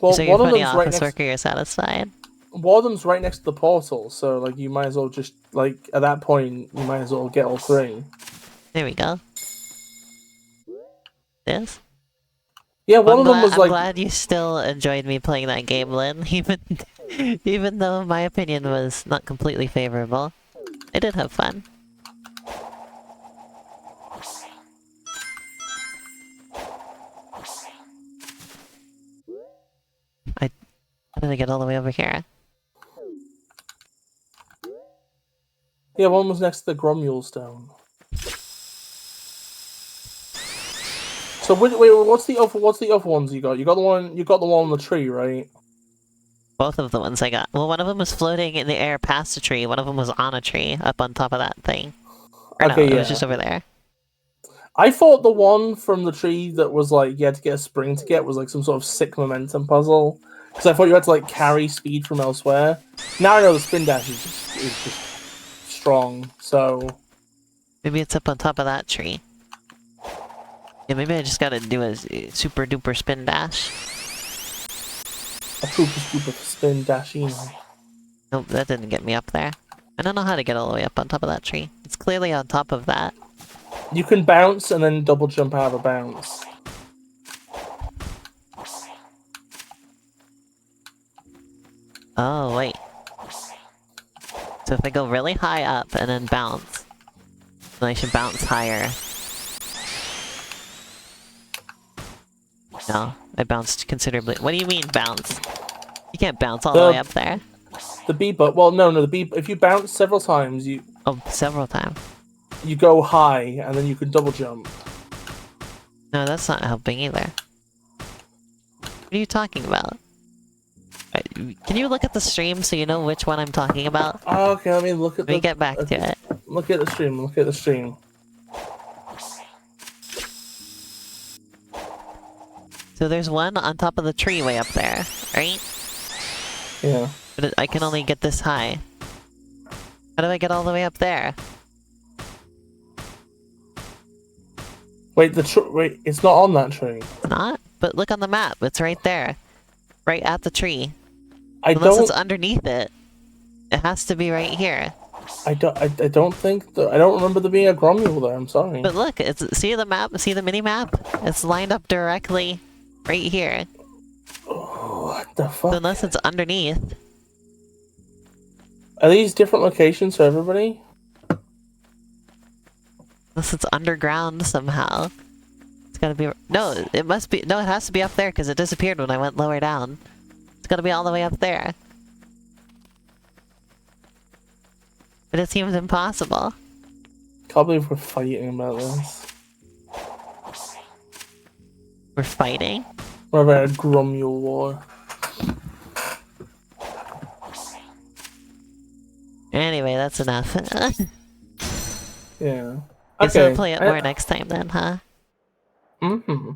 Well, So you're one of funny them's right office next. worker, you're satisfied? One of them's right next to the portal, so like you might as well just like at that point you might as well get all three. There we go. This? Yeah, one of them was I'm like. glad you still enjoyed me playing that game, Lynn, even though my opinion was not completely favorable. I did have fun. How did I get all the way over here? Yeah, one was next to the Gromule stone. So wait, what's the other ones you got? You got the one on the tree, right? Both of the ones I got. Well, one of them was floating in the air past a tree. One of them was on a tree, up on top of that thing. Or Okay, no, it yeah. was just over there. I thought the one from the tree that was like you had to get a spring to get was like some sort of sick momentum puzzle. Because I thought you had to like carry speed from elsewhere. Now I know the spin dash is just strong. So Maybe it's up on top of that tree. Yeah, maybe I just gotta do a super duper spin dash. a pooper spin dashino. Nope, that didn't get me up there. I don't know how to get all the way up on top of that tree. It's clearly on top of that. You can bounce and then double jump out of a bounce. Oh, wait. So if I go really high up and then bounce, then I should bounce higher. No, I bounced considerably. What do you mean bounce? You can't bounce all the way up there. The B but well no the B if you bounce several times you Oh, several times. you go high and then you can double jump. No, that's not helping either. What are you talking about? Can you look at the stream so you know which one I'm talking about? Oh, okay, let me look at Let me get back to it. Look at the stream, look at the stream. So there's one on top of the tree way up there, right? Yeah. But I can only get this high. How do I get all the way up there? Wait, wait, it's not on that tree. It's not? But look on the map. It's right there. Right at the tree. I Unless it's don't. underneath it. It has to be right here. I don't think. I don't remember there being a Gromule there. I'm sorry. But look, see the map? See the mini map? It's lined up directly right here. Oh, what the So fuck? unless it's underneath. Are these different locations for everybody? Unless it's underground somehow. It's gotta be... No, it must be... No, it has to be up there because it disappeared when I went lower down. It's gotta be all the way up there. But it seems impossible. Can't believe we're fighting about this. We're fighting? We're about a Gromule war. Anyway, that's enough. Yeah. Guess Okay. we'll play it more next time then, huh? Mm-hmm.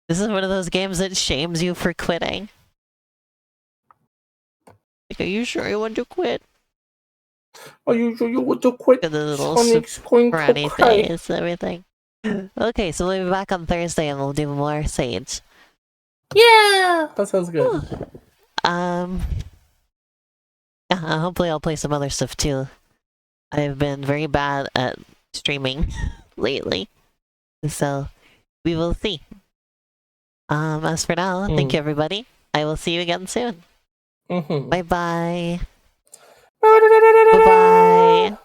This is one of those games that shames you for quitting. Like, are you sure you want to quit? Are you sure you want to quit? The little Sonic's going to Franny cry. face, everything. Okay, so we'll be back on Thursday and we'll do more Sage. Yeah! That sounds good. Yeah, hopefully I'll play some other stuff too. I've been very bad at streaming lately. So, we will see. As for now, thank you everybody. I will see you again soon. Mm-hmm. Bye-bye. Bye-bye.